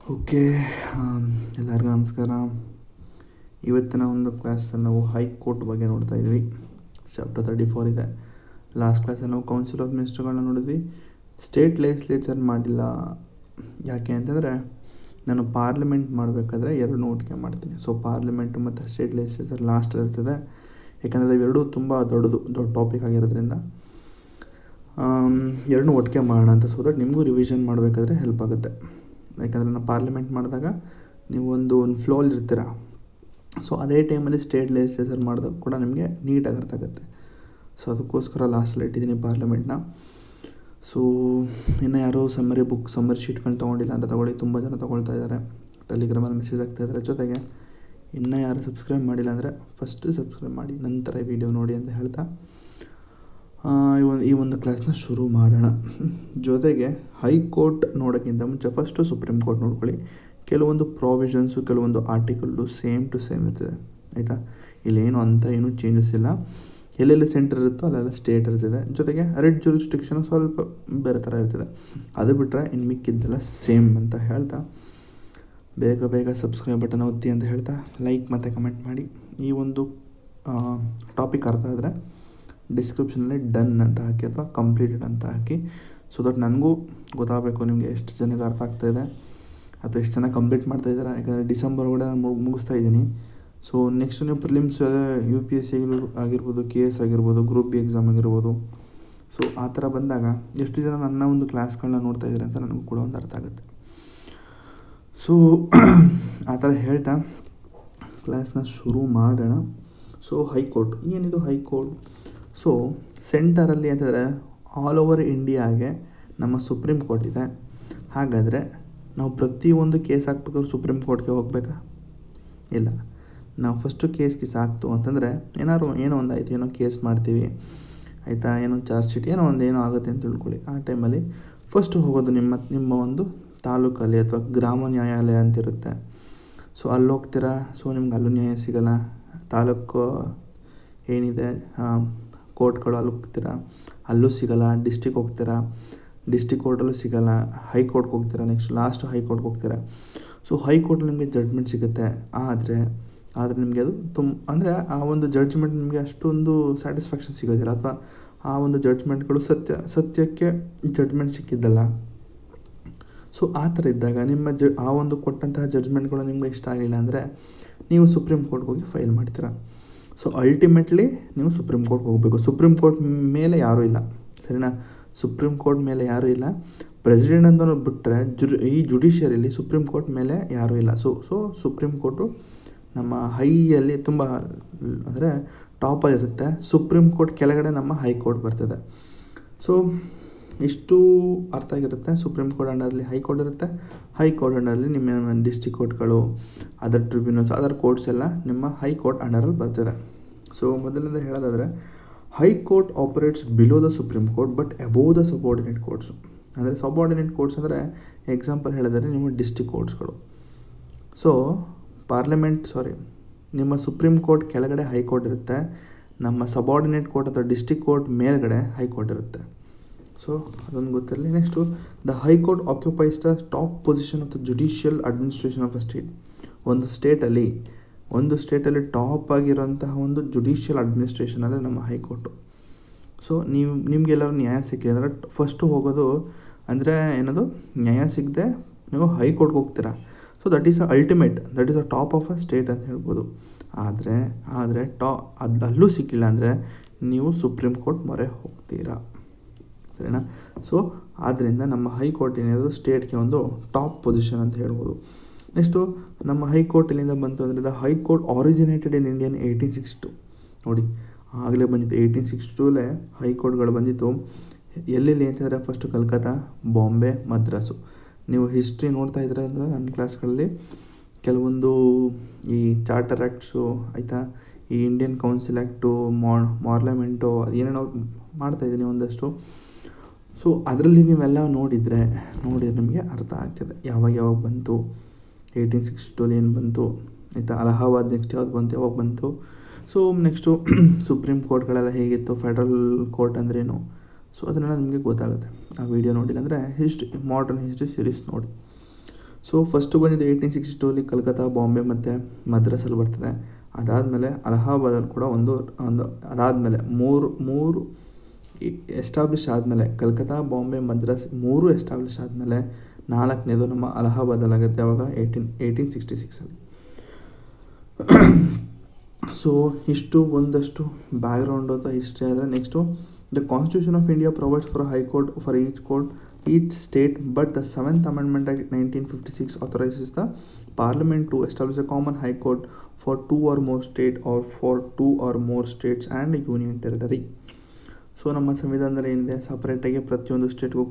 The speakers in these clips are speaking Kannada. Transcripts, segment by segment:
ಓಕೆ, ಎಲ್ಲರಿಗೂ ನಮಸ್ಕಾರ. ಇವತ್ತಿನ ಒಂದು ಕ್ಲಾಸಲ್ಲಿ ನಾವು ಹೈಕೋರ್ಟ್ ಬಗ್ಗೆ ನೋಡ್ತಾ ಇದ್ವಿ. ಚಾಪ್ಟರ್ 34 ಇದೆ. ಲಾಸ್ಟ್ ಕ್ಲಾಸಲ್ಲಿ ನಾವು ಕೌನ್ಸಿಲ್ ಆಫ್ ಮಿನಿಸ್ಟರ್ಗಳನ್ನ ನೋಡಿದ್ವಿ. ಸ್ಟೇಟ್ ಲೆಜಿಸ್ಲೇಚರ್ ಮಾಡಿಲ್ಲ. ಯಾಕೆ ಅಂತಂದರೆ ನಾನು ಪಾರ್ಲಿಮೆಂಟ್ ಮಾಡಬೇಕಾದ್ರೆ ಎರಡು ಒಟ್ಟಿಗೆ ಮಾಡ್ತೀನಿ. ಸೊ ಪಾರ್ಲಿಮೆಂಟು ಮತ್ತು ಸ್ಟೇಟ್ ಲೆಜಿಸ್ಲೇಚರ್ ಲಾಸ್ಟಲ್ಲಿ ಇರ್ತದೆ. ಯಾಕಂದರೆ ಇವೆರಡೂ ತುಂಬ ದೊಡ್ಡ ಟಾಪಿಕ್ ಆಗಿರೋದ್ರಿಂದ ಎರಡನ್ನೂ ಒಟ್ಟಿಗೆ ಮಾಡೋಣ ಅಂತ. ಸೊ ದಟ್ ನಿಮಗೂ ರಿವಿಷನ್ ಮಾಡಬೇಕಾದ್ರೆ ಹೆಲ್ಪ್ ಆಗುತ್ತೆ. ಯಾಕಂದರೆ ನಾವು ಪಾರ್ಲಿಮೆಂಟ್ ಮಾಡಿದಾಗ ನೀವು ಒಂದು ಫ್ಲೋಲ್ಲಿ ಇರ್ತೀರ. ಸೊ ಅದೇ ಟೈಮಲ್ಲಿ ಸ್ಟೇಟ್ ಲೆಜಿಸ್ಲೇಚರ್ ಮಾಡಿದಾಗ ಕೂಡ ನಿಮಗೆ ನೀಟಾಗಿ ಅರ್ಥ ಆಗುತ್ತೆ. ಸೊ ಅದಕ್ಕೋಸ್ಕರ ಲಾಸ್ಟಲ್ಲಿ ಇಟ್ಟಿದ್ದೀನಿ ಪಾರ್ಲಿಮೆಂಟ್ನ. ಸೊ ಇನ್ನು ಯಾರೋ ಸಮ್ಮರಿ ಶೀಟ್ಗಳು ತೊಗೊಂಡಿಲ್ಲ ಅಂತ ತೊಗೊಳ್ಳಿ. ತುಂಬ ಜನ ತೊಗೊಳ್ತಾ ಇದ್ದಾರೆ, ಟೆಲಿಗ್ರಾಮಲ್ಲಿ ಮೆಸೇಜ್ ಆಗ್ತಾಯಿದ್ದಾರೆ. ಜೊತೆಗೆ ಇನ್ನೂ ಯಾರು ಸಬ್ಸ್ಕ್ರೈಬ್ ಮಾಡಿಲ್ಲ ಅಂದರೆ ಫಸ್ಟು ಸಬ್ಸ್ಕ್ರೈಬ್ ಮಾಡಿ, ನಂತರ ಈ ವಿಡಿಯೋ ನೋಡಿ ಅಂತ ಹೇಳ್ತಾ ಈ ಒಂದು ಕ್ಲಾಸ್ನ ಶುರು ಮಾಡೋಣ. ಜೊತೆಗೆ ಹೈಕೋರ್ಟ್ ನೋಡೋಕ್ಕಿಂತ ಮುಂಚೆ ಫಸ್ಟು ಸುಪ್ರೀಂ ಕೋರ್ಟ್ ನೋಡ್ಕೊಳ್ಳಿ. ಕೆಲವೊಂದು ಪ್ರಾವಿಷನ್ಸು, ಕೆಲವೊಂದು ಆರ್ಟಿಕಲ್ಲು ಸೇಮ್ ಟು ಸೇಮ್ ಇರ್ತದೆ, ಆಯಿತಾ. ಇಲ್ಲೇನು ಅಂತ ಏನೂ ಚೇಂಜಸ್ ಇಲ್ಲ. ಎಲ್ಲೆಲ್ಲಿ ಸೆಂಟರ್ ಇರುತ್ತೋ ಅಲ್ಲೆಲ್ಲ ಸ್ಟೇಟ್ ಇರ್ತದೆ. ಜೊತೆಗೆ ರೆಡ್ ಜೂರಿಸ್ಡಿಕ್ಷನು ಸ್ವಲ್ಪ ಬೇರೆ ಥರ ಇರ್ತದೆ. ಅದು ಬಿಟ್ಟರೆ ಇನ್ನು ಮಿಕ್ಕಿದ್ದೆಲ್ಲ ಸೇಮ್ ಅಂತ ಹೇಳ್ತಾ ಬೇಗ ಸಬ್ಸ್ಕ್ರೈಬ್ ಬಟನ್ ಒತ್ತಿ ಅಂತ ಹೇಳ್ತಾ ಲೈಕ್ ಮತ್ತು ಕಮೆಂಟ್ ಮಾಡಿ. ಈ ಒಂದು ಟಾಪಿಕ್ ಅರ್ಥ ಆದರೆ ಡಿಸ್ಕ್ರಿಪ್ಷನಲ್ಲಿ ಡನ್ ಅಂತ ಹಾಕಿ ಅಥವಾ ಕಂಪ್ಲೀಟೆಡ್ ಅಂತ ಹಾಕಿ. ಸೊ ದಟ್ ನನಗೂ ಗೊತ್ತಾಗಬೇಕು ನಿಮಗೆ ಎಷ್ಟು ಜನಕ್ಕೆ ಅರ್ಥ ಆಗ್ತಾಯಿದೆ ಅಥವಾ ಎಷ್ಟು ಜನ ಕಂಪ್ಲೀಟ್ ಮಾಡ್ತಾಯಿದ್ದಾರೆ. ಯಾಕಂದರೆ ಡಿಸೆಂಬರ್ ಒಳಗಡೆ ನಾನು ಮುಗಿಸ್ತಾ ಇದ್ದೀನಿ. ಸೊ ನೆಕ್ಸ್ಟ್ ನೀವು ಪ್ರಿಲಿಮ್ಸ್ UPSC ಆಗಿರ್ಬೋದು, KS ಆಗಿರ್ಬೋದು, ಗ್ರೂಪ್ B ಎಕ್ಸಾಮ್ ಆಗಿರ್ಬೋದು. ಸೊ ಆ ಥರ ಬಂದಾಗ ಎಷ್ಟು ಜನ ನನ್ನ ಒಂದು ಕ್ಲಾಸ್ಗಳನ್ನ ನೋಡ್ತಾ ಇದ್ದಾರೆ ಅಂತ ನನಗೂ ಕೂಡ ಒಂದು ಅರ್ಥ ಆಗುತ್ತೆ. ಸೊ ಆ ಥರ ಹೇಳ್ತಾ ಕ್ಲಾಸ್ನ ಶುರು ಮಾಡೋಣ. ಸೊ ಹೈಕೋರ್ಟ್ ಏನಿದು ಹೈಕೋರ್ಟ್? ಸೊ ಸೆಂಟರಲ್ಲಿ ಅಂತಂದರೆ ಆಲ್ ಓವರ್ ಇಂಡಿಯಾಗೆ ನಮ್ಮ ಸುಪ್ರೀಂ ಕೋರ್ಟ್ ಇದೆ. ಹಾಗಾದರೆ ನಾವು ಪ್ರತಿಯೊಂದು ಕೇಸ್ ಹಾಕ್ಬೇಕಾದ್ರೆ ಸುಪ್ರೀಂ ಕೋರ್ಟ್ಗೆ ಹೋಗಬೇಕಾ? ಇಲ್ಲ. ನಾವು ಫಸ್ಟು ಕೇಸ್ ಹಾಕ್ತು ಅಂತಂದರೆ ಏನೋ ಒಂದು ಆಯಿತು, ಏನೋ ಕೇಸ್ ಮಾಡ್ತೀವಿ, ಆಯಿತಾ, ಏನೋ ಚಾರ್ಜ್ ಶೀಟ್ ಏನೋ ಆಗುತ್ತೆ ಅಂತ ತಿಳ್ಕೊಳ್ಳಿ. ಆ ಟೈಮಲ್ಲಿ ಫಸ್ಟು ಹೋಗೋದು ನಿಮ್ಮ ಒಂದು ತಾಲೂಕಲ್ಲಿ ಅಥವಾ ಗ್ರಾಮ ನ್ಯಾಯಾಲಯ ಅಂತಿರುತ್ತೆ. ಸೊ ಅಲ್ಲಿ ಹೋಗ್ತೀರಾ. ಸೊ ನಿಮ್ಗೆ ಅಲ್ಲೂ ನ್ಯಾಯ ಸಿಗೋಲ್ಲ. ತಾಲೂಕು ಏನಿದೆ ಕೋರ್ಟ್ಗಳು ಅಲ್ಲಿ ಹೋಗ್ತೀರಾ, ಅಲ್ಲೂ ಸಿಗೋಲ್ಲ. ಡಿಸ್ಟಿಕ್ ಹೋಗ್ತೀರಾ, ಡಿಸ್ಟಿಕ್ ಕೋರ್ಟಲ್ಲೂ ಸಿಗೋಲ್ಲ. ಹೈಕೋರ್ಟ್ಗೆ ಹೋಗ್ತೀರಾ, ನೆಕ್ಸ್ಟ್ ಲಾಸ್ಟ್ ಹೈಕೋರ್ಟ್ಗೆ ಹೋಗ್ತೀರಾ. ಸೊ ಹೈಕೋರ್ಟಲ್ಲಿ ನಿಮಗೆ ಜಡ್ಜ್ಮೆಂಟ್ ಸಿಗುತ್ತೆ. ಆದರೆ ನಿಮಗೆ ಅದು ಅಂದರೆ ಆ ಒಂದು ಜಡ್ಜ್ಮೆಂಟ್ ನಿಮಗೆ ಅಷ್ಟೊಂದು ಸ್ಯಾಟಿಸ್ಫ್ಯಾಕ್ಷನ್ ಸಿಗೋದಿಲ್ಲ, ಅಥವಾ ಆ ಒಂದು ಜಡ್ಜ್ಮೆಂಟ್ಗಳು ಸತ್ಯಕ್ಕೆ ಜಡ್ಜ್ಮೆಂಟ್ ಸಿಕ್ಕಿದ್ದಲ್ಲ. ಸೊ ಆ ಥರ ಇದ್ದಾಗ ಆ ಒಂದು ಕೊಟ್ಟಂತಹ ಜಡ್ಜ್ಮೆಂಟ್ಗಳು ನಿಮಗೆ ಇಷ್ಟ ಆಗಲಿಲ್ಲ ಅಂದರೆ ನೀವು ಸುಪ್ರೀಂ ಕೋರ್ಟ್ಗೆ ಹೋಗಿ ಫೈಲ್ ಮಾಡ್ತೀರಾ. ಸೊ ಅಲ್ಟಿಮೇಟ್ಲಿ ನೀವು ಸುಪ್ರೀಂ ಕೋರ್ಟ್ಗೆ ಹೋಗಬೇಕು. ಸುಪ್ರೀಂ ಕೋರ್ಟ್ ಮೇಲೆ ಯಾರೂ ಇಲ್ಲ, ಸರಿನಾ? ಸುಪ್ರೀಂ ಕೋರ್ಟ್ ಮೇಲೆ ಯಾರೂ ಇಲ್ಲ. ಪ್ರೆಸಿಡೆಂಟ್ ಅಂತ ಬಿಟ್ಟರೆ ಈ ಜುಡಿಷಿಯರಿಯಲ್ಲಿ ಸುಪ್ರೀಂ ಕೋರ್ಟ್ ಮೇಲೆ ಯಾರೂ ಇಲ್ಲ. ಸೊ ಸುಪ್ರೀಂ ಕೋರ್ಟು ನಮ್ಮ ಹೈಯಲ್ಲಿ ತುಂಬ ಅಂದರೆ ಟಾಪಲ್ಲಿರುತ್ತೆ. ಸುಪ್ರೀಂ ಕೋರ್ಟ್ ಕೆಳಗಡೆ ನಮ್ಮ ಹೈಕೋರ್ಟ್ ಬರ್ತದೆ. ಸೊ ಇಷ್ಟು ಅರ್ಥ ಆಗಿರುತ್ತೆ. ಸುಪ್ರೀಂ ಕೋರ್ಟ್ ಅಂಡರಲ್ಲಿ ಹೈಕೋರ್ಟ್ ಇರುತ್ತೆ. ಹೈಕೋರ್ಟ್ ಅಂಡರಲ್ಲಿ ನಿಮ್ಮ ಡಿಸ್ಟಿಕ್ ಕೋರ್ಟ್ಗಳು, ಅದರ್ ಟ್ರಿಬ್ಯುನಲ್ಸ್, ಅದರ್ ಕೋರ್ಟ್ಸ್ ಎಲ್ಲ ನಿಮ್ಮ ಹೈಕೋರ್ಟ್ ಅಂಡರಲ್ಲಿ ಬರ್ತದೆ. ಸೊ ಮೊದಲಿಂದ ಹೇಳೋದಾದರೆ high court operates below the supreme court but above the subordinate courts. ಅಂದರೆ ಸಬಾರ್ಡಿನೇಟ್ ಕೋರ್ಟ್ಸ್ ಅಂದರೆ ಎಕ್ಸಾಂಪಲ್ ಹೇಳಿದರೆ ನಿಮ್ಮ ಡಿಸ್ಟಿಕ್ ಕೋರ್ಟ್ಸ್ಗಳು. ಸೊ ನಿಮ್ಮ ಸುಪ್ರೀಂ ಕೋರ್ಟ್ ಕೆಳಗಡೆ ಹೈಕೋರ್ಟ್ ಇರುತ್ತೆ. ನಮ್ಮ ಸಬಾರ್ಡಿನೇಟ್ ಕೋರ್ಟ್ ಅಥವಾ ಡಿಸ್ಟಿಕ್ ಕೋರ್ಟ್ ಮೇಲ್ಗಡೆ ಹೈಕೋರ್ಟ್ ಇರುತ್ತೆ. ಸೊ ಅದೊಂದು ಗೊತ್ತಿರಲಿ. Next the high court occupies the top position of the judicial administration of a state. ಒಂದು ಸ್ಟೇಟಲ್ಲಿ ಟಾಪ್ ಆಗಿರೋಂತಹ ಒಂದು ಜುಡಿಷಿಯಲ್ ಅಡ್ಮಿನಿಸ್ಟ್ರೇಷನ್ ಅಂದರೆ ನಮ್ಮ ಹೈಕೋರ್ಟು. ಸೊ ನಿಮಗೆಲ್ಲರೂ ನ್ಯಾಯ ಸಿಕ್ಕಲಿ ಅಂದರೆ ಫಸ್ಟು ಹೋಗೋದು ಅಂದರೆ ಏನದು, ನ್ಯಾಯ ಸಿಗದೆ ನೀವು ಹೈಕೋರ್ಟ್ಗೆ ಹೋಗ್ತೀರಾ. So that is ultimate, that is a top of a state ಅಂತ ಹೇಳ್ಬೋದು. ಆದರೆ ಅಲ್ಲೂ ಸಿಕ್ಕಿಲ್ಲ ಅಂದರೆ ನೀವು ಸುಪ್ರೀಂ ಕೋರ್ಟ್ ಮೊರೆ ಹೋಗ್ತೀರಾ, ಸರಿನಾ? ಸೊ ಆದ್ದರಿಂದ ನಮ್ಮ ಹೈಕೋರ್ಟ್ ಏನಿದೆ ಸ್ಟೇಟ್ಗೆ ಒಂದು ಟಾಪ್ ಪೊಸಿಷನ್ ಅಂತ ಹೇಳ್ಬೋದು. ನೆಕ್ಸ್ಟು ನಮ್ಮ ಹೈಕೋರ್ಟ್ ಎಲ್ಲಿಂದ ಬಂತು ಅಂದರೆ the high court originated in Indian 1862. ನೋಡಿ, ಆಗಲೇ ಬಂದಿತ್ತು 1862 ಹೈಕೋರ್ಟ್ಗಳು ಬಂದಿತ್ತು. ಎಲ್ಲೆಲ್ಲಿ ಅಂತಂದರೆ ಫಸ್ಟು ಕಲ್ಕತ್ತಾ, ಬಾಂಬೆ, ಮದ್ರಾಸು. ನೀವು ಹಿಸ್ಟ್ರಿ ನೋಡ್ತಾ ಇದ್ರೆ ಅಂದರೆ ನನ್ನ ಕ್ಲಾಸ್ಗಳಲ್ಲಿ ಕೆಲವೊಂದು ಈ ಚಾರ್ಟರ್ ಆ್ಯಕ್ಟ್ಸು, ಆಯಿತಾ, ಈ ಇಂಡಿಯನ್ ಕೌನ್ಸಿಲ್ ಆ್ಯಕ್ಟು, ಮಾರ್ಲಮೆಂಟು, ಅದೇನೇನೋ ಮಾಡ್ತಾಯಿದ್ದೀನಿ ಒಂದಷ್ಟು. ಸೊ ಅದರಲ್ಲಿ ನೀವೆಲ್ಲ ನೋಡಿದರೆ ನಿಮಗೆ ಅರ್ಥ ಆಗ್ತದೆ ಯಾವಾಗ ಬಂತು, 1862 ಏನು ಬಂತು, ಆಯಿತಾ. ಅಲಹಾಬಾದ್ ನೆಕ್ಸ್ಟ್ ಯಾವಾಗ ಬಂತು. ಸೊ ನೆಕ್ಸ್ಟು ಸುಪ್ರೀಂ ಕೋರ್ಟ್ಗಳೆಲ್ಲ ಹೇಗಿತ್ತು, ಫೆಡ್ರಲ್ ಕೋರ್ಟ್ ಅಂದ್ರೇನು, ಸೊ ಅದನ್ನೆಲ್ಲ ನಿಮಗೆ ಗೊತ್ತಾಗುತ್ತೆ. ಆ ವಿಡಿಯೋ ನೋಡಿಲ್ಲ ಅಂದರೆ ಮಾಡರ್ನ್ ಹಿಸ್ಟ್ರಿ ಸೀರೀಸ್ ನೋಡಿ. ಸೊ ಫಸ್ಟು ಬಂದಿದ್ದು 1862 ಕಲ್ಕತ್ತಾ, ಬಾಂಬೆ ಮತ್ತು ಮದ್ರಾಸಲ್ಲಿ ಬರ್ತದೆ. ಅದಾದಮೇಲೆ ಅಲಹಾಬಾದಲ್ಲಿ ಕೂಡ ಒಂದು ಅದಾದಮೇಲೆ ಮೂರು ಎಸ್ಟಾಬ್ಲಿಷ್ ಆದಮೇಲೆ ಕಲ್ಕತ್ತಾ, ಬಾಂಬೆ, ಮದ್ರಾಸ್ 3 ಎಸ್ಟಾಬ್ಲಿಷ್ ಆದಮೇಲೆ 4ನೇದು ನಮ್ಮ ಅಲಹಾಬಾದಲ್ಲಾಗುತ್ತೆ. ಆವಾಗ 1866ಅಲ್ಲಿ. ಸೊ ಇಷ್ಟು ಒಂದಷ್ಟು ಬ್ಯಾಕ್ಗ್ರೌಂಡ್ ಅಂತ ಹಿಸ್ಟ್ರಿ ಆದರೆ next the constitution of India provides for high court for each state but the 7th Amendment Act 1956 authorizes the Parliament to establish a common high court for 2 or more state or for 2 or more states and union territory. So ನಮ್ಮ ಸಂವಿಧಾನದಲ್ಲಿ ಏನಿದೆ, ಸಪ್ರೇಟಾಗಿ ಪ್ರತಿಯೊಂದು ಸ್ಟೇಟ್ಗೂ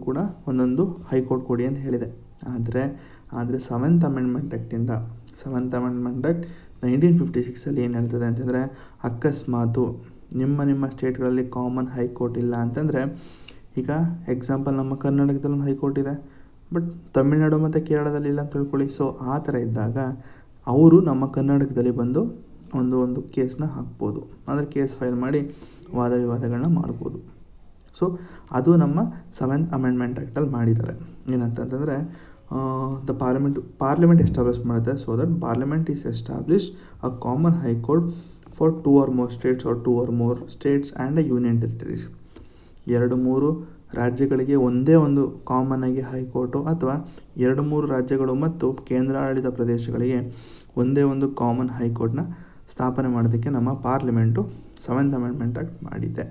ಕೂಡ ಒಂದೊಂದು ಹೈಕೋರ್ಟ್ ಕೊಡಿ ಅಂತ ಹೇಳಿದೆ. ಆದರೆ 7th Amendment Act 1956ಅಲ್ಲಿ ಏನು ಹೇಳ್ತದೆ ಅಂತಂದರೆ, ಅಕಸ್ಮಾತು ನಿಮ್ಮ ಸ್ಟೇಟ್ಗಳಲ್ಲಿ ಕಾಮನ್ ಹೈಕೋರ್ಟ್ ಇಲ್ಲ ಅಂತಂದರೆ, ಈಗ ಎಕ್ಸಾಂಪಲ್ ನಮ್ಮ ಕರ್ನಾಟಕದಲ್ಲಿ ಒಂದು ಹೈಕೋರ್ಟ್ ಇದೆ, ಬಟ್ ತಮಿಳ್ನಾಡು ಮತ್ತು ಕೇರಳದಲ್ಲಿ ಇಲ್ಲ ಅಂತ ತಿಳ್ಕೊಳ್ಳಿ. ಸೊ ಆ ಥರ ಇದ್ದಾಗ ಅವರು ನಮ್ಮ ಕರ್ನಾಟಕದಲ್ಲಿ ಬಂದು ಒಂದು ಕೇಸ್ನ ಹಾಕ್ಬೋದು, ಅಂದರೆ ಕೇಸ್ ಫೈಲ್ ಮಾಡಿ ವಾದ ವಿವಾದಗಳನ್ನ ಮಾಡ್ಬೋದು. ಸೊ ಅದು ನಮ್ಮ 7th Amendment Actಲ್ಲಿ ಮಾಡಿದ್ದಾರೆ. ಏನಂತಂದರೆ ದ ಪಾರ್ಲಿಮೆಂಟ್ ಎಸ್ಟಾಬ್ಲಿಷ್ ಮಾಡುತ್ತೆ. So that parliament is establish a common high court for 2 or more states or 2 or more states and union territories. 2-3 ರಾಜ್ಯಗಳಿಗೆ ಒಂದೇ ಒಂದು ಕಾಮನ್ ಆಗಿ ಹೈಕೋರ್ಟು, ಅಥವಾ 2-3 ರಾಜ್ಯಗಳು ಮತ್ತು ಕೇಂದ್ರಾಡಳಿತ ಪ್ರದೇಶಗಳಿಗೆ ಒಂದೇ ಒಂದು ಕಾಮನ್ ಹೈಕೋರ್ಟ್ನ ಸ್ಥಾಪನೆ ಮಾಡೋದಕ್ಕೆ ನಮ್ಮ ಪಾರ್ಲಿಮೆಂಟು 7th Amendment Act ಮಾಡಿದೆ.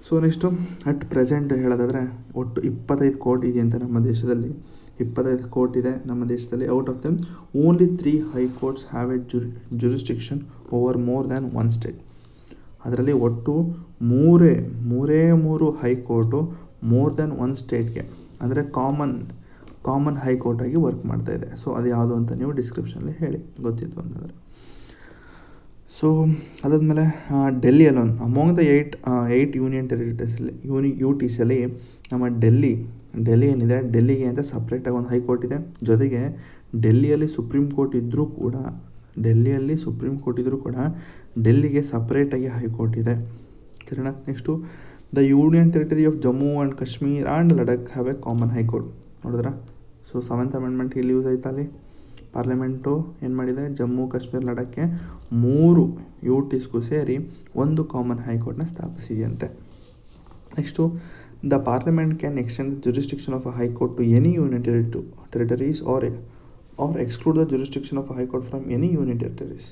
ಸೊ ನೆಕ್ಸ್ಟು ಅಟ್ ಪ್ರೆಸೆಂಟ್ ಹೇಳೋದಾದರೆ ಒಟ್ಟು 25 ಕೋರ್ಟ್ ಇದೆಯಂತೆ ನಮ್ಮ ದೇಶದಲ್ಲಿ. 25 ಕೋರ್ಟ್ ಇದೆ ನಮ್ಮ ದೇಶದಲ್ಲಿ. Out of them only 3 high courts have A jurisdiction over more than 1 state. ಅದರಲ್ಲಿ ಒಟ್ಟು ಮೂರೇ ಹೈಕೋರ್ಟು ಮೋರ್ ದ್ಯಾನ್ 1 ಸ್ಟೇಟ್ಗೆ, ಅಂದರೆ ಕಾಮನ್ ಹೈಕೋರ್ಟಾಗಿ ವರ್ಕ್ ಮಾಡ್ತಾಯಿದೆ. ಸೊ ಅದು ಯಾವುದು ಅಂತ ನೀವು ಡಿಸ್ಕ್ರಿಪ್ಷನಲ್ಲಿ ಹೇಳಿ ಗೊತ್ತಿತ್ತು ಅಂತಂದರೆ. ಸೊ ಅದಾದಮೇಲೆ Delhi alone among the 8 union ಟೆರಿಟರೀಸಲ್ಲಿ UTCಯಲ್ಲಿ ನಮ್ಮ ಡೆಲ್ಲಿ ಏನಿದೆ, ಡೆಲ್ಲಿಗೆ ಅಂತ ಸಪ್ರೇಟಾಗಿ ಒಂದು ಹೈಕೋರ್ಟ್ ಇದೆ. ಜೊತೆಗೆ ಡೆಲ್ಲಿಯಲ್ಲಿ ಸುಪ್ರೀಂ ಕೋರ್ಟ್ ಇದ್ದರೂ ಕೂಡ ಡೆಲ್ಲಿಗೆ ಸಪ್ರೇಟಾಗಿ ಹೈಕೋರ್ಟ್ ಇದೆ. ಸರಿನಾ? Next the union territory of Jammu and Kashmir and Ladakh have A common high court. ನೋಡಿದ್ರಾ? ಸೊ 7th Amendment ಇಲ್ಲಿ ಯೂಸ್ ಆಯ್ತಾ? ಅಲ್ಲಿ ಪಾರ್ಲಿಮೆಂಟು ಏನು ಮಾಡಿದೆ, ಜಮ್ಮು ಕಾಶ್ಮೀರ್ ಲಡಾಖ್ಗೆ 3 UTಸ್ಗೂ ಸೇರಿ ಒಂದು ಕಾಮನ್ ಹೈಕೋರ್ಟ್ನ ಸ್ಥಾಪಿಸಿದೆಯಂತೆ. Next the parliament can extend jurisdiction of a high court to any union territories or exclude the jurisdiction of a high court from any union territories.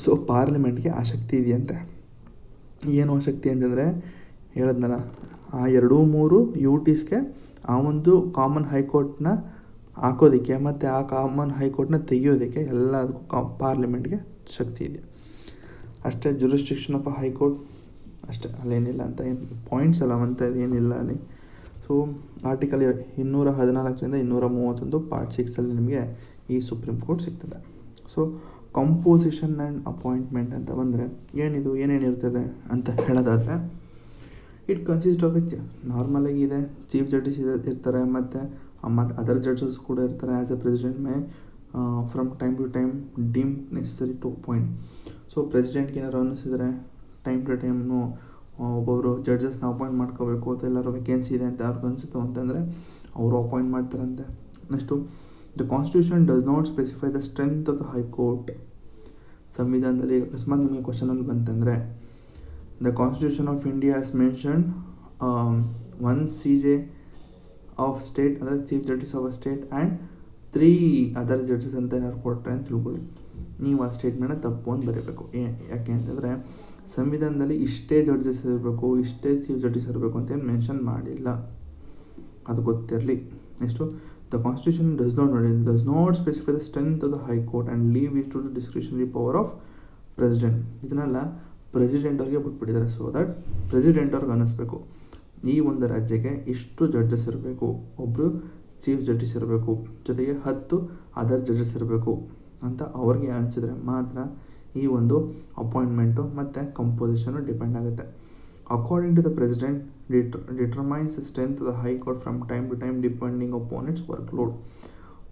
So ಪಾರ್ಲಿಮೆಂಟ್ಗೆ ಆಸಕ್ತಿ ಇದೆಯಂತೆ. ಏನು ಆಸಕ್ತಿ ಅಂತಂದರೆ, ಹೇಳಿದ್ನಲ್ಲ, ಆ 2-3 UTಸ್ಗೆ ಆ ಒಂದು ಕಾಮನ್ ಹೈಕೋರ್ಟ್ನ ಹಾಕೋದಕ್ಕೆ ಮತ್ತು ಆ ಕಾಮನ್ ಹೈಕೋರ್ಟ್ನ ತೆಗೆಯೋದಕ್ಕೆ ಎಲ್ಲದಕ್ಕೂ ಪಾರ್ಲಿಮೆಂಟ್ಗೆ ಶಕ್ತಿ ಇದೆ ಅಷ್ಟೇ. ಜುರಿಸ್ಟಿಕ್ಷನ್ ಆಫ್ ಅ ಹೈಕೋರ್ಟ್ ಅಷ್ಟೇ, ಅಲ್ಲೇನಿಲ್ಲ ಅಂತ ಏನು ಪಾಯಿಂಟ್ಸ್ ಅಲ್ಲ ಅಂತ ಏನಿಲ್ಲ ಅಲ್ಲಿ. ಸೊ ಆರ್ಟಿಕಲ್ 214 231 ಪಾರ್ಟ್ 6 ನಿಮಗೆ ಈ ಸುಪ್ರೀಂ ಕೋರ್ಟ್ ಸಿಗ್ತದೆ. ಸೊ ಕಂಪೋಸಿಷನ್ ಆ್ಯಂಡ್ ಅಪಾಯಿಂಟ್ಮೆಂಟ್ ಅಂತ ಬಂದರೆ ಏನೇನಿರ್ತದೆ ಅಂತ ಹೇಳೋದಾದರೆ, ಇಟ್ ಕನ್ಸಿಸ್ಟ್ ಆಫ್ ನಾರ್ಮಲಾಗಿ ಇದೆ, ಚೀಫ್ ಜಸ್ಟಿಸ್ ಇರ್ತಾರೆ ಮತ್ತು ಅದರ್ ಜಡ್ಜಸ್ ಕೂಡ ಇರ್ತಾರೆ. As a president may from time to time deem necessary to appoint. So ಪ್ರೆಸಿಡೆಂಟ್ಗೆ ಏನಾರು ಅನ್ನಿಸಿದರೆ ಟೈಮ್ ಟು ಟೈಮ್ನು ಒಬ್ಬೊಬ್ಬರು ಜಡ್ಜಸ್ನ ಅಪಾಯಿಂಟ್ ಮಾಡ್ಕೋಬೇಕು ಅಂತ, ಎಲ್ಲರೂ ವೇಕೆನ್ಸಿ ಇದೆ ಅಂತ ಅವ್ರಿಗೆ ಅನಿಸುತ್ತೋ ಅಂತಂದರೆ ಅವರು ಅಪಾಯಿಂಟ್ ಮಾಡ್ತಾರಂತೆ. Next the constitution does not specify the strength of the high court. ಸಂವಿಧಾನದಲ್ಲಿ ಅಕಸ್ಮಾತ್ ನಿಮಗೆ ಕ್ವಶನಲ್ಲಿ ಬಂತಂದರೆ, the constitution of India has mentioned 1 CJ of state, ಅಂದರೆ chief justice of a state, and 3 other judges ಅಂತ ಏನಾದ್ರು ಕೊಟ್ಟರೆ ಅಂತ ತಿಳ್ಕೊಳ್ಳಿ. ನೀವು ಆ ಸ್ಟೇಟ್ಮೆಂಟ್ನ ತಪ್ಪು ಅಂತ ಬರೀಬೇಕು. ಯಾಕೆ ಅಂತಂದರೆ ಸಂವಿಧಾನದಲ್ಲಿ ಇಷ್ಟೇ ಜಡ್ಜಸ್ ಇರಬೇಕು, ಇಷ್ಟೇ ಚೀಫ್ ಜಸ್ಟಿಸ್ ಇರಬೇಕು ಅಂತ ಏನು ಮೆನ್ಷನ್ ಮಾಡಿಲ್ಲ, ಅದು ಗೊತ್ತಿರಲಿ. Next the constitution does not specify the strength of the high court and leave it to the discretionary power of president. ಇದನ್ನೆಲ್ಲ ಪ್ರೆಸಿಡೆಂಟ್ ಅವ್ರಿಗೆ ಬಿಟ್ಬಿಟ್ಟಿದ್ದಾರೆ. ಸೊ ದಟ್ ಪ್ರೆಸಿಡೆಂಟ್ ಅವ್ರಿಗೆ ಅನ್ನಿಸ್ಬೇಕು ಈ ಒಂದು ರಾಜ್ಯಕ್ಕೆ ಇಷ್ಟು ಜಡ್ಜಸ್ ಇರಬೇಕು, ಒಬ್ಬರು ಚೀಫ್ ಜಸ್ಟಿಸ್ ಇರಬೇಕು, ಜೊತೆಗೆ 10 ಅದರ್ ಜಡ್ಜಸ್ ಇರಬೇಕು ಅಂತ ಅವ್ರಿಗೆ ಅನಿಸಿದ್ರೆ ಮಾತ್ರ ಈ ಒಂದು ಅಪಾಯಿಂಟ್ಮೆಂಟು ಮತ್ತು ಕಂಪೋಸಿಷನು ಡಿಪೆಂಡ್ ಆಗುತ್ತೆ. According to the president determines strength of the high court from time to time depending upon its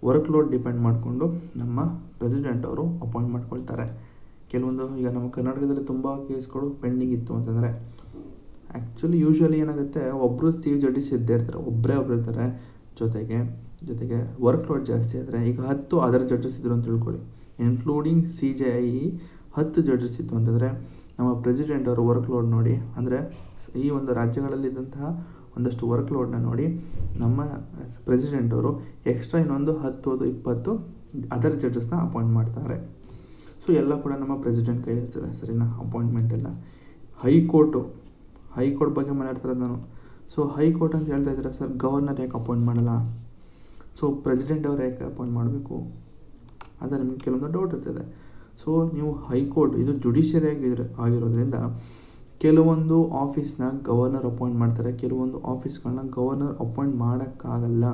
workload depend ಮಾಡಿಕೊಂಡು ನಮ್ಮ ಪ್ರೆಸಿಡೆಂಟ್ ಅವರು ಅಪಾಯಿಂಟ್ ಮಾಡ್ಕೊಳ್ತಾರೆ. ಕೆಲವೊಂದು ಈಗ ನಮ್ಮ ಕರ್ನಾಟಕದಲ್ಲಿ ತುಂಬ ಕೇಸ್ಗಳು ಪೆಂಡಿಂಗ್ ಇತ್ತು ಅಂತಂದರೆ, ಆ್ಯಕ್ಚುಲಿ ಯೂಶ್ವಲಿ ಏನಾಗುತ್ತೆ, ಒಬ್ಬರು ಚೀಫ್ ಜಸ್ಟಿಸ್ ಇದ್ದೇ ಇರ್ತಾರೆ, ಒಬ್ಬರೇ ಇರ್ತಾರೆ. ಜೊತೆಗೆ ವರ್ಕ್ ಲೋಡ್ ಜಾಸ್ತಿ ಆದರೆ, ಈಗ 10 ಅದರ್ ಜಡ್ಜಸ್ ಇದ್ರು ಅಂತ ತಿಳ್ಕೊಳ್ಳಿ, ಇನ್ಕ್ಲೂಡಿಂಗ್ CJI 10 ಜಡ್ಜಸ್ ಇತ್ತು ಅಂತಂದರೆ, ನಮ್ಮ ಪ್ರೆಸಿಡೆಂಟ್ ಅವರು ವರ್ಕ್ ಲೋಡ್ ನೋಡಿ, ಅಂದರೆ ಈ ಒಂದು ರಾಜ್ಯಗಳಲ್ಲಿದ್ದಂತಹ ಒಂದಷ್ಟು ವರ್ಕ್ ಲೋಡ್ನ ನೋಡಿ ನಮ್ಮ ಪ್ರೆಸಿಡೆಂಟ್ ಅವರು ಎಕ್ಸ್ಟ್ರಾ ಇನ್ನೊಂದು 10-20 ಅದರ್ ಜಡ್ಜಸ್ನ ಅಪಾಯಿಂಟ್ ಮಾಡ್ತಾರೆ. ಸೊ ಎಲ್ಲ ಕೂಡ ನಮ್ಮ ಪ್ರೆಸಿಡೆಂಟ್ ಕೈಲಿರ್ತದೆ, ಸರಿನಾ, ಅಪಾಯಿಂಟ್ಮೆಂಟ್ ಎಲ್ಲ. ಹೈಕೋರ್ಟ್ ಬಗ್ಗೆ ಮಾತಾಡ್ತಿರೋದು ನಾನು. ಸೊ ಹೈಕೋರ್ಟ್ ಅಂತ ಹೇಳ್ತಾ ಇದ್ದಾರೆ ಸರ್, ಗವರ್ನರ್ ಯಾಕೆ ಅಪಾಯಿಂಟ್ ಮಾಡಲ್ಲ, ಸೊ ಪ್ರೆಸಿಡೆಂಟ್ ಅವರು ಯಾಕೆ ಅಪಾಯಿಂಟ್ ಮಾಡಬೇಕು ಅಂತ ನಿಮಗೆ ಕೆಲವೊಂದು ಡೌಟ್ ಇರ್ತದೆ. ಸೊ ನೀವು ಹೈಕೋರ್ಟ್ ಇದು ಜುಡಿಷಿಯರಿ ಆಗಿರೋದ್ರಿಂದ ಕೆಲವೊಂದು ಆಫೀಸ್ನ ಗವರ್ನರ್ ಅಪಾಯಿಂಟ್ ಮಾಡ್ತಾರೆ, ಕೆಲವೊಂದು ಆಫೀಸ್ಗಳನ್ನ ಗವರ್ನರ್ ಅಪಾಯಿಂಟ್ ಮಾಡೋಕ್ಕಾಗಲ್ಲ.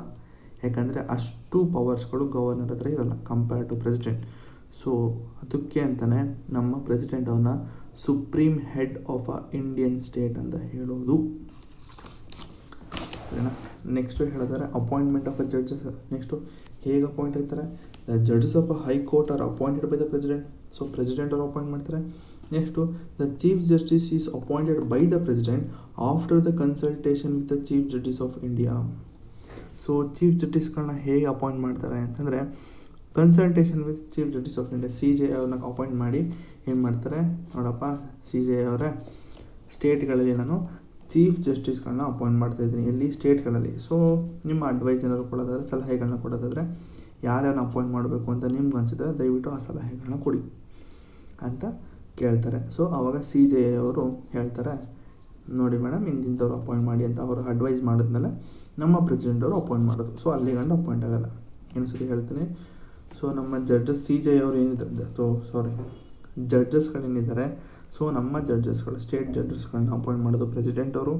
ಯಾಕಂದರೆ ಅಷ್ಟು ಪವರ್ಸ್ಗಳು ಗವರ್ನರ್ ಹತ್ರ ಇರಲ್ಲ ಕಂಪೇರ್ ಟು ಪ್ರೆಸಿಡೆಂಟ್. ಸೊ ಅದಕ್ಕೆ ಅಂತಲೇ ನಮ್ಮ ಪ್ರೆಸಿಡೆಂಟ್ ಅವ್ರನ್ನ supreme head of a Indian state ಅಂತ ಹೇಳೋದು. ನೆಕ್ಸ್ಟು ಹೇಳಿದರೆ appointment of a judges. Next ಹೇಗೆ ಅಪಾಯಿಂಟ್ ಆಗ್ತಾರೆ, the judges of a high court are appointed by the president. So president ಅವರು ಅಪಾಯಿಂಟ್ ಮಾಡ್ತಾರೆ. Next the chief justice is appointed by the president after the consultation with the chief justice of India. So chief ಜಸ್ಟಿಸ್ಗಳನ್ನ ಹೇಗೆ ಅಪಾಯಿಂಟ್ ಮಾಡ್ತಾರೆ ಅಂತಂದರೆ, consultation with chief justice of India, CJI ಅವ್ರನ್ನ ಅಪಾಯಿಂಟ್ ಮಾಡಿ ಏನು ಮಾಡ್ತಾರೆ, ನೋಡಪ್ಪ CJI ಅವರೇ, ಸ್ಟೇಟ್ಗಳಲ್ಲಿ ನಾನು ಚೀಫ್ ಜಸ್ಟಿಸ್ಗಳನ್ನ ಅಪಾಯಿಂಟ್ ಮಾಡ್ತಾಯಿದ್ದೀನಿ, ಎಲ್ಲಿ ಸ್ಟೇಟ್ಗಳಲ್ಲಿ. ಸೊ ನಿಮ್ಮ ಅಡ್ವೈಸ್ ಏನಾದ್ರು ಕೊಡೋದಾದರೆ, ಸಲಹೆಗಳನ್ನ ಕೊಡೋದಾದರೆ, ಯಾರ್ಯಾರನ್ನ ಅಪಾಯಿಂಟ್ ಮಾಡಬೇಕು ಅಂತ ನಿಮ್ಗೆ ಅನಿಸಿದ್ರೆ ದಯವಿಟ್ಟು ಆ ಸಲಹೆಗಳನ್ನ ಕೊಡಿ ಅಂತ ಕೇಳ್ತಾರೆ. ಸೊ ಆವಾಗ CJI ಅವರು ಹೇಳ್ತಾರೆ, ನೋಡಿ ಮೇಡಮ್ ಇಂಥವ್ರು ಅಪಾಯಿಂಟ್ ಮಾಡಿ ಅಂತ ಅವರು ಅಡ್ವೈಸ್ ಮಾಡಿದ್ಮೇಲೆ ನಮ್ಮ ಪ್ರೆಸಿಡೆಂಟ್ ಅವರು ಅಪಾಯಿಂಟ್ ಮಾಡೋದು. ಸೊ ಅಲ್ಲಿ ಗಂಡು ಅಪಾಯಿಂಟ್ ಆಗೋಲ್ಲ. ಇನ್ನೊಂದ್ಸತಿ ಹೇಳ್ತೀನಿ. ಸೊ ನಮ್ಮ ಜಡ್ಜಸ್ CJI ಅವರು ಏನಿದ್ದಾರೆ, ಜಡ್ಜಸ್ಗಳೇನಿದ್ದಾರೆ, ಸೊ ನಮ್ಮ ಜಡ್ಜಸ್ಗಳು ಸ್ಟೇಟ್ ಜಡ್ಜಸ್ಗಳನ್ನ ಅಪಾಯಿಂಟ್ ಮಾಡೋದು ಪ್ರೆಸಿಡೆಂಟ್ ಅವರು.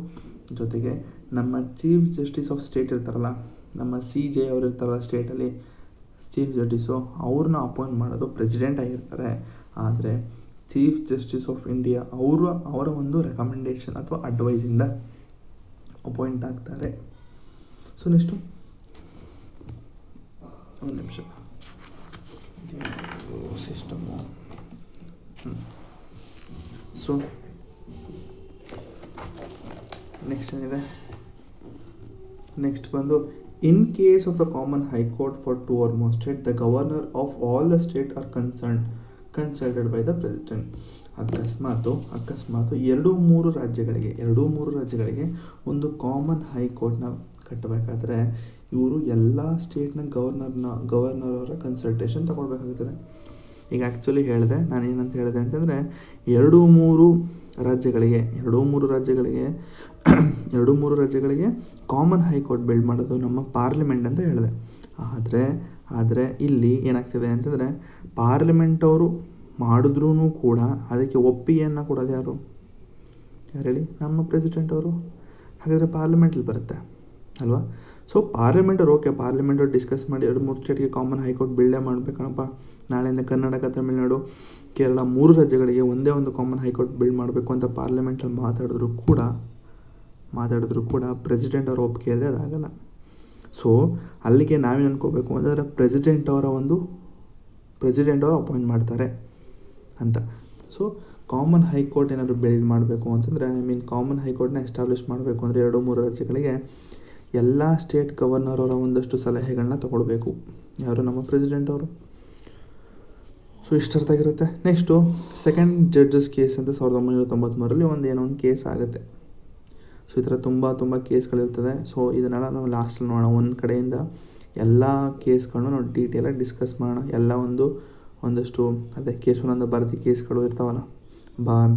ಜೊತೆಗೆ ನಮ್ಮ ಚೀಫ್ ಜಸ್ಟಿಸ್ ಆಫ್ ಸ್ಟೇಟ್ ಇರ್ತಾರಲ್ಲ, ನಮ್ಮ CJI ಅವರು ಇರ್ತಾರಲ್ಲ ಸ್ಟೇಟಲ್ಲಿ ಚೀಫ್ ಜಸ್ಟಿಸು, ಅವ್ರನ್ನ ಅಪಾಯಿಂಟ್ ಮಾಡೋದು ಪ್ರೆಸಿಡೆಂಟ್ ಆಗಿರ್ತಾರೆ. ಆದರೆ ಚೀಫ್ ಜಸ್ಟಿಸ್ ಆಫ್ ಇಂಡಿಯಾ ಅವರ ಒಂದು ರೆಕಮೆಂಡೇಷನ್ ಅಥವಾ ಅಡ್ವೈಸಿಂದ ಅಪಾಯಿಂಟ್ ಆಗ್ತಾರೆ. ಸೊ ನೆಕ್ಸ್ಟು ಒಂದು ನಿಮಿಷ ಸಿಸ್ಟಮು. ಸೊ ನೆಕ್ಸ್ಟ್ ಏನಿದೆ, ನೆಕ್ಸ್ಟ್ ಬಂದು in case of the common high court for 2 or more state, the governor of all the state are consulted by the president. ಅಕಸ್ಮಾತು 2-3 ರಾಜ್ಯಗಳಿಗೆ ಒಂದು ಕಾಮನ್ ಹೈಕೋರ್ಟ್ನ ಕಟ್ಟಬೇಕಾದ್ರೆ ಇವರು ಎಲ್ಲ ಸ್ಟೇಟ್ನ ಗವರ್ನರ್ ಅವರ ಕನ್ಸಲ್ಟೇಷನ್ ತಗೊಳ್ಬೇಕಾಗುತ್ತದೆ. ಈಗ ಆ್ಯಕ್ಚುಲಿ ನಾನು ಏನಂತ ಹೇಳಿದೆ ಅಂತಂದರೆ, 2-3 ರಾಜ್ಯಗಳಿಗೆ ಕಾಮನ್ ಹೈಕೋರ್ಟ್ ಬಿಲ್ಡ್ ಮಾಡೋದು ನಮ್ಮ ಪಾರ್ಲಿಮೆಂಟ್ ಅಂತ ಹೇಳಿದೆ. ಆದರೆ ಇಲ್ಲಿ ಏನಾಗ್ತಿದೆ ಅಂತಂದರೆ, ಪಾರ್ಲಿಮೆಂಟ್ ಅವರು ಮಾಡಿದ್ರೂ ಕೂಡ ಅದಕ್ಕೆ ಒಪ್ಪಿಗೆಯನ್ನು ಕೊಡೋದು ಯಾರು ಹೇಳಿ, ನಮ್ಮ ಪ್ರೆಸಿಡೆಂಟ್ ಅವರು. ಹಾಗಾದರೆ ಪಾರ್ಲಿಮೆಂಟಲ್ಲಿ ಬರುತ್ತೆ ಅಲ್ವಾ. ಸೊ ಪಾರ್ಲಿಮೆಂಟ್ ಅವ್ರು ಡಿಸ್ಕಸ್ ಮಾಡಿ 2-3 ಸ್ಟೇಟ್ಗೆ ಕಾಮನ್ ಹೈಕೋರ್ಟ್ ಬಿಲ್ಡೇ ಮಾಡಬೇಕಣಪ್ಪ, ನಾಳೆಯಿಂದ ಕರ್ನಾಟಕ, ತಮಿಳುನಾಡು, ಕೇರಳ 3 ರಾಜ್ಯಗಳಿಗೆ ಒಂದೇ ಒಂದು ಕಾಮನ್ ಹೈಕೋರ್ಟ್ ಬಿಲ್ಡ್ ಮಾಡಬೇಕು ಅಂತ ಪಾರ್ಲಿಮೆಂಟಲ್ಲಿ ಮಾತಾಡಿದ್ರು ಕೂಡ ಪ್ರೆಸಿಡೆಂಟ್ ಅವರ ಒಪ್ಪಿಗೆ ಇಲ್ಲದೆ ಅದಾಗಲ್ಲ. ಸೊ ಅಲ್ಲಿಗೆ ನಾವೇನು ಅನ್ಕೋಬೇಕು ಅಂತಂದರೆ, ಪ್ರೆಸಿಡೆಂಟ್ ಅವರು ಅಪಾಯಿಂಟ್ ಮಾಡ್ತಾರೆ ಅಂತ. ಸೊ ಕಾಮನ್ ಹೈಕೋರ್ಟ್ ಏನಾದರೂ ಬಿಲ್ಡ್ ಮಾಡಬೇಕು ಅಂತಂದರೆ, ಕಾಮನ್ ಹೈಕೋರ್ಟ್ನ ಎಸ್ಟಾಬ್ಲಿಷ್ ಮಾಡಬೇಕು ಅಂದರೆ 2-3 ರಾಜ್ಯಗಳಿಗೆ ಎಲ್ಲ ಸ್ಟೇಟ್ ಗವರ್ನರ್ ಅವರ ಒಂದಷ್ಟು ಸಲಹೆಗಳನ್ನ ತಗೊಳ್ಬೇಕು, ಯಾರು, ನಮ್ಮ ಪ್ರೆಸಿಡೆಂಟ್ ಅವರು. ಸೊ ಇಷ್ಟು ಅರ್ಥ ಆಗಿರುತ್ತೆ. ನೆಕ್ಸ್ಟು ಸೆಕೆಂಡ್ ಜಡ್ಜಸ್ ಕೇಸ್ ಅಂತ 1993 ಒಂದು ಕೇಸ್ ಆಗುತ್ತೆ. ಸೊ ಈ ಥರ ತುಂಬ ಕೇಸ್ಗಳಿರ್ತದೆ. ಸೊ ಇದನ್ನೆಲ್ಲ ನಾವು ಲಾಸ್ಟಲ್ಲಿ ನೋಡೋಣ. ಒಂದು ಕಡೆಯಿಂದ ಎಲ್ಲ ಕೇಸ್ಗಳನ್ನೂ ನಾವು ಡೀಟೇಲಾಗಿ ಡಿಸ್ಕಸ್ ಮಾಡೋಣ. ಎಲ್ಲ ಒಂದಷ್ಟು ಅದೇ ಕೇಸ್ ಒಂದೊಂದು ಬರೆದಿ ಕೇಸ್ಗಳು ಇರ್ತಾವಲ್ಲ,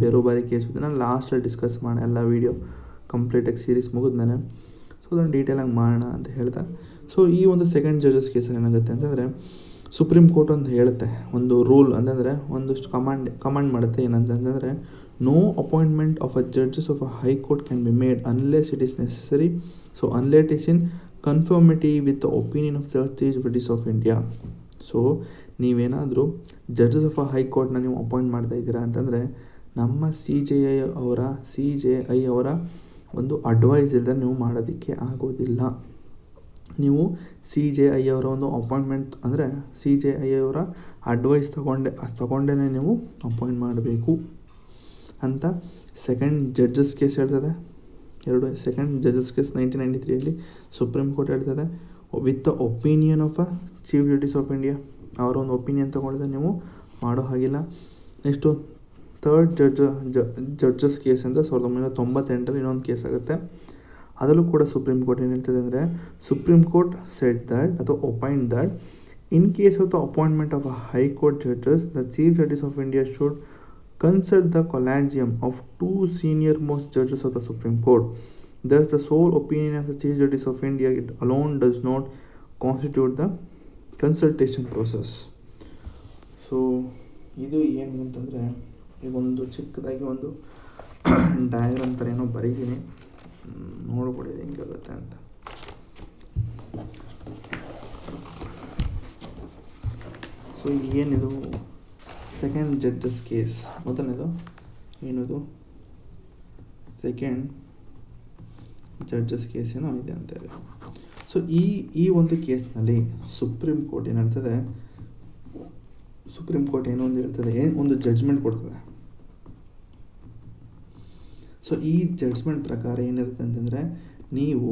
ಬೇರೆ ಕೇಸು, ಇದನ್ನು ಲಾಸ್ಟಲ್ಲಿ ಡಿಸ್ಕಸ್ ಮಾಡೋಣ. ಎಲ್ಲ ವೀಡಿಯೋ ಕಂಪ್ಲೀಟಾಗಿ ಸೀರೀಸ್ ಮುಗಿದ್ಮೇಲೆ ಸೊ ಅದನ್ನು ಡೀಟೇಲಾಗಿ ಮಾಡೋಣ ಅಂತ ಹೇಳ್ತಾ, ಸೊ ಈ ಒಂದು ಸೆಕೆಂಡ್ ಜಡ್ಜಸ್ ಕೇಸಲ್ಲಿ ಏನಾಗುತ್ತೆ ಅಂತಂದರೆ, ಸುಪ್ರೀಂ ಕೋರ್ಟ್ ಅಂತ ಹೇಳುತ್ತೆ ಒಂದು ರೂಲ್, ಅಂತಂದರೆ ಒಂದಷ್ಟು ಕಮಾಂಡ್ ಮಾಡುತ್ತೆ. ಏನಂತಂದರೆ, no appointment of a judges of a high court can be made unless it is necessary, so unless it is in conformity with the opinion of the chief justice of India. So ನೀವೇನಾದರೂ ಜಡ್ಜಸ್ ಆಫ್ ಅ ಹೈಕೋರ್ಟ್ನ ನೀವು ಅಪಾಯಿಂಟ್ ಮಾಡ್ತಾ ಇದ್ದೀರಾ ಅಂತಂದರೆ, ನಮ್ಮ CJI ಅವರ ಒಂದು ಅಡ್ವೈಸ್ ಇಲ್ಲದೆ ನೀವು ಮಾಡೋದಕ್ಕೆ ಆಗೋದಿಲ್ಲ. ನೀವು CJI ಅವರ ಒಂದು ಅಪಾಯಿಂಟ್ಮೆಂಟ್ ಅಂದರೆ CJI ಅವರ ಅಡ್ವೈಸ್ ತಗೊಂಡೇ ನೀವು ಅಪಾಯಿಂಟ್ ಮಾಡಬೇಕು ಅಂತ ಸೆಕೆಂಡ್ ಜಡ್ಜಸ್ ಕೇಸ್ ಹೇಳ್ತದೆ. Second judges case 1993 supreme court ಹೇಳ್ತದೆ with the opinion of a chief justice of India, ಅವರ ಒಂದು ಒಪಿನಿಯನ್ ತೊಗೊಂಡಿದ್ದೆ ನೀವು ಮಾಡೋ ಹಾಗಿಲ್ಲ. ನೆಕ್ಸ್ಟು ಥರ್ಡ್ ಜಡ್ಜಸ್ ಕೇಸ್ ಅಂತ 1998 ಇನ್ನೊಂದು ಕೇಸ್ ಆಗುತ್ತೆ. ಅದರಲ್ಲೂ ಕೂಡ ಸುಪ್ರೀಂ ಕೋರ್ಟ್ ಏನು ಹೇಳ್ತದೆ ಅಂದರೆ, ಸುಪ್ರೀಂ ಕೋರ್ಟ್ ಸೆಡ್ ದ್ಯಾಟ್ ಅಥವಾ opined that in case of the appointment of a high court judges the chief justice of India should consult the collegium of two senior most judges of the Supreme Court. Thus, the sole opinion of the Chief Justice of India it alone does not constitute the consultation process. So ಇದು ಏನು ಅಂತಂದರೆ, ಈಗ ಒಂದು ಚಿಕ್ಕದಾಗಿ ಒಂದು ಡಯಾಗ್ರಾಮ್ ಥರ ಏನೋ ಬರೀತೀನಿ, ನೋಡ್ಬಿಡಿ ಹೆಂಗಾಗುತ್ತೆ ಅಂತ. ಸೊ ಏನಿದು ಸೆಕೆಂಡ್ ಜಡ್ಜಸ್ ಕೇಸ್, ಮೊದಲನೇದು ಏನದು ಸೆಕೆಂಡ್ ಜಡ್ಜಸ್ ಕೇಸ್ ಏನೋ ಇದೆ ಅಂತೇಳಿ. ಸೊ ಈ ಒಂದು ಕೇಸ್ನಲ್ಲಿ ಸುಪ್ರೀಂ ಕೋರ್ಟ್ ಏನು ಹೇಳ್ತದೆ, ಸುಪ್ರೀಂ ಕೋರ್ಟ್ ಏನೋ ಒಂದು ಹೇಳ್ತದೆ, ಒಂದು ಜಡ್ಜ್ಮೆಂಟ್ ಕೊಡ್ತದೆ. ಸೊ ಈ ಜಡ್ಜ್ಮೆಂಟ್ ಪ್ರಕಾರ ಏನಿರುತ್ತೆ ಅಂತಂದರೆ, ನೀವು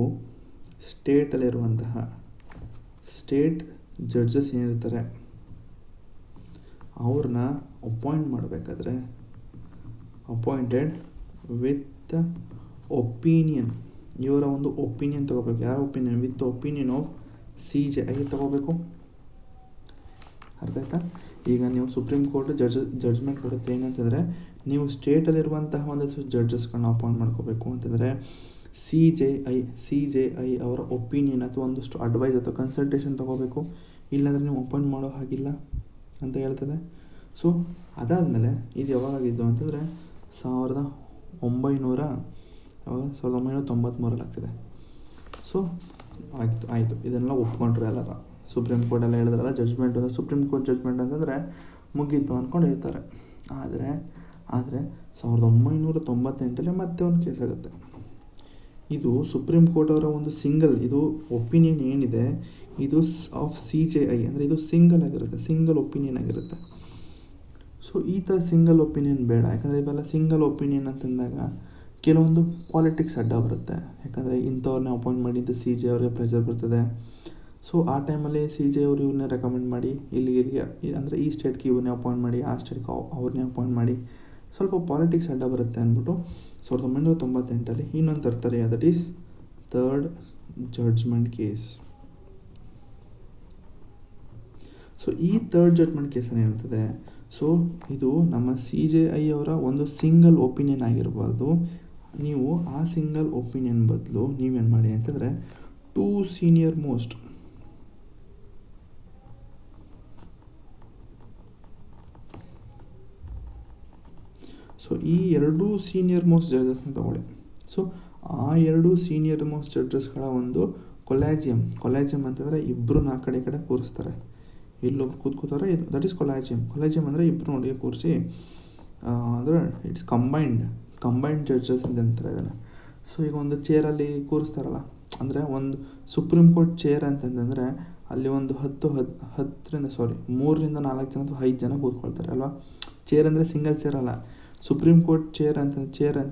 ಸ್ಟೇಟಲ್ಲಿರುವಂತಹ ಸ್ಟೇಟ್ ಜಡ್ಜಸ್ ಏನಿರ್ತಾರೆ ಅವ್ರನ್ನ ಅಪಾಯಿಂಟ್ ಮಾಡಬೇಕಾದ್ರೆ ಅಪಾಯಿಂಟೆಡ್ ವಿತ್ ಒಪಿನಿಯನ್, ಇವರ ಒಂದು ಒಪಿನಿಯನ್ ತೊಗೋಬೇಕು. ಯಾರ opinion? With opinion of CJI ತೊಗೋಬೇಕು. ಅರ್ಥ ಆಯ್ತಾ? ಈಗ ನೀವು ಸುಪ್ರೀಂ ಕೋರ್ಟ್ ಜಡ್ಜ್ಮೆಂಟ್ ಕೊಡುತ್ತೆ ಏನಂತಂದರೆ, ನೀವು ಸ್ಟೇಟಲ್ಲಿರುವಂತಹ ಒಂದಷ್ಟು ಜಡ್ಜಸ್ಗಳನ್ನ ಅಪಾಯಿಂಟ್ ಮಾಡ್ಕೋಬೇಕು ಅಂತಂದರೆ CJI ಅವರ ಒಪಿನಿಯನ್ ಅಥವಾ ಒಂದಷ್ಟು ಅಡ್ವೈಸ್ ಅಥವಾ ಕನ್ಸಲ್ಟೇಷನ್ ತೊಗೋಬೇಕು, ಇಲ್ಲಾಂದರೆ ನೀವು ಅಪಾಯಿಂಟ್ ಮಾಡೋ ಹಾಗಿಲ್ಲ ಅಂತ ಹೇಳ್ತದೆ. ಸೊ ಅದಾದಮೇಲೆ ಇದು ಯಾವಾಗಿದ್ದು ಅಂತಂದರೆ 1993 ಆಗ್ತದೆ. ಸೊ ಆಯಿತು ಇದನ್ನೆಲ್ಲ ಒಪ್ಕೊಂಡ್ರೆ ಎಲ್ಲರ ಸುಪ್ರೀಂ ಕೋರ್ಟೆಲ್ಲ ಹೇಳಿದ್ರಲ್ಲ ಜಡ್ಜ್ಮೆಂಟ್, ಸುಪ್ರೀಂ ಕೋರ್ಟ್ ಜಡ್ಜ್ಮೆಂಟ್ ಅಂತಂದರೆ ಮುಗೀತು ಅಂದ್ಕೊಂಡು ಹೇಳ್ತಾರೆ. ಆದರೆ 1998 ಮತ್ತೆ ಒಂದು ಕೇಸ್ ಆಗುತ್ತೆ. ಇದು ಸುಪ್ರೀಂ ಕೋರ್ಟ್ ಅವರ ಒಂದು ಸಿಂಗಲ್ ಇದು ಒಪಿನಿಯನ್ ಏನಿದೆ ಇದು ಆಫ್ CJI ಅಂದರೆ ಇದು ಸಿಂಗಲ್ ಆಗಿರುತ್ತೆ, ಸಿಂಗಲ್ ಒಪಿನಿಯನ್ ಆಗಿರುತ್ತೆ. ಸೊ ಈ ಥರ ಸಿಂಗಲ್ ಒಪಿನಿಯನ್ ಬೇಡ, ಯಾಕಂದರೆ ಇವೆಲ್ಲ ಸಿಂಗಲ್ ಒಪಿನಿಯನ್ ಅಂತಂದಾಗ ಕೆಲವೊಂದು ಪಾಲಿಟಿಕ್ಸ್ ಅಡ್ಡ ಬರುತ್ತೆ. ಯಾಕಂದರೆ ಇಂಥವ್ರನ್ನೇ ಅಪಾಯಿಂಟ್ ಮಾಡಿ ಅಂತ CJI ಅವ್ರಿಗೆ ಪ್ರೆಷರ್ ಬರ್ತದೆ. ಸೊ ಆ ಟೈಮಲ್ಲಿ CJI ಅವರು ಇವ್ರನ್ನೇ ರೆಕಮೆಂಡ್ ಮಾಡಿ ಇಲ್ಲಿಗೆ ಅಂದರೆ ಈ ಸ್ಟೇಟ್ಗೆ ಇವ್ರನ್ನೇ ಅಪಾಯಿಂಟ್ ಮಾಡಿ, ಆ ಸ್ಟೇಟ್ಗೆ ಅವ್ರನ್ನೇ ಅಪಾಯಿಂಟ್ ಮಾಡಿ, ಸ್ವಲ್ಪ ಪಾಲಿಟಿಕ್ಸ್ ಅಡ್ಡ ಬರುತ್ತೆ ಅಂದ್ಬಿಟ್ಟು 1998 ಇನ್ನೊಂದು ತರ್ತಾರೆ, that is third judgment case. So ಈ ಥರ್ಡ್ ಜಡ್ಜ್ಮೆಂಟ್ ಕೇಸನ್ನು ಹೇಳ್ತದೆ, ಸೊ ಇದು ನಮ್ಮ CJI ಅವರ ಒಂದು ಸಿಂಗಲ್ ಒಪಿನಿಯನ್ ಆಗಿರಬಾರ್ದು. ನೀವು ಆ ಸಿಂಗಲ್ ಒಪಿನಿಯನ್ ಬದಲು ನೀವೇನು ಮಾಡಿ ಅಂತಂದರೆ ಟೂ ಸೀನಿಯರ್ ಮೋಸ್ಟ್ ಸೊ ಈ ಎರಡೂ ಸೀನಿಯರ್ ಮೋಸ್ಟ್ ಜಡ್ಜಸ್ನ ತಗೊಳ್ಳಿ. ಸೊ ಆ ಎರಡೂ ಸೀನಿಯರ್ ಮೋಸ್ಟ್ ಜಡ್ಜಸ್ಗಳ ಒಂದು ಕೊಲ್ಯಾಜಿಯಂ ಅಂತಂದರೆ ಇಬ್ಬರು ಆ ಕಡೆ ಕೂರಿಸ್ತಾರೆ, ಇಲ್ಲೊಬ್ರು ಕೂತ್ಕೋತಾರೆ, ದಟ್ ಈಸ್ ಕೊಲ್ಯಾಜಿಯಂ ಅಂದರೆ ಇಬ್ಬರು ನೋಡಿ ಕೂರಿಸಿ ಅಂದರೆ ಇಟ್ಸ್ ಕಂಬೈಂಡ್ ಜಡ್ಜಸ್ ಅಂತ ಅಂತಾರೆ ಇದನ್ನು. ಸೊ ಈಗ ಒಂದು ಚೇರಲ್ಲಿ ಕೂರಿಸ್ತಾರಲ್ಲ, ಅಂದರೆ ಒಂದು ಸುಪ್ರೀಂ ಕೋರ್ಟ್ ಚೇರ್ ಅಂತಂದರೆ ಅಲ್ಲಿ ಒಂದು 3ರಿಂದ 4 ಜನ ಅಥವಾ 5 ಜನ ಕೂತ್ಕೊಳ್ತಾರೆ ಅಲ್ವಾ. ಚೇರ್ ಅಂದರೆ ಸಿಂಗಲ್ ಚೇರ್ ಅಲ್ಲ, ಸುಪ್ರೀಂ ಕೋರ್ಟ್ ಚೇರ್ ಅಂತ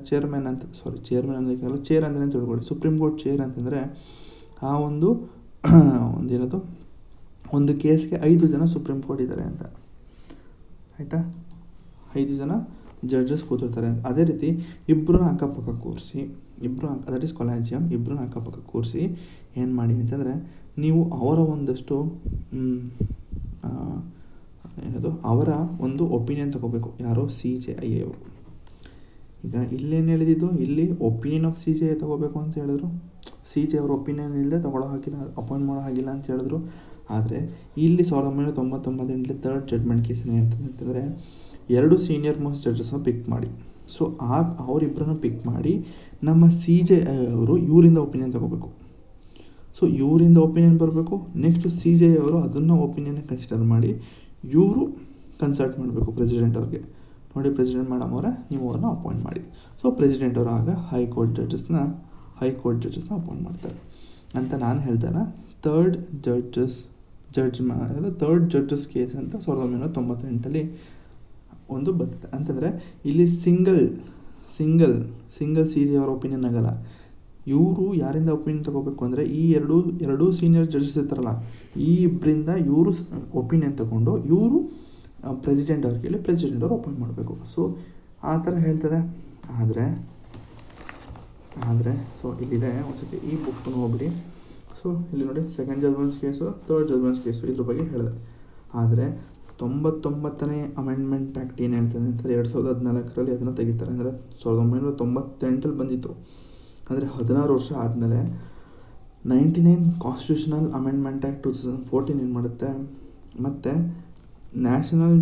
ಚೇರ್ಮನ್ ಅನ್ನೋದಕ್ಕೆಲ್ಲ ಚೇರ್ ಅಂತಲೇ ತಿಳ್ಕೊಳ್ಳಿ. ಸುಪ್ರೀಂ ಕೋರ್ಟ್ ಚೇರ್ ಅಂತಂದರೆ ಆ ಒಂದೇನದು ಒಂದು ಕೇಸ್ಗೆ 5 ಜನ ಸುಪ್ರೀಂ ಕೋರ್ಟ್ ಇದ್ದಾರೆ ಅಂತ, ಆಯಿತಾ, 5 ಜನ ಜಡ್ಜಸ್ ಕೂತಿರ್ತಾರೆ ಅಂತ. ಅದೇ ರೀತಿ ಇಬ್ಬರನ್ನ ಅಕ್ಕಪಕ್ಕ ಕೂರಿಸಿ, ದಟ್ ಈಸ್ ಕೊಲ್ಯಾಜಿಯಂ, ಇಬ್ಬರನ್ನ ಅಕ್ಕಪಕ್ಕ ಕೂರಿಸಿ ಏನು ಮಾಡಿ ಅಂತಂದರೆ ನೀವು ಅವರ ಒಂದಷ್ಟು ಅವರ ಒಂದು ಒಪಿನಿಯನ್ ತಗೋಬೇಕು. ಯಾರೋ CJI ಅವರು. ಈಗ ಇಲ್ಲೇನು ಹೇಳಿದ್ದು, ಇಲ್ಲಿ ಒಪಿನಿಯನ್ ಆಫ್ CJI ತಗೋಬೇಕು ಅಂತ ಹೇಳಿದ್ರು. CJI ಅವ್ರ ಒಪಿನಿಯನ್ ಇಲ್ಲದೆ ತಗೊಳ್ಳೋ ಹಾಗಿಲ್ಲ, ಅಪಾಯಿಂಟ್ ಮಾಡೋ ಹಾಗಿಲ್ಲ ಅಂತ ಹೇಳಿದ್ರು. ಆದರೆ ಇಲ್ಲಿ 1998 ಥರ್ಡ್ ಜಡ್ಜ್ಮೆಂಟ್ ಕೇಸಲ್ಲಿ ಅಂತಂದರೆ 2 ಸೀನಿಯರ್ ಮೋಸ್ಟ್ ಜಡ್ಜಸ್ನ ಪಿಕ್ ಮಾಡಿ. ಸೊ ಅವರಿಬ್ಬರನ್ನು ಪಿಕ್ ಮಾಡಿ ನಮ್ಮ CJI ಅವರು ಇವರಿಂದ ಒಪಿನಿಯನ್ ತಗೋಬೇಕು. ಸೊ ಇವರಿಂದ ಒಪಿನಿಯನ್ ಬರಬೇಕು. ನೆಕ್ಸ್ಟು CJI ಅವರು ಅದನ್ನು ಒಪಿನಿಯನ್ ಕನ್ಸಿಡರ್ ಮಾಡಿ ಇವರು ಕನ್ಸಲ್ಟ್ ಮಾಡಬೇಕು ಪ್ರೆಸಿಡೆಂಟ್ ಅವ್ರಿಗೆ. ನೋಡಿ ಪ್ರೆಸಿಡೆಂಟ್ ಮೇಡಮ್ ಅವರೇ ನೀವು ಅವ್ರನ್ನ ಅಪಾಯಿಂಟ್ ಮಾಡಿ. ಸೊ ಪ್ರೆಸಿಡೆಂಟ್ ಅವರು ಆಗ ಹೈಕೋರ್ಟ್ ಜಡ್ಜಸ್ನ ಅಪಾಯಿಂಟ್ ಮಾಡ್ತಾರೆ ಅಂತ ನಾನು ಹೇಳ್ತಾನೆ. ಥರ್ಡ್ ಜಡ್ಜಸ್ ಕೇಸ್ ಅಂತ 1998 ಒಂದು ಬರ್ತದೆ. ಅಂತಂದರೆ ಇಲ್ಲಿ ಸಿಂಗಲ್ CJI ಅವರ ಒಪಿನಿಯನ್ ಆಗಲ್ಲ, ಇವರು ಯಾರಿಂದ ಒಪಿನಿಯನ್ ತೊಗೋಬೇಕು ಅಂದರೆ ಈ ಎರಡೂ ಸೀನಿಯರ್ ಜಡ್ಜಸ್ ಇರ್ತಾರಲ್ಲ, ಈ ಇಬ್ಬರಿಂದ ಇವರು ಒಪಿನಿಯನ್ ತೊಗೊಂಡು ಇವರು ಪ್ರೆಸಿಡೆಂಟ್ ಅವ್ರಿಗೆ ಹೇಳಿ ಪ್ರೆಸಿಡೆಂಟ್ ಅವರು ಅಪಾಯಿಂಟ್ ಮಾಡಬೇಕು. ಸೊ ಆ ಥರ ಹೇಳ್ತದೆ. ಆದರೆ ಸೊ ಇಲ್ಲಿದೆ, ಒಂದ್ಸತಿ ಈ ಬುಕ್ನ ಹೋಗ್ಬಿಡಿ. ಸೊ ಇಲ್ಲಿ ನೋಡಿ, second judgements case, third judgements case, ಇದ್ರ ಬಗ್ಗೆ ಹೇಳಿದೆ. ಆದರೆ 99ನೇ ಅಮೆಂಡ್ಮೆಂಟ್ ಆ್ಯಕ್ಟ್ ಏನು ಹೇಳ್ತದೆ ಅಂತಂದರೆ 2014ರಲ್ಲಿ ಅದನ್ನು ತೆಗಿತಾರೆ. ಅಂದರೆ 1998 ಬಂದಿತ್ತು. ಅಂದರೆ 16 ವರ್ಷ ಆದಮೇಲೆ 99 ಕಾನ್ಸ್ಟಿಟ್ಯೂಷನಲ್ ಅಮೆಂಡ್ಮೆಂಟ್ ಆ್ಯಕ್ಟ್ 2014 ಏನು ಮಾಡುತ್ತೆ, ಮತ್ತು national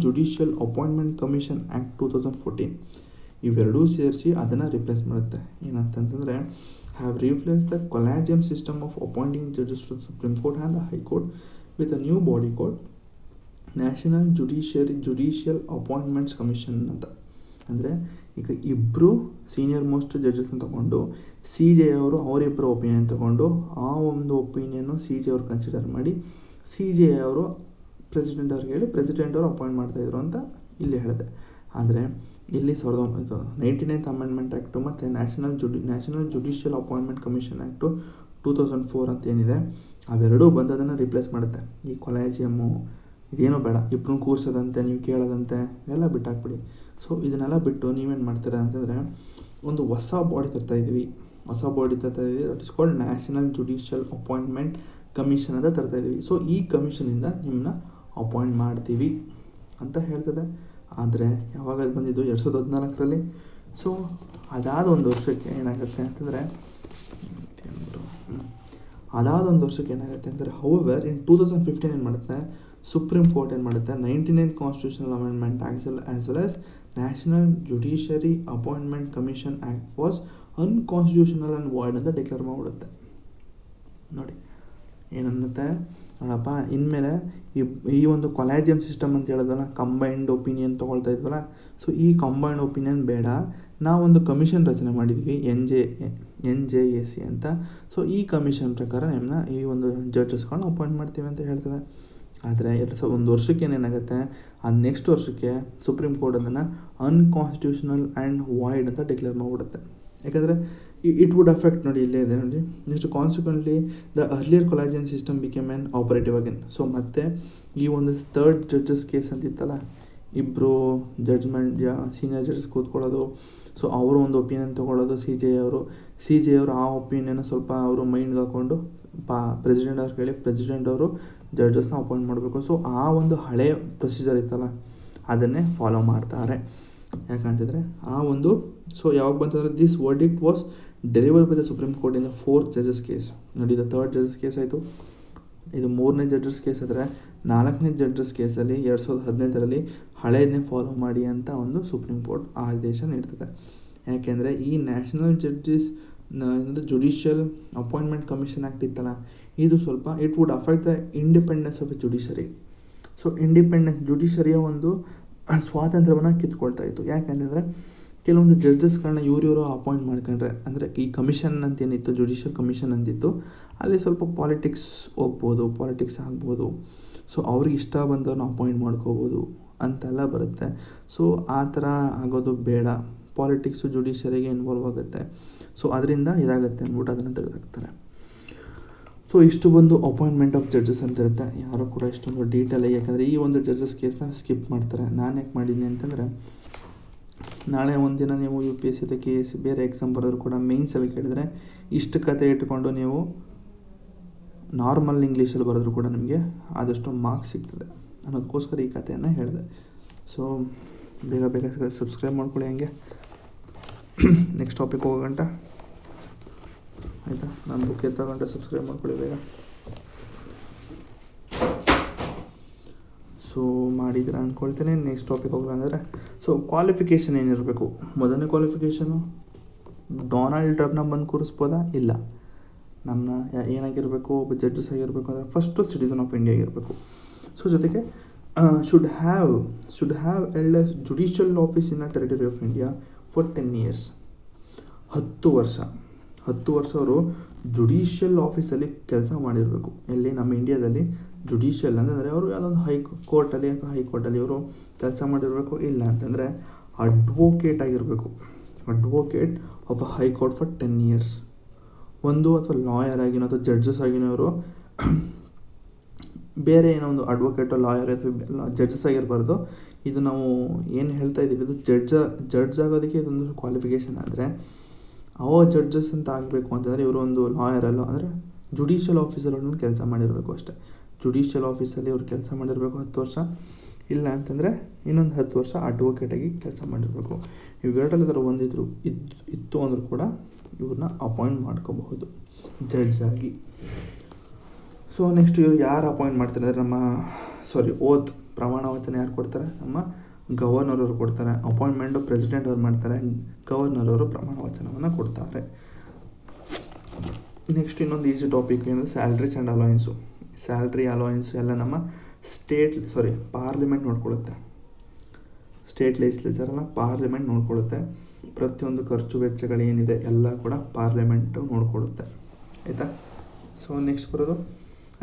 judicial appointment commission act 2014 ಇವೆರಡೂ ಸೇರಿಸಿ ಅದನ್ನು ರಿಪ್ಲೇಸ್ ಮಾಡುತ್ತೆ. ಏನಂತಂದರೆ have replace the collegium system of appointing judges to supreme court and the high court with a new body called national judicial appointments commission ಅಂತ. ಅಂದರೆ ಈಗ ಇಬ್ಬರು ಸೀನಿಯರ್ ಮೋಸ್ಟ್ ಜಡ್ಜಸ್ನ ತಗೊಂಡು CJ ಅವರು ಅವರಿಬ್ಬರು ಒಪಿನಿಯನ್ ತೊಗೊಂಡು ಆ ಒಂದು ಒಪಿನಿಯನ್ನು CJ ಅವರು ಕನ್ಸಿಡರ್ ಮಾಡಿ CJ ಅವರು ಪ್ರೆಸಿಡೆಂಟ್ ಅವ್ರಿಗೆ ಹೇಳಿ ಪ್ರೆಸಿಡೆಂಟ್ ಅವರು ಅಪಾಯಿಂಟ್ ಮಾಡ್ತಾಯಿದ್ರು ಅಂತ ಇಲ್ಲಿ ಹೇಳಿದೆ. ಆದರೆ ಇಲ್ಲಿ 99th ಅಮೆಂಡ್ಮೆಂಟ್ ಆ್ಯಕ್ಟು ಮತ್ತು national judicial appointment commission act 2004 ಅಂತ ಏನಿದೆ, ಅವೆರಡೂ ಬಂದು ಅದನ್ನು ರಿಪ್ಲೇಸ್ ಮಾಡುತ್ತೆ. ಈ ಕೊಲಾಜಿಯಮ್ಮು ಇದೇನೋ ಬೇಡ, ಇಬ್ಬರನ್ನ ಕೂರಿಸೋದಂತೆ, ನೀವು ಕೇಳೋದಂತೆ ಎಲ್ಲ ಬಿಟ್ಟಾಕ್ಬಿಡಿ. ಸೊ ಇದನ್ನೆಲ್ಲ ಬಿಟ್ಟು ನೀವೇನು ಮಾಡ್ತೀರಾ ಅಂತಂದರೆ ಒಂದು ಹೊಸ ಬಾಡಿ ತರ್ತಾಯಿದ್ದೀವಿ. That is called national judicial appointment commission ಅಂತ ತರ್ತಾಯಿದ್ದೀವಿ. ಸೊ ಈ ಕಮಿಷನಿಂದ ನಿಮ್ಮನ್ನ ಅಪಾಯಿಂಟ್ ಮಾಡ್ತೀವಿ ಅಂತ ಹೇಳ್ತದೆ. ಆದರೆ ಯಾವಾಗ ಅದು ಬಂದಿದ್ದು 2014ರಲ್ಲಿ. ಸೊ ಅದಾದ ಒಂದು ವರ್ಷಕ್ಕೆ ಏನಾಗುತ್ತೆ ಅಂತಂದರೆ ಹೌವರ್ ಇನ್ 2015 ಏನು ಮಾಡುತ್ತೆ, ಸುಪ್ರೀಂ ಕೋರ್ಟ್ ಏನು ಮಾಡುತ್ತೆ, 99th constitutional amendment as well as national judiciary appointment commission act was unconstitutional and void ಅಂತ ಡಿಕ್ಲೇರ್ ಮಾಡಿಬಿಡುತ್ತೆ. ನೋಡಿ ಏನನ್ನುತ್ತೆ, ನೋಡಪ್ಪ ಇನ್ಮೇಲೆ ಈ ಒಂದು ಕೊಲಾಜಿಯಮ್ ಸಿಸ್ಟಮ್ ಅಂತ ಹೇಳಿದ್ವಲ್ಲ, ಕಂಬೈನ್ಡ್ ಒಪಿನಿಯನ್ ತೊಗೊಳ್ತಾ ಇದ್ವಲ್ಲ, ಸೊ ಈ ಕಂಬೈನ್ಡ್ ಒಪಿನಿಯನ್ ಬೇಡ, ನಾವೊಂದು ಕಮಿಷನ್ ರಚನೆ ಮಾಡಿದ್ವಿ NJAC ಅಂತ. ಸೊ ಈ ಕಮಿಷನ್ ಪ್ರಕಾರ ನಿಮ್ಮನ್ನ ಈ ಒಂದು ಜಡ್ಜಸ್ಗಳನ್ನ ಅಪಾಯಿಂಟ್ ಮಾಡ್ತೀವಿ ಅಂತ ಹೇಳ್ತದೆ. ಆದರೆ ಒಂದು ವರ್ಷಕ್ಕೆ ಏನೇನಾಗುತ್ತೆ, ಅದು ನೆಕ್ಸ್ಟ್ ವರ್ಷಕ್ಕೆ ಸುಪ್ರೀಂ ಕೋರ್ಟ್ ಅದನ್ನು ಅನ್ಕಾನ್ಸ್ಟಿಟ್ಯೂಷನಲ್ ಆ್ಯಂಡ್ ವಾಯ್ಡ್ ಅಂತ ಡಿಕ್ಲೇರ್ ಮಾಡಿಬಿಡುತ್ತೆ. ಯಾಕಂದರೆ ಇಟ್ ವುಡ್ ಅಫೆಕ್ಟ್, ನೋಡಿ ಇಲ್ಲೇ ಇದೆ ನೋಡಿ, next consequently the earlier collegium system became inoperative again. So ಮತ್ತೆ ಈ ಒಂದು ಥರ್ಡ್ ಜಡ್ಜಸ್ ಕೇಸ್ ಅಂತಿತ್ತಲ್ಲ, ಇಬ್ಬರು ಸೀನಿಯರ್ ಜಡ್ಜಸ್ ಕೂತ್ಕೊಳ್ಳೋದು, ಸೊ ಅವರು ಒಂದು ಒಪಿನಿಯನ್ ತೊಗೊಳ್ಳೋದು CJ ಅವರು ಆ ಒಪಿನಿಯನ್ ಸ್ವಲ್ಪ ಅವರು ಮೈಂಡ್ಗೆ ಹಾಕ್ಕೊಂಡು ಪ್ರೆಸಿಡೆಂಟ್ ಅವ್ರಿಗೆ ಹೇಳಿ ಪ್ರೆಸಿಡೆಂಟ್ ಅವರು ಜಡ್ಜಸ್ನ ಅಪಾಯಿಂಟ್ ಮಾಡಬೇಕು. ಸೊ ಆ ಒಂದು ಹಳೆಯ ಪ್ರೊಸೀಜರ್ ಇತ್ತಲ್ಲ ಅದನ್ನೇ ಫಾಲೋ ಮಾಡ್ತಾರೆ. ಯಾಕಂತಂದರೆ ಆ ಒಂದು ಯಾವಾಗ ಬಂತಂದರೆ this verdict was delivered by the supreme court in the 4th judges case. ನೋಡಿ ಇದು 3rd ಜಡ್ಜಸ್ ಕೇಸ್ ಆಯಿತು, ಇದು 3ನೇ ಜಡ್ಜಸ್ ಕೇಸ್ ಆದರೆ 4ನೇ ಜಡ್ಜಸ್ ಕೇಸಲ್ಲಿ 2015ರಲ್ಲಿ ಹಳೆಯದನ್ನೇ ಫಾಲೋ ಮಾಡಿ ಅಂತ ಒಂದು ಸುಪ್ರೀಂ ಕೋರ್ಟ್ ಆದೇಶ ನೀಡ್ತದೆ. ಯಾಕೆಂದರೆ ಈ national judicial appointment commission act ಇತ್ತಲ್ಲ, ಇದು ಸ್ವಲ್ಪ it would affect the independence of the judiciary. So ಜುಡಿಷರಿಯ ಒಂದು ಸ್ವಾತಂತ್ರ್ಯವನ್ನು ಕಿತ್ಕೊಳ್ತಾ ಇತ್ತು. ಯಾಕೆಂತಂದರೆ ಕೆಲವೊಂದು ಜಡ್ಜಸ್ಗಳನ್ನ ಇವರು ಅಪಾಯಿಂಟ್ ಮಾಡ್ಕೊಂಡ್ರೆ, ಅಂದರೆ ಈ ಕಮಿಷನ್ ಅಂತೇನಿತ್ತು, ಜುಡಿಷಿಯಲ್ ಕಮಿಷನ್ ಅಂತಿತ್ತು, ಅಲ್ಲಿ ಸ್ವಲ್ಪ ಪಾಲಿಟಿಕ್ಸ್ ಆಗ್ಬೋದು. ಸೊ ಅವ್ರಿಗೆ ಇಷ್ಟ ಬಂದವ್ರನ್ನ ಅಪಾಯಿಂಟ್ ಮಾಡ್ಕೋಬೋದು ಅಂತೆಲ್ಲ ಬರುತ್ತೆ. ಸೊ ಆ ಥರ ಆಗೋದು ಬೇಡ, ಪಾಲಿಟಿಕ್ಸು ಜುಡಿಷಿಯರಿಗೆ ಇನ್ವಾಲ್ವ್ ಆಗುತ್ತೆ. ಸೊ ಅದರಿಂದ ಇದಾಗುತ್ತೆ ಅಂದ್ಬಿಟ್ಟು ಅದನ್ನು ತೆಗೆದುಹಾಕ್ತಾರೆ. ಸೊ ಇಷ್ಟು ಒಂದು ಅಪಾಯಿಂಟ್ಮೆಂಟ್ ಆಫ್ ಜಡ್ಜಸ್ ಅಂತ ಇರುತ್ತೆ. ಯಾರು ಕೂಡ ಇಷ್ಟೊಂದು ಡೀಟೇಲಾಗಿ, ಯಾಕಂದರೆ ಈ ಒಂದು ಜಡ್ಜಸ್ ಕೇಸ್ನ ಸ್ಕಿಪ್ ಮಾಡ್ತಾರೆ. ನಾನು ಯಾಕೆ ಮಾಡಿದ್ದೀನಿ ಅಂತಂದರೆ, ನಾಳೆ ಒಂದಿನ ನೀವು UPSC ಅಥವಾ KSC ಬೇರೆ ಎಕ್ಸಾಮ್ ಬರೋದ್ರು ಕೂಡ ಮೇನ್ಸಲ್ಲಿ ಕೇಳಿದರೆ ಇಷ್ಟು ಕತೆ ಇಟ್ಕೊಂಡು ನೀವು ನಾರ್ಮಲ್ ಇಂಗ್ಲೀಷಲ್ಲಿ ಬರೋದ್ರು ಕೂಡ ನಿಮಗೆ ಆದಷ್ಟು ಮಾರ್ಕ್ಸ್ ಸಿಗ್ತದೆ ಅನ್ನೋದಕ್ಕೋಸ್ಕರ ಈ ಕಥೆಯನ್ನು ಹೇಳಿದೆ. ಸೊ ಬೇಗ ಸಬ್ಸ್ಕ್ರೈಬ್ ಮಾಡ್ಕೊಳ್ಳಿ. ಹಂಗೆ ನೆಕ್ಸ್ಟ್ ಟಾಪಿಕ್ ಹೋಗೋಗಂಟ ಆಯಿತಾ, ನಾನು ಬುಕ್ ಎತ್ತಗಂಟ ಸಬ್ಸ್ಕ್ರೈಬ್ ಮಾಡ್ಕೊಳ್ಳಿ ಬೇಗ. ಸೊ ಮಾಡಿದ್ರೆ ಅಂದ್ಕೊಳ್ತೇನೆ. ನೆಕ್ಸ್ಟ್ ಟಾಪಿಕ್ ಹೋಗೋದಂದರೆ, ಸೊ ಕ್ವಾಲಿಫಿಕೇಷನ್ ಏನಿರಬೇಕು. ಮೊದಲನೇ ಕ್ವಾಲಿಫಿಕೇಷನು ಡೊನಾಲ್ಡ್ ಟ್ರಂಪ್ನ ಬಂದು ಕೂರಿಸ್ಬೋದಾ? ಇಲ್ಲ. ನಮ್ಮನ್ನ ಏನಾಗಿರಬೇಕು, ಒಬ್ಬ ಜಡ್ಜಸ್ ಆಗಿರಬೇಕು ಅಂದರೆ ಫಸ್ಟು ಸಿಟಿಸನ್ ಆಫ್ ಇಂಡಿಯಾ ಆಗಿರಬೇಕು. ಸೊ ಜೊತೆಗೆ should have held judicial office in a territory of India for 10 years. 10 ವರ್ಷ ಅವರು ಜುಡಿಷಿಯಲ್ ಆಫೀಸಲ್ಲಿ ಕೆಲಸ ಮಾಡಿರಬೇಕು. ಎಲ್ಲಿ? ನಮ್ಮ ಇಂಡಿಯಾದಲ್ಲಿ ಜುಡಿಷಿಯಲ್ ಅಂತಂದರೆ ಅವರು ಯಾವುದೊಂದು ಹೈಕೋರ್ಟಲ್ಲಿ ಇವರು ಕೆಲಸ ಮಾಡಿರಬೇಕು. ಇಲ್ಲ ಅಂತಂದರೆ ಅಡ್ವೊಕೇಟ್ ಆಗಿರಬೇಕು. Advocate of a high court for 10 years. ಒಂದು ಅಥವಾ ಲಾಯರ್ ಆಗಿನೋ ಅಥವಾ ಜಡ್ಜಸ್ ಆಗಿನೋ ಅವರು ಬೇರೆ ಏನೋ ಒಂದು ಅಡ್ವೊಕೇಟು ಲಾಯರ್ ಅಥವಾ ಜಡ್ಜಸ್ ಆಗಿರಬಾರ್ದು. ಇದು ನಾವು ಏನು ಹೇಳ್ತಾ ಇದ್ದೀವಿ, ಇದು ಜಡ್ಜ್ ಆಗೋದಕ್ಕೆ ಇದೊಂದು ಕ್ವಾಲಿಫಿಕೇಷನ್. ಆದರೆ ಅವ ಜಡ್ಜಸ್ ಅಂತ ಆಗಬೇಕು ಅಂತಂದರೆ ಇವರು ಒಂದು ಲಾಯರಲ್ಲೋ ಅಂದರೆ ಜುಡಿಷಿಯಲ್ ಆಫೀಸರ್ಗಳನ್ನು ಕೆಲಸ ಮಾಡಿರಬೇಕು ಅಷ್ಟೇ. ಜುಡಿಷಿಯಲ್ ಆಫೀಸಲ್ಲಿ ಇವರು ಕೆಲಸ ಮಾಡಿರಬೇಕು 10 ವರ್ಷ, ಇಲ್ಲ ಅಂತಂದರೆ ಇನ್ನೊಂದು 10 ವರ್ಷ ಅಡ್ವೊಕೇಟಾಗಿ ಕೆಲಸ ಮಾಡಿರಬೇಕು. ಇವೆರಡಲ್ಲಿ ಒಂದಿದ್ರು ಇತ್ತು ಅಂದರೂ ಕೂಡ ಇವ್ರನ್ನ ಅಪಾಯಿಂಟ್ ಮಾಡ್ಕೋಬಹುದು ಜಡ್ಜ್ ಆಗಿ. ಸೊ ನೆಕ್ಸ್ಟ್ ಇವ್ರು ಯಾರು ಅಪಾಯಿಂಟ್ ಮಾಡ್ತಾರೆ ಅಂದರೆ ಓತ್ ಪ್ರಮಾಣ ವಚನ ಯಾರು ಕೊಡ್ತಾರೆ? ನಮ್ಮ ಗವರ್ನರ್ ಅವರು ಕೊಡ್ತಾರೆ. ಅಪಾಯಿಂಟ್ಮೆಂಟು ಪ್ರೆಸಿಡೆಂಟ್ ಅವ್ರು ಮಾಡ್ತಾರೆ, ಗವರ್ನರ್ ಅವರು ಪ್ರಮಾಣ ವಚನವನ್ನು ಕೊಡ್ತಾರೆ. ನೆಕ್ಸ್ಟ್ ಇನ್ನೊಂದು ಈಸಿ ಟಾಪಿಕ್ ಏನಂದರೆ ಸ್ಯಾಲ್ರೀಸ್ ಆ್ಯಂಡ್ ಅಲೋಯನ್ಸು. ಸ್ಯಾಲ್ರಿ ಅಲೋಯನ್ಸು ಎಲ್ಲ ನಮ್ಮ ಪಾರ್ಲಿಮೆಂಟ್ ನೋಡ್ಕೊಳ್ಳುತ್ತೆ. ಸ್ಟೇಟ್ ಲೆಜಿಸ್ಲೇಚರ್ ಅಲ್ಲ, ಪಾರ್ಲಿಮೆಂಟ್ ನೋಡ್ಕೊಳ್ಳುತ್ತೆ. ಪ್ರತಿಯೊಂದು ಖರ್ಚು ವೆಚ್ಚಗಳೇನಿದೆ ಎಲ್ಲ ಕೂಡ ಪಾರ್ಲಿಮೆಂಟು ನೋಡ್ಕೊಳ್ಳುತ್ತೆ, ಆಯಿತಾ. ಸೊ ನೆಕ್ಸ್ಟ್ ಬರೋದು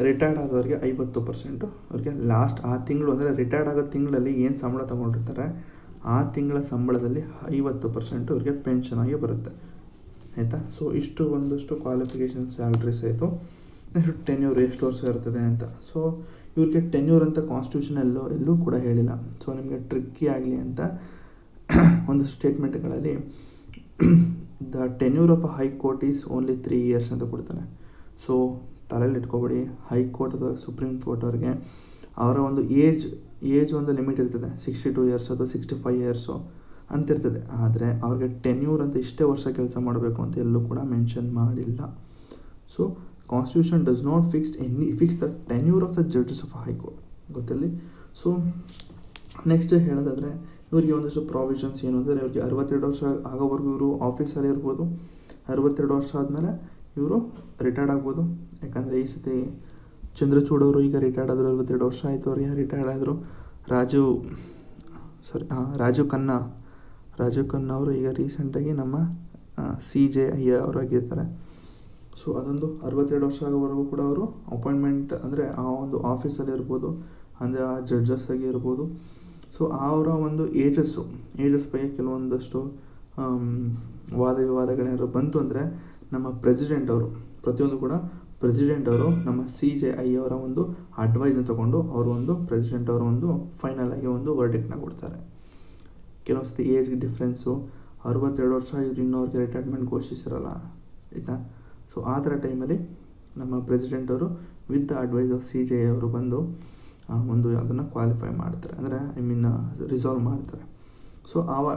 ರಿಟೈರ್ಡ್ ಆದವ್ರಿಗೆ 50%. ಅವ್ರಿಗೆ ಲಾಸ್ಟ್ ಆ ತಿಂಗಳು ಅಂದರೆ ರಿಟೈರ್ಡ್ ಆಗೋ ತಿಂಗಳಲ್ಲಿ ಏನು ಸಂಬಳ ತೊಗೊಂಡಿರ್ತಾರೆ ಆ ತಿಂಗಳ ಸಂಬಳದಲ್ಲಿ 50% ಅವ್ರಿಗೆ ಪೆನ್ಷನ್ ಆಗಿ ಬರುತ್ತೆ, ಆಯಿತಾ. ಸೊ ಇಷ್ಟು ಒಂದಷ್ಟು ಕ್ವಾಲಿಫಿಕೇಷನ್ ಸ್ಯಾಲ್ರೀಸ್ ಆಯಿತು. ನೆಕ್ಸ್ಟ್ ಟೆನ್ಯೂರ್ ಎಷ್ಟು ವರ್ಷ ಇರ್ತದೆ ಅಂತ. ಸೊ ಇವ್ರಿಗೆ ಟೆನ್ಯೂರ್ ಅಂತ ಕಾನ್ಸ್ಟಿಟ್ಯೂಷನ್ ಎಲ್ಲೂ ಕೂಡ ಹೇಳಿಲ್ಲ. ಸೊ ನಿಮಗೆ ಟ್ರಿಕ್ಕಿ ಆಗಲಿ ಅಂತ ಒಂದು ಸ್ಟೇಟ್ಮೆಂಟ್ಗಳಲ್ಲಿ the tenure of a high court is only 3 years ಅಂತ ಕೊಡ್ತಾನೆ. ಸೊ ತಲೆಯಲ್ಲಿ ಇಟ್ಕೊಬೇಡಿ, ಹೈಕೋರ್ಟ್ ಅಥವಾ ಸುಪ್ರೀಂ ಕೋರ್ಟ್ ಅವ್ರಿಗೆ ಅವರ ಒಂದು ಏಜ್ ಒಂದು ಲಿಮಿಟ್ ಇರ್ತದೆ, 62 years ಅಥವಾ 65 years ಅಂತಿರ್ತದೆ. ಆದರೆ ಅವ್ರಿಗೆ ಟೆನ್ಯೂರ್ ಅಂತ ಇಷ್ಟೇ ವರ್ಷ ಕೆಲಸ ಮಾಡಬೇಕು ಅಂತ ಎಲ್ಲೂ ಕೂಡ ಮೆನ್ಷನ್ ಮಾಡಿಲ್ಲ. So constitution does not fix the tenure of the judges of high court, ಗೊತ್ತಲ್ಲಿ. ಸೊ ನೆಕ್ಸ್ಟ್ ಹೇಳೋದಾದರೆ ಇವರಿಗೆ ಒಂದಷ್ಟು ಪ್ರಾವಿಷನ್ಸ್ ಏನು ಅಂದರೆ ಇವ್ರಿಗೆ 62 ವರ್ಷ ಆಗೋವರೆಗೂ ಇವರು ಆಫೀಸಲ್ಲಿ ಇರ್ಬೋದು. 62 ವರ್ಷ ಆದಮೇಲೆ ಇವರು ರಿಟೈರ್ಡ್ ಆಗ್ಬೋದು. ಯಾಕಂದರೆ ಈ ಸತಿ ಚಂದ್ರಚೂಡ್ ಅವರು ಈಗ ರಿಟೈರ್ಡ್ ಆದರು, 62 ವರ್ಷ ಆಯಿತು ಅವರಿಗೆ ರಿಟೈರ್ಡ್ ಆದರು. ರಾಜೀವ್ ಖನ್ನಾ ಅವರು ಈಗ ರೀಸೆಂಟಾಗಿ ನಮ್ಮ CJI ಅವರಾಗಿರ್ತಾರೆ. ಸೊ ಅದೊಂದು 62 ವರ್ಷ ಆಗೋವರೆಗೂ ಕೂಡ ಅವರು ಅಪಾಯಿಂಟ್ಮೆಂಟ್ ಅಂದರೆ ಆ ಒಂದು ಆಫೀಸಲ್ಲಿ ಇರ್ಬೋದು, ಅಂದರೆ ಆ ಜಡ್ಜಸ್ ಆಗಿ ಇರ್ಬೋದು. ಸೊ ಅವರ ಒಂದು ಏಜಸ್ ಬಗ್ಗೆ ಕೆಲವೊಂದಷ್ಟು ವಾದ ವಿವಾದಗಳೇನಾದ್ರು ಬಂತು ಅಂದರೆ ನಮ್ಮ ಪ್ರೆಸಿಡೆಂಟ್ ಅವರು ಪ್ರತಿಯೊಂದು ಕೂಡ ನಮ್ಮ CJI ಅವರ ಒಂದು ಅಡ್ವೈಸ್ನ ತೊಗೊಂಡು ಪ್ರೆಸಿಡೆಂಟ್ ಅವರು ಒಂದು ಫೈನಲ್ ಆಗಿ ಒಂದು ವರ್ಡಿಕ್ಟ್ನ ಕೊಡ್ತಾರೆ. ಕೆಲವೊಂದು ಸತಿ ಏಜ್ಗೆ ಡಿಫ್ರೆನ್ಸು 62 ವರ್ಷ ಇವ್ರು ಇನ್ನೊರ್ಗೆ ರಿಟೈರ್ಮೆಂಟ್ ಘೋಷಿಸಿರಲ್ಲ, ಆಯಿತಾ. ಸೊ ಆ ಥರ ಟೈಮಲ್ಲಿ ನಮ್ಮ ಪ್ರೆಸಿಡೆಂಟ್ ಅವರು with the advice of CJI ಅವರು ಬಂದು ಅದನ್ನು ಕ್ವಾಲಿಫೈ ಮಾಡ್ತಾರೆ, ಅಂದರೆ ರಿಸಾಲ್ವ್ ಮಾಡ್ತಾರೆ. ಸೊ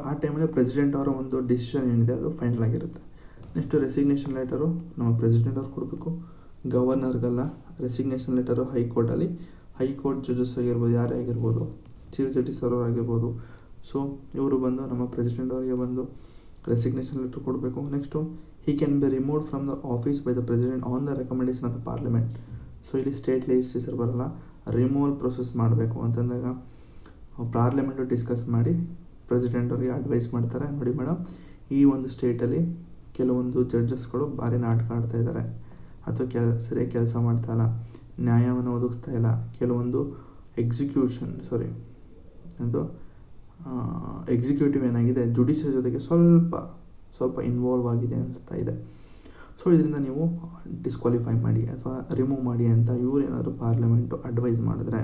ಆ ಟೈಮಲ್ಲಿ ಪ್ರೆಸಿಡೆಂಟ್ ಅವರ ಒಂದು ಡಿಸಿಷನ್ ಏನಿದೆ ಅದು ಫೈನಲ್ ಆಗಿರುತ್ತೆ. ನೆಕ್ಸ್ಟು ರೆಸಿಗ್ನೇಷನ್ ಲೆಟರು ನಮ್ಮ ಪ್ರೆಸಿಡೆಂಟ್ ಅವ್ರು ಕೊಡಬೇಕು, ಗವರ್ನರ್ಗಲ್ಲ. ರೆಸಿಗ್ನೇಷನ್ ಲೆಟರು ಹೈಕೋರ್ಟ್ ಜಡ್ಜಸ್ ಆಗಿರ್ಬೋದು, ಯಾರೇ ಆಗಿರ್ಬೋದು, ಚೀಫ್ ಜಸ್ಟಿಸ್ ಅವರು ಆಗಿರ್ಬೋದು. ಸೊ ಇವರು ಬಂದು ನಮ್ಮ ಪ್ರೆಸಿಡೆಂಟ್ ಅವರಿಗೆ ಬಂದು ರೆಸಿಗ್ನೇಷನ್ ಲೆಟರ್ ಕೊಡಬೇಕು. Next he can be removed from the office by the president on the recommendation of the parliament. So ಇಲ್ಲಿ ಸ್ಟೇಟ್ ಲೆಜಿಸ್ಲೇಚರ್ ಬರಲ್ಲ, ರಿಮೂವಲ್ ಪ್ರೊಸೆಸ್ ಮಾಡಬೇಕು ಅಂತಂದಾಗ ಪಾರ್ಲಿಮೆಂಟು ಡಿಸ್ಕಸ್ ಮಾಡಿ ಪ್ರೆಸಿಡೆಂಟ್ ಅವ್ರಿಗೆ ಅಡ್ವೈಸ್ ಮಾಡ್ತಾರೆ, ನೋಡಿ ಮೇಡಮ್ ಈ ಒಂದು ಸ್ಟೇಟಲ್ಲಿ ಕೆಲವೊಂದು ಜಡ್ಜಸ್ಗಳು ಭಾರಿ ನಾಟಕ ಆಡ್ತಾ ಇದ್ದಾರೆ ಅಥವಾ ಸರಿಯಾಗಿ ಕೆಲಸ ಮಾಡ್ತಾ ಇಲ್ಲ, ನ್ಯಾಯವನ್ನು ಒದಗಿಸ್ತಾ ಇಲ್ಲ, ಕೆಲವೊಂದು ಎಕ್ಸಿಕ್ಯೂಟಿವ್ ಏನಾಗಿದೆ ಜುಡಿಷಿಯಲ್ ಜೊತೆಗೆ ಸ್ವಲ್ಪ ಇನ್ವಾಲ್ವ್ ಆಗಿದೆ ಅನಿಸ್ತಾ ಇದೆ. ಸೊ ಇದರಿಂದ ನೀವು ಡಿಸ್ಕ್ವಾಲಿಫೈ ಮಾಡಿ ಅಥವಾ ರಿಮೂವ್ ಮಾಡಿ ಅಂತ ಏನಾದರೂ ಪಾರ್ಲಿಮೆಂಟು ಅಡ್ವೈಸ್ ಮಾಡಿದ್ರೆ,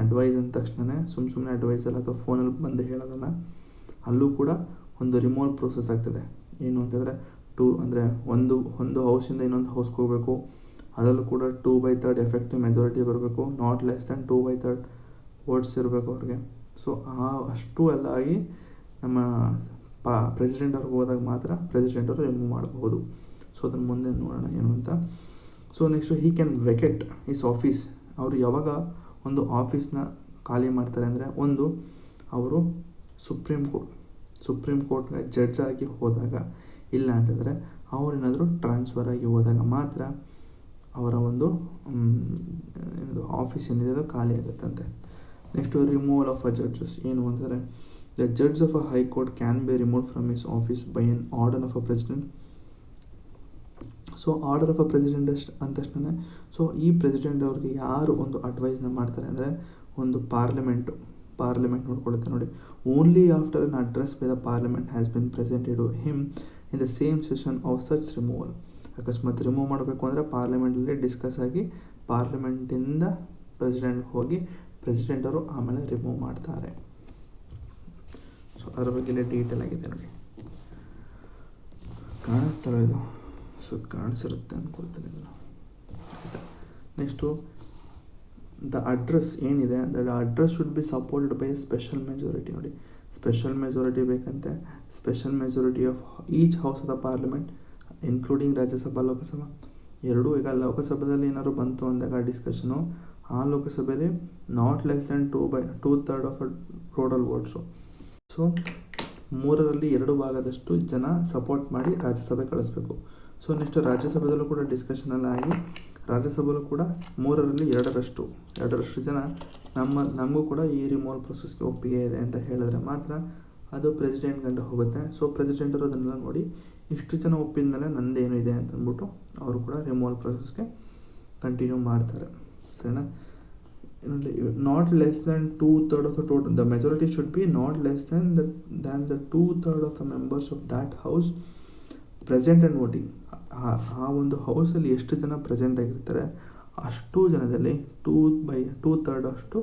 ಅಡ್ವೈಸ್ ಅಂದ ತಕ್ಷಣ ಸುಮ್ಮನೆ ಅಡ್ವೈಸ್ ಅಲ್ಲ ಅಥವಾ ಫೋನಲ್ಲಿ ಬಂದು ಹೇಳೋದಲ್ಲ, ಅಲ್ಲೂ ಕೂಡ ಒಂದು ರಿಮೂವಲ್ ಪ್ರೋಸೆಸ್ ಆಗ್ತದೆ. ಏನು ಅಂತಂದರೆ ಒಂದು ಹೌಸಿಂದ ಇನ್ನೊಂದು ಹೌಸ್ಗೆ ಹೋಗಬೇಕು, ಅದರಲ್ಲೂ ಕೂಡ 2/3 ಎಫೆಕ್ಟಿವ್ ಮೆಜಾರಿಟಿ ಬರಬೇಕು, ನಾಟ್ ಲೆಸ್ ದ್ಯಾನ್ 2/3 ವೋಟ್ಸ್ ಇರಬೇಕು ಅವ್ರಿಗೆ. ಸೊ ಅಷ್ಟು ಎಲ್ಲ ಆಗಿ ನಮ್ಮ ಪ್ರೆಸಿಡೆಂಟ್ ಅವ್ರಿಗೆ ಹೋದಾಗ ಮಾತ್ರ ಪ್ರೆಸಿಡೆಂಟ್ ಅವರು ರಿಮೂವ್ ಮಾಡಬಹುದು. ಸೊ ಅದನ್ನು ಮುಂದೆ ನೋಡೋಣ ಏನು ಅಂತ. So next he can vacate his office. ಅವರು ಯಾವಾಗ ಒಂದು ಆಫೀಸ್ನ ಖಾಲಿ ಮಾಡ್ತಾರೆ ಅಂದರೆ, ಅವರು ಸುಪ್ರೀಂ ಕೋರ್ಟ್ಗೆ ಜಡ್ಜ್ ಆಗಿ ಹೋದಾಗ, ಇಲ್ಲ ಅಂತಂದರೆ ಅವರೇನಾದರೂ ಟ್ರಾನ್ಸ್ಫರ್ ಆಗಿ ಹೋದಾಗ ಮಾತ್ರ ಅವರ ಒಂದು ಆಫೀಸ್ ಏನಿದೆ ಅದು ಖಾಲಿ ಆಗುತ್ತಂತೆ. Next removal of a judges ಏನು ಅಂತಂದರೆ, the judge of a high court can be removed from his office by an order of a president. So order of a president ಅಂದ ತಕ್ಷಣ ಸೊ ಈ ಪ್ರೆಸಿಡೆಂಟ್ ಅವ್ರಿಗೆ ಯಾರು ಒಂದು ಅಡ್ವೈಸ್ನ ಮಾಡ್ತಾರೆ ಅಂದರೆ, ಒಂದು ಪಾರ್ಲಿಮೆಂಟ್ ನೋಡ್ಕೊಳ್ಳುತ್ತೆ ನೋಡಿ. Only after an address by the parliament has been presented him in the same session of such removal. ಅಕಸ್ಮಾತ್ ರಿಮೂವ್ ಮಾಡಬೇಕು ಅಂದರೆ ಪಾರ್ಲಿಮೆಂಟಲ್ಲಿ ಡಿಸ್ಕಸ್ ಆಗಿ ಪಾರ್ಲಿಮೆಂಟಿಂದ ಪ್ರೆಸಿಡೆಂಟ್ಗೆ ಹೋಗಿ ಪ್ರೆಸಿಡೆಂಟರು ಆಮೇಲೆ ರಿಮೂವ್ ಮಾಡ್ತಾರೆ. ಸೊ ಅದ್ರ ಬಗ್ಗೆ ಡೀಟೇಲ್ ಆಗಿದೆ ನೋಡಿ. ಕಾಣಿಸ್ತಾರ ಇದು? ಸೊ ಕಾಣಿಸಿರುತ್ತೆ ಅಂದ್ಕೊಳ್ತೀನಿ ಇದನ್ನು. ನೆಕ್ಸ್ಟು ದ ಅಡ್ರೆಸ್ ಏನಿದೆ the address should be supported by special majority ನೋಡಿ. ಸ್ಪೆಷಲ್ ಮೆಜಾರಿಟಿ ಬೇಕಂತೆ. Special majority of each house of the parliament including Rajya Sabha Lok Sabha ಎರಡೂ. ಈಗ ಲೋಕಸಭೆಯಲ್ಲಿ ಏನಾದ್ರು ಬಂತು ಅಂದಾಗ ಡಿಸ್ಕಷನು, ಆ ಲೋಕಸಭೆಯಲ್ಲಿ not less than 2/3 of total votes. So 3/2 ಜನ ಸಪೋರ್ಟ್ ಮಾಡಿ ರಾಜ್ಯಸಭೆ ಕಳಿಸ್ಬೇಕು. ಸೊ ನೆಕ್ಸ್ಟ್ ರಾಜ್ಯಸಭೆಯಲ್ಲೂ ಕೂಡ ಡಿಸ್ಕಷನಲ್ಲಿ ಆಗಿ ರಾಜ್ಯಸಭೆಯಲ್ಲೂ ಕೂಡ 2/3 ಜನ ನಮಗೂ ಕೂಡ ಈ ರಿಮೂವಲ್ ಪ್ರೊಸೆಸ್ಗೆ ಒಪ್ಪಿಗೆ ಇದೆ ಅಂತ ಹೇಳಿದ್ರೆ ಮಾತ್ರ ಅದು ಪ್ರೆಸಿಡೆಂಟ್ ಗಂಟ ಹೋಗುತ್ತೆ. ಸೊ ಪ್ರೆಸಿಡೆಂಟರು ಅದನ್ನೆಲ್ಲ ನೋಡಿ ಇಷ್ಟು ಜನ ಒಪ್ಪಿದ ಮೇಲೆ ನಂದೇನು ಇದೆ ಅಂತಂದ್ಬಿಟ್ಟು ಅವರು ಕೂಡ ರಿಮೂವಲ್ ಪ್ರೊಸೆಸ್ಗೆ ಕಂಟಿನ್ಯೂ ಮಾಡ್ತಾರೆ. ಸರಿನಾ? Not less than 2/3 of the total. The majority should be not less than the 2/3 of the members of that house present and voting. ಆ ಒಂದು ಹೌಸಲ್ಲಿ ಎಷ್ಟು ಜನ ಪ್ರೆಸೆಂಟ್ ಆಗಿರ್ತಾರೆ ಅಷ್ಟು ಜನದಲ್ಲಿ 2/3 ಅಷ್ಟು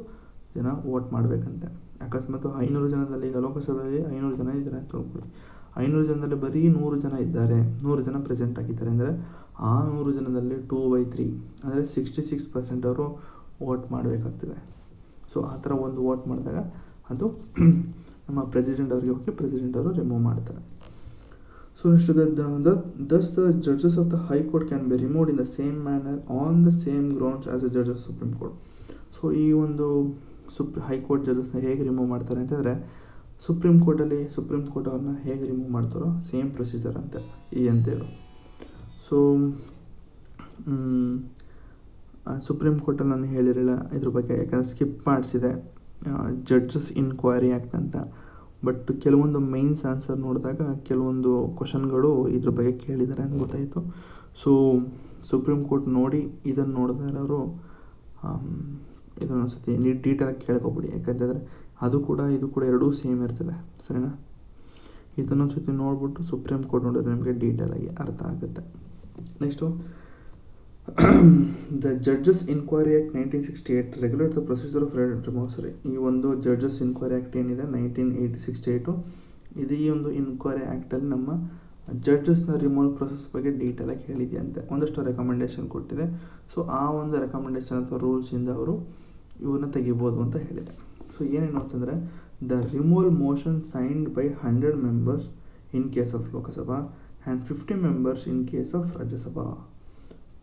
ಜನ ವೋಟ್ ಮಾಡಬೇಕಂತೆ. ಅಕಸ್ಮಾತ್ 500 ಜನದಲ್ಲಿ, ಈಗ ಲೋಕಸಭೆಯಲ್ಲಿ 500 ಜನ ಇದ್ದಾರೆ ಅಂತ ನೋಡ್ಕೊಳ್ಳಿ. 500 ಜನದಲ್ಲಿ ಬರೀ 100 ಜನ ಇದ್ದಾರೆ, 100 ಜನ ಪ್ರೆಸೆಂಟ್ ಆಗಿದ್ದಾರೆ ಅಂದರೆ ಆ 100 ಜನದಲ್ಲಿ 2/3 ಅಂದರೆ 66% ಅವರು ವೋಟ್ ಮಾಡಬೇಕಾಗ್ತದೆ. ಸೊ ಆ ಥರ ಒಂದು ವೋಟ್ ಮಾಡಿದಾಗ ಅದು ನಮ್ಮ ಪ್ರೆಸಿಡೆಂಟ್ ಅವರಿಗೆ ಹೋಗಿ ಪ್ರೆಸಿಡೆಂಟ್ ಅವರು ರಿಮೂವ್ ಮಾಡ್ತಾರೆ. So next thus the judges of the High Court can be removed in the same manner on the same grounds as the judges of Supreme Court. So ಈ ಒಂದು ಹೈಕೋರ್ಟ್ ಜಡ್ಜಸ್ನ ಹೇಗೆ ರಿಮೂವ್ ಮಾಡ್ತಾರೆ ಅಂತಂದರೆ ಸುಪ್ರೀಂ ಕೋರ್ಟ್ ಅವ್ರನ್ನ ಹೇಗೆ ರಿಮೂವ್ ಮಾಡ್ತಾರೋ ಸೇಮ್ ಪ್ರೊಸೀಜರ್ ಅಂತೆ ಈ ಅಂತೇಳು. ಸೊ ಸುಪ್ರೀಂ ಕೋರ್ಟಲ್ಲಿ ನಾನು ಹೇಳಿರಲಿಲ್ಲ ಇದ್ರ ಬಗ್ಗೆ, ಯಾಕಂದರೆ ಸ್ಕಿಪ್ ಮಾಡಿಸಿದೆ. ಜಡ್ಜಸ್ ಇನ್ಕ್ವೈರಿ ಆ್ಯಕ್ಟ್ ಅಂತ. ಬಟ್ ಕೆಲವೊಂದು ಮೈನ್ಸ್ ಆನ್ಸರ್ ನೋಡಿದಾಗ ಕೆಲವೊಂದು ಕ್ವಶನ್ಗಳು ಇದ್ರ ಬಗ್ಗೆ ಕೇಳಿದ್ದಾರೆ ಅಂತ ಗೊತ್ತಾಯಿತು. ಸೊ ಸುಪ್ರೀಂ ಕೋರ್ಟ್ ನೋಡಿ ಇದನ್ನು ನೋಡಿದ್ರೆ ಅವರು ಇದನ್ನು ಒಂದು ಸತಿ ಡೀಟೇಲಾಗಿ ಕೇಳ್ಕೊಬಿಡಿ, ಯಾಕಂತಂದರೆ ಅದು ಕೂಡ ಇದು ಕೂಡ ಎರಡೂ ಸೇಮ್ ಇರ್ತದೆ. ಸರಿನಾ? ಇದನ್ನೊಂದು ಸತಿ ನೋಡಿಬಿಟ್ಟು ಸುಪ್ರೀಂ ಕೋರ್ಟ್ ನೋಡಿದ್ರೆ ನಿಮಗೆ ಡೀಟೇಲಾಗಿ ಅರ್ಥ ಆಗುತ್ತೆ. Next the judges inquiry act 1968 regulate the procedure of removal. ಸರಿ, ಈ ಒಂದು ಜಡ್ಜಸ್ ಇನ್ಕ್ವೈರಿ ಆ್ಯಕ್ಟ್ ಏನಿದೆ 1968 ಇದು ಈ ಒಂದು ಇನ್ಕ್ವೈರಿ ಆ್ಯಕ್ಟಲ್ಲಿ ನಮ್ಮ ಜಡ್ಜಸ್ನ ರಿಮೂವಲ್ ಪ್ರೊಸೆಸ್ ಬಗ್ಗೆ ಡೀಟೇಲಾಗಿ ಹೇಳಿದೆಯಂತೆ. ಒಂದಷ್ಟು ರೆಕಮೆಂಡೇಶನ್ ಕೊಟ್ಟಿದೆ. ಸೊ ಆ ಒಂದು ರೆಕಮೆಂಡೇಶನ್ ಅಥವಾ ರೂಲ್ಸಿಂದ ಅವರು ಇವ್ರನ್ನ ತೆಗಿಬೋದು ಅಂತ ಹೇಳಿದೆ. ಸೊ ಏನೇನು ಅಂತಂದರೆ the removal motion signed by 100 members in case of Lok Sabha and 50 members in case of Rajya Sabha.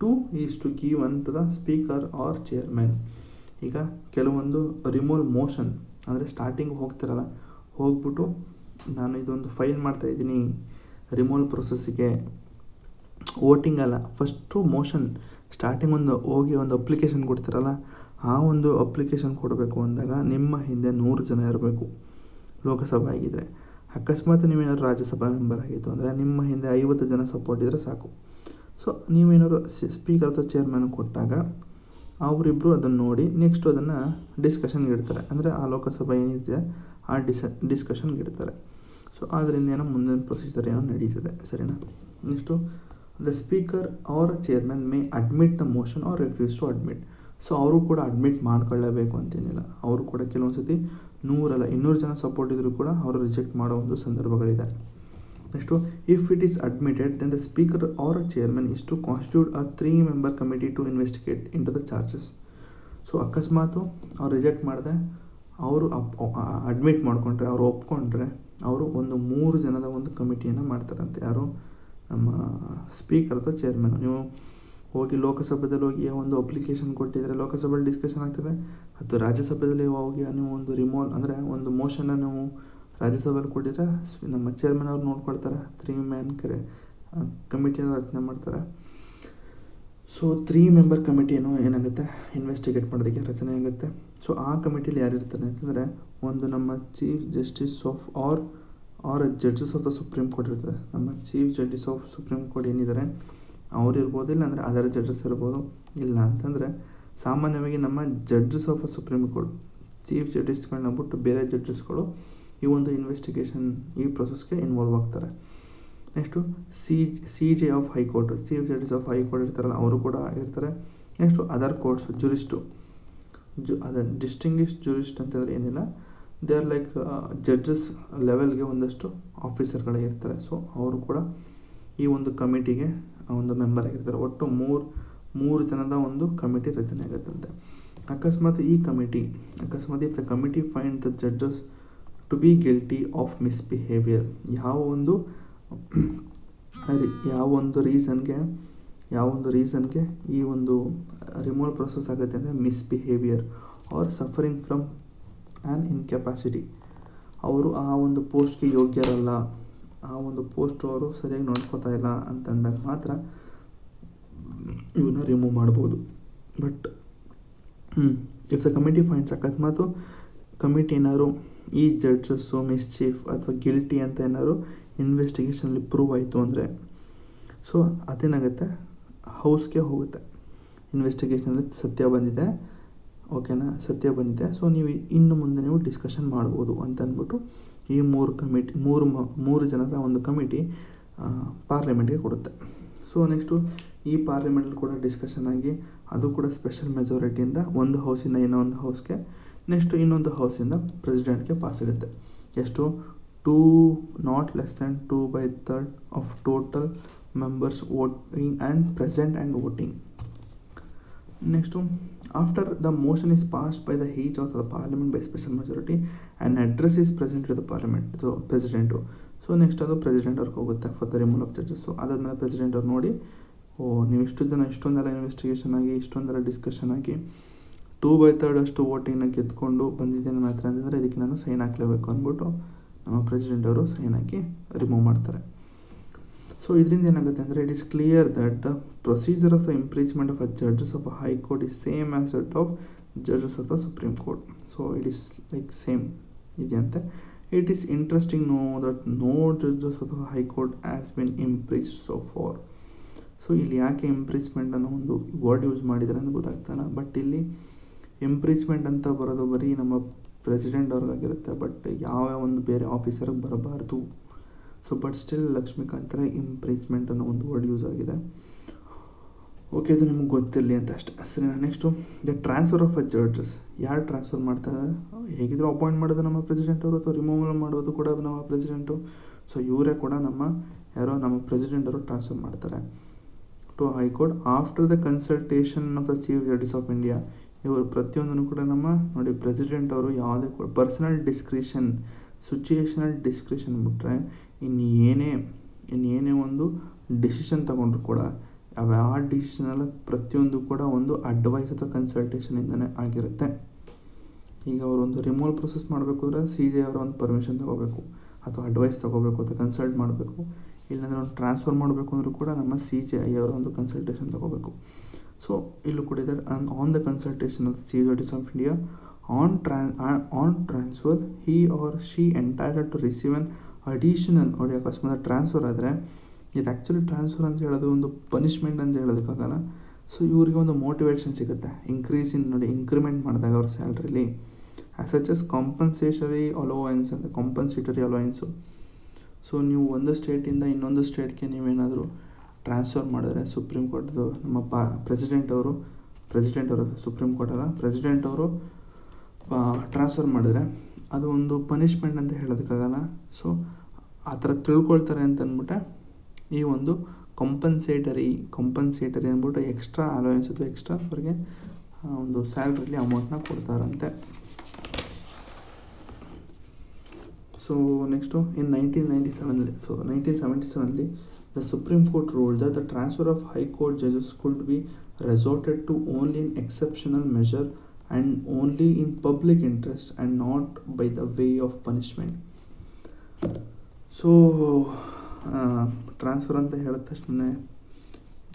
2 is to give one to the speaker or chairman. ಈಗ ಕೆಲವೊಂದು ರಿಮೂವಲ್ ಮೋಷನ್ ಅಂದರೆ ಸ್ಟಾರ್ಟಿಂಗ್ ಹೋಗ್ತಾರಲ್ಲ, ಹೋಗ್ಬಿಟ್ಟು ನಾನು ಇದೊಂದು ಫೈಲ್ ಮಾಡ್ತಾಯಿದ್ದೀನಿ ರಿಮೂವಲ್ ಪ್ರೊಸೆಸ್ಸಿಗೆ, ವೋಟಿಂಗ್ ಅಲ್ಲ, ಫಸ್ಟು ಮೋಷನ್ ಸ್ಟಾರ್ಟಿಂಗ್ ಹೋಗಿ ಒಂದು ಅಪ್ಲಿಕೇಶನ್ ಕೊಡ್ತಾರಲ್ಲ, ಆ ಒಂದು ಅಪ್ಲಿಕೇಶನ್ ಕೊಡಬೇಕು ಅಂದಾಗ ನಿಮ್ಮ ಹಿಂದೆ 100 ಜನ ಇರಬೇಕು ಲೋಕಸಭೆ ಆಗಿದ್ದರೆ. ಅಕಸ್ಮಾತ್ ನೀವೇನಾದ್ರು ರಾಜ್ಯಸಭಾ ಮೆಂಬರ್ ಆಗಿತ್ತು ಅಂದರೆ ನಿಮ್ಮ ಹಿಂದೆ 50 ಜನ ಸಪೋರ್ಟ್ ಇದ್ದರೆ ಸಾಕು. ಸೊ ನೀವೇನಾದ್ರು ಸ್ಪೀಕರ್ ಅಥವಾ ಚೇರ್ಮನ್ ಕೊಟ್ಟಾಗ ಅವರಿಬ್ಬರು ಅದನ್ನು ನೋಡಿ ನೆಕ್ಸ್ಟು ಅದನ್ನು ಡಿಸ್ಕಷನ್ಗೆ ಇಡ್ತಾರೆ. ಅಂದರೆ ಆ ಲೋಕಸಭೆ ಏನಿದೆ ಆ ಡಿಸ್ಕಷನ್ಗೆ ಇಡ್ತಾರೆ. ಸೊ ಅದರಿಂದ ಏನೋ ಮುಂದಿನ ಪ್ರೊಸೀಜರ್ ಏನೋ ನಡೀತದೆ. ಸರಿನಾ? Next the speaker or chairman may admit the motion or refuse to admit. So ಅವರು ಕೂಡ ಅಡ್ಮಿಟ್ ಮಾಡ್ಕೊಳ್ಳೇಬೇಕು ಅಂತೇನಿಲ್ಲ. ಅವರು ಕೂಡ ಕೆಲವೊಂದು ಸತಿ 100 ಅಲ್ಲ 200 ಜನ ಸಪೋರ್ಟ್ ಇದ್ದರೂ ಕೂಡ ಅವರು ರಿಜೆಕ್ಟ್ ಮಾಡೋ ಒಂದು ಸಂದರ್ಭಗಳಿದೆ. Next if it is admitted then the speaker or chairman is to constitute a 3 member committee to investigate into the charges. So ಅಕಸ್ಮಾತು ಅವ್ರು ರಿಜೆಕ್ಟ್ ಮಾಡಿದೆ, ಅವರು ಅಡ್ಮಿಟ್ ಮಾಡಿಕೊಂಡ್ರೆ, ಅವರು ಒಪ್ಕೊಂಡ್ರೆ ಅವರು ಒಂದು 3 ಜನದ ಒಂದು ಕಮಿಟಿಯನ್ನು ಮಾಡ್ತಾರಂತೆ. ಯಾರು? ನಮ್ಮ ಸ್ಪೀಕರ್ ಅಥವಾ ಚೇರ್ಮನ್. ನೀವು ಹೋಗಿ ಲೋಕಸಭೆಯಲ್ಲಿ ಹೋಗಿ ಒಂದು ಅಪ್ಲಿಕೇಶನ್ ಕೊಟ್ಟಿದ್ರೆ ಲೋಕಸಭೆಯಲ್ಲಿ ಡಿಸ್ಕಷನ್ ಆಗ್ತದೆ, ಅಥವಾ ರಾಜ್ಯಸಭೆಯಲ್ಲಿ ಹೋಗಿ ನೀವು ಒಂದು ರಿಮೂವಲ್ ಅಂದರೆ ಒಂದು ಮೋಷನ್ನ ನೀವು ರಾಜ್ಯಸಭೆಯಲ್ಲಿ ಕೊಟ್ಟಿದ್ರೆ ನಮ್ಮ ಚೇರ್ಮನ್ ಅವ್ರು ನೋಡ್ಕೊಳ್ತಾರೆ. 3 ಮ್ಯಾನ್ ಕಮಿಟಿಯನ್ನು ರಚನೆ ಮಾಡ್ತಾರೆ. ಸೊ 3 ಮೆಂಬರ್ ಕಮಿಟಿಯನ್ನು ಏನಾಗುತ್ತೆ ಇನ್ವೆಸ್ಟಿಗೇಟ್ ಮಾಡೋದಕ್ಕೆ ರಚನೆ ಆಗುತ್ತೆ. ಸೊ ಆ ಕಮಿಟಿಯಲ್ಲಿ ಯಾರಿರ್ತಾರೆ ಅಂತಂದರೆ ಒಂದು ನಮ್ಮ chief justice of or judges of the supreme court ಇರ್ತದೆ. ನಮ್ಮ chief justice of supreme court ಏನಿದ್ದಾರೆ ಅವ್ರು ಇರ್ಬೋದು, ಇಲ್ಲ ಅಂದರೆ ಅದರ್ ಜಡ್ಜಸ್ ಇರ್ಬೋದು. ಇಲ್ಲ ಅಂತಂದರೆ ಸಾಮಾನ್ಯವಾಗಿ ನಮ್ಮ judges of supreme court chief ಜಸ್ಟಿಸ್ಗಳನ್ನ ಬಿಟ್ಟು ಬೇರೆ ಜಡ್ಜಸ್ಗಳು ಈ ಒಂದು ಇನ್ವೆಸ್ಟಿಗೇಷನ್ ಈ ಪ್ರೊಸೆಸ್ಗೆ ಇನ್ವಾಲ್ವ್ ಆಗ್ತಾರೆ. Next C J of high court, chief justice of high court ಇರ್ತಾರಲ್ಲ ಅವರು ಕೂಡ ಇರ್ತಾರೆ. ನೆಕ್ಸ್ಟು ಅದರ್ ಕೋರ್ಟ್ಸ್ ಜುರಿಸ್ಟು, ಅದರ ಡಿಸ್ಟಿಂಗ್ವಿಶ್ ಜುರಿಸ್ಟ್ ಅಂತಂದರೆ ಏನಿಲ್ಲ, ದೇ ಆರ್ ಲೈಕ್ ಜಡ್ಜಸ್ ಲೆವೆಲ್ಗೆ ಒಂದಷ್ಟು ಆಫೀಸರ್ಗಳೇ ಇರ್ತಾರೆ. ಸೊ ಅವರು ಕೂಡ ಈ ಒಂದು ಕಮಿಟಿಗೆ ಒಂದು ಮೆಂಬರ್ ಆಗಿರ್ತಾರೆ. ಒಟ್ಟು ಮೂರು ಜನದ ಒಂದು ಕಮಿಟಿ ರಚನೆ ಆಗುತ್ತಂತೆ. ಅಕಸ್ಮಾತ್ if the committee find the judges to be guilty of misbehaviour, ಯಾವ ಒಂದು ರೀಸನ್ಗೆ ಈ ಒಂದು ರಿಮೂವಲ್ ಪ್ರೊಸೆಸ್ ಆಗುತ್ತೆ ಅಂದರೆ misbehaviour or suffering from an incapacity, ಅವರು ಆ ಒಂದು ಪೋಸ್ಟ್ಗೆ ಯೋಗ್ಯರಲ್ಲ, ಆ ಒಂದು ಪೋಸ್ಟ್ ಅವರು ಸರಿಯಾಗಿ ನೋಡ್ಕೋತಾ ಇಲ್ಲ ಅಂತಂದಾಗ ಮಾತ್ರ ಇವನ್ನ ರಿಮೂವ್ ಮಾಡ್ಬೋದು. But if the committee finds, ಅಕಸ್ಮಾತು ಕಮಿಟಿ ಏನಾದ್ರು ಈ ಜಡ್ಜಸ್ಸು ಮಿಸ್ಚೀಫ್ ಅಥವಾ ಗಿಲ್ಟಿ ಅಂತ ಏನಾದ್ರು ಇನ್ವೆಸ್ಟಿಗೇಷನಲ್ಲಿ ಪ್ರೂವ್ ಆಯಿತು ಅಂದರೆ ಸೊ ಅದೇನಾಗುತ್ತೆ, ಹೌಸ್ಗೆ ಹೋಗುತ್ತೆ. ಇನ್ವೆಸ್ಟಿಗೇಷನಲ್ಲಿ ಸತ್ಯ ಬಂದಿದೆ, ಓಕೆನಾ, ಸತ್ಯ ಬಂದಿದೆ, ಸೊ ನೀವು ಇನ್ನು ಮುಂದೆ ನೀವು ಡಿಸ್ಕಷನ್ ಮಾಡ್ಬೋದು ಅಂತ ಅಂದ್ಬಿಟ್ಟು ಈ ಮೂರು ಜನರ ಒಂದು ಕಮಿಟಿ ಪಾರ್ಲಿಮೆಂಟ್ಗೆ ಕೊಡುತ್ತೆ. ಸೊ ನೆಕ್ಸ್ಟು ಈ ಪಾರ್ಲಿಮೆಂಟಲ್ಲಿ ಕೂಡ ಡಿಸ್ಕಷನ್ ಆಗಿ ಅದು ಕೂಡ ಸ್ಪೆಷಲ್ ಮೆಜಾರಿಟಿಯಿಂದ ಒಂದು ಹೌಸಿಂದ ಇನ್ನೊಂದು ಹೌಸ್ಗೆ, ನೆಕ್ಸ್ಟು ಇನ್ನೊಂದು ಹೌಸಿಂದ ಪ್ರೆಸಿಡೆಂಟ್ಗೆ ಪಾಸ್ ಆಗುತ್ತೆ. ಎಷ್ಟು not less than 2/3 of total members voting and present and voting. Next after the motion is passed by the each of the parliament by special majority and address is present to the parliament, ಇದು ಪ್ರೆಸಿಡೆಂಟು. ಸೊ ನೆಕ್ಸ್ಟ್ ಅದು ಪ್ರೆಸಿಡೆಂಟ್ ಅವ್ರಿಗೆ ಹೋಗುತ್ತೆ for the removal of judges. ಅದಾದಮೇಲೆ ಪ್ರೆಸಿಡೆಂಟ್ ಅವ್ರು ನೋಡಿ, ನೀವು ಇಷ್ಟೊಂದೆಲ್ಲ ಇನ್ವೆಸ್ಟಿಗೇಷನ್ ಆಗಿ ಇಷ್ಟೊಂದೆಲ್ಲ ಡಿಸ್ಕಷನ್ ಆಗಿ 2/3 ಅಷ್ಟು ವೋಟಿಂಗ್ನ ಗೆದ್ಕೊಂಡು ಬಂದಿದ್ದೆ ನನ್ನ ಹತ್ರ ಅಂತಂದರೆ ಇದಕ್ಕೆ ನಾನು ಸೈನ್ ಹಾಕಲೇಬೇಕು ಅಂದ್ಬಿಟ್ಟು ನಮ್ಮ ಪ್ರೆಸಿಡೆಂಟ್ ಅವರು ಸೈನ್ ಹಾಕಿ ರಿಮೂವ್ ಮಾಡ್ತಾರೆ. ಸೊ ಇದರಿಂದ ಏನಾಗುತ್ತೆ ಅಂದರೆ it is clear that the procedure of the impeachment of a judges of a high court is same as that of judges of the supreme court. So it is like same ಇದೆಯಂತೆ. It is interesting know that no judges of the high court has been impeach so far. So ಇಲ್ಲಿ ಯಾಕೆ ಇಂಪ್ರೀಚ್ಮೆಂಟ್ ಅನ್ನೋ ಒಂದು ವರ್ಡ್ ಯೂಸ್ ಮಾಡಿದ್ದಾರೆ ಅಂತ ಗೊತ್ತಾಗ್ತಾನೆ. ಬಟ್ ಇಲ್ಲಿ ಇಂಪ್ರೀಚ್ಮೆಂಟ್ ಅಂತ ಬರೋದು ಬರೀ ನಮ್ಮ ಪ್ರೆಸಿಡೆಂಟ್ ಅವ್ರಿಗಾಗಿರುತ್ತೆ, ಬಟ್ ಯಾವ ಒಂದು ಬೇರೆ ಆಫೀಸರ್ಗೆ ಬರಬಾರ್ದು. ಸೊ ಬಟ್ ಸ್ಟಿಲ್ ಲಕ್ಷ್ಮೀಕಾಂತರ ಇಂಪ್ರೀಚ್ಮೆಂಟ್ ಅನ್ನೋ ಒಂದು ವರ್ಡ್ ಯೂಸ್ ಆಗಿದೆ. ಓಕೆ, ಇದು ನಿಮ್ಗೆ ಗೊತ್ತಿರಲಿ ಅಂತ ಅಷ್ಟೇ. ಸರಿ, next the transfer of a judges. ಯಾರು ಟ್ರಾನ್ಸ್ಫರ್ ಮಾಡ್ತಾರೆ, ಹೇಗಿದ್ರು ಅಪಾಯಿಂಟ್ ಮಾಡೋದು ನಮ್ಮ ಪ್ರೆಸಿಡೆಂಟ್ ಅವರು ಅಥವಾ ರಿಮೂವಲ್ ಮಾಡೋದು ಕೂಡ ನಮ್ಮ ಪ್ರೆಸಿಡೆಂಟು. ಸೊ ಇವರೇ ಕೂಡ ನಮ್ಮ ಪ್ರೆಸಿಡೆಂಟ್ ಅವರು ಟ್ರಾನ್ಸ್ಫರ್ ಮಾಡ್ತಾರೆ to high court after the consultation of the chief justice of India. ಇವರು ಪ್ರತಿಯೊಂದನ್ನು ಕೂಡ ನೋಡಿ ಪ್ರೆಸಿಡೆಂಟ್ ಅವರು ಯಾವುದೇ ಕೂಡ ಪರ್ಸನಲ್ ಡಿಸ್ಕ್ರಿಷನ್, ಸಿಚುಯೇಷನಲ್ ಡಿಸ್ಕ್ರಿಷನ್ ಬಿಟ್ಟರೆ ಇನ್ನೇನೇ ಒಂದು ಡಿಸಿಷನ್ ತೊಗೊಂಡ್ರು ಕೂಡ ಆ ಡಿಸಿಷನೆಲ್ಲ ಪ್ರತಿಯೊಂದು ಕೂಡ ಒಂದು ಅಡ್ವೈಸ್ ಅಥವಾ ಕನ್ಸಲ್ಟೇಷನಿಂದನೇ ಆಗಿರುತ್ತೆ. ಈಗ ಅವರು ಒಂದು ರಿಮೂವಲ್ ಪ್ರೊಸೆಸ್ ಮಾಡಬೇಕು ಅಂದರೆ CJ ಅವರ ಒಂದು ಪರ್ಮಿಷನ್ ತೊಗೋಬೇಕು ಅಥವಾ ಅಡ್ವೈಸ್ ತೊಗೋಬೇಕು ಅಥವಾ ಕನ್ಸಲ್ಟ್ ಮಾಡಬೇಕು. ಇಲ್ಲಾಂದರೆ ಒಂದು ಟ್ರಾನ್ಸ್ಫರ್ ಮಾಡಬೇಕು ಅಂದರೂ ಕೂಡ ನಮ್ಮ CJI ಅವರ ಒಂದು ಕನ್ಸಲ್ಟೇಷನ್ ತೊಗೋಬೇಕು. ಸೊ ಇಲ್ಲೂ ಕೂಡ ಇದೆ, on the consultation of chief justice of India on transfer he or she entitled to receive an additional. ನೋಡಿ, ಅಕಸ್ಮಾತ್ ಟ್ರಾನ್ಸ್ಫರ್ ಆದರೆ ಇದು ಆ್ಯಕ್ಚುಲಿ ಟ್ರಾನ್ಸ್ಫರ್ ಅಂತ ಹೇಳೋದು ಒಂದು ಪನಿಷ್ಮೆಂಟ್ ಅಂತ ಹೇಳೋದಕ್ಕಾಗಲ್ಲ. ಸೊ ಇವರಿಗೆ ಒಂದು ಮೋಟಿವೇಶನ್ ಸಿಗುತ್ತೆ, ಇಂಕ್ರಿಮೆಂಟ್ ಮಾಡಿದಾಗ ಅವ್ರ ಸ್ಯಾಲ್ರಿಲಿ ಸಚ್ ಎಸ್ ಕಾಂಪನ್ಸೇಟರಿ ಅಲೋವೆನ್ಸು. ಸೊ ನೀವು ಒಂದು ಸ್ಟೇಟಿಂದ ಇನ್ನೊಂದು ಸ್ಟೇಟ್ಗೆ ನೀವೇನಾದರೂ ಟ್ರಾನ್ಸ್ಫರ್ ಮಾಡಿದ್ರೆ ಸುಪ್ರೀಂ ಕೋರ್ಟ್ದು ನಮ್ಮ ಪ್ರೆಸಿಡೆಂಟ್ ಅವರು ಸುಪ್ರೀಂ ಕೋರ್ಟ್ ಅಲ್ಲ, ಪ್ರೆಸಿಡೆಂಟ್ ಅವರು ಟ್ರಾನ್ಸ್ಫರ್ ಮಾಡಿದ್ರೆ ಅದು ಒಂದು ಪನಿಷ್ಮೆಂಟ್ ಅಂತ ಹೇಳೋದಕ್ಕಾಗಲ್ಲ. ಸೊ ಆ ಥರ ತಿಳ್ಕೊಳ್ತಾರೆ ಅಂತ ಅಂದ್ಬಿಟ್ಟೆ ಈ ಒಂದು ಕಂಪನ್ಸೇಟರಿ ಅಂದ್ಬಿಟ್ಟು ಎಕ್ಸ್ಟ್ರಾ ಅಲೋವೆನ್ಸ್ ಅಥವಾ ಎಕ್ಸ್ಟ್ರಾ ಅವ್ರಿಗೆ ಒಂದು ಸ್ಯಾಲ್ರಿಲಿ ಅಮೌಂಟ್ನ ಕೊಡ್ತಾರಂತೆ. So next in 1977 the Supreme Court ruled that the transfer of High Court judges could be resorted to only in exceptional measure and only in public interest and not by the way of punishment. So transfer ಅಂತ ಹೇಳಿದ ತಕ್ಷಣ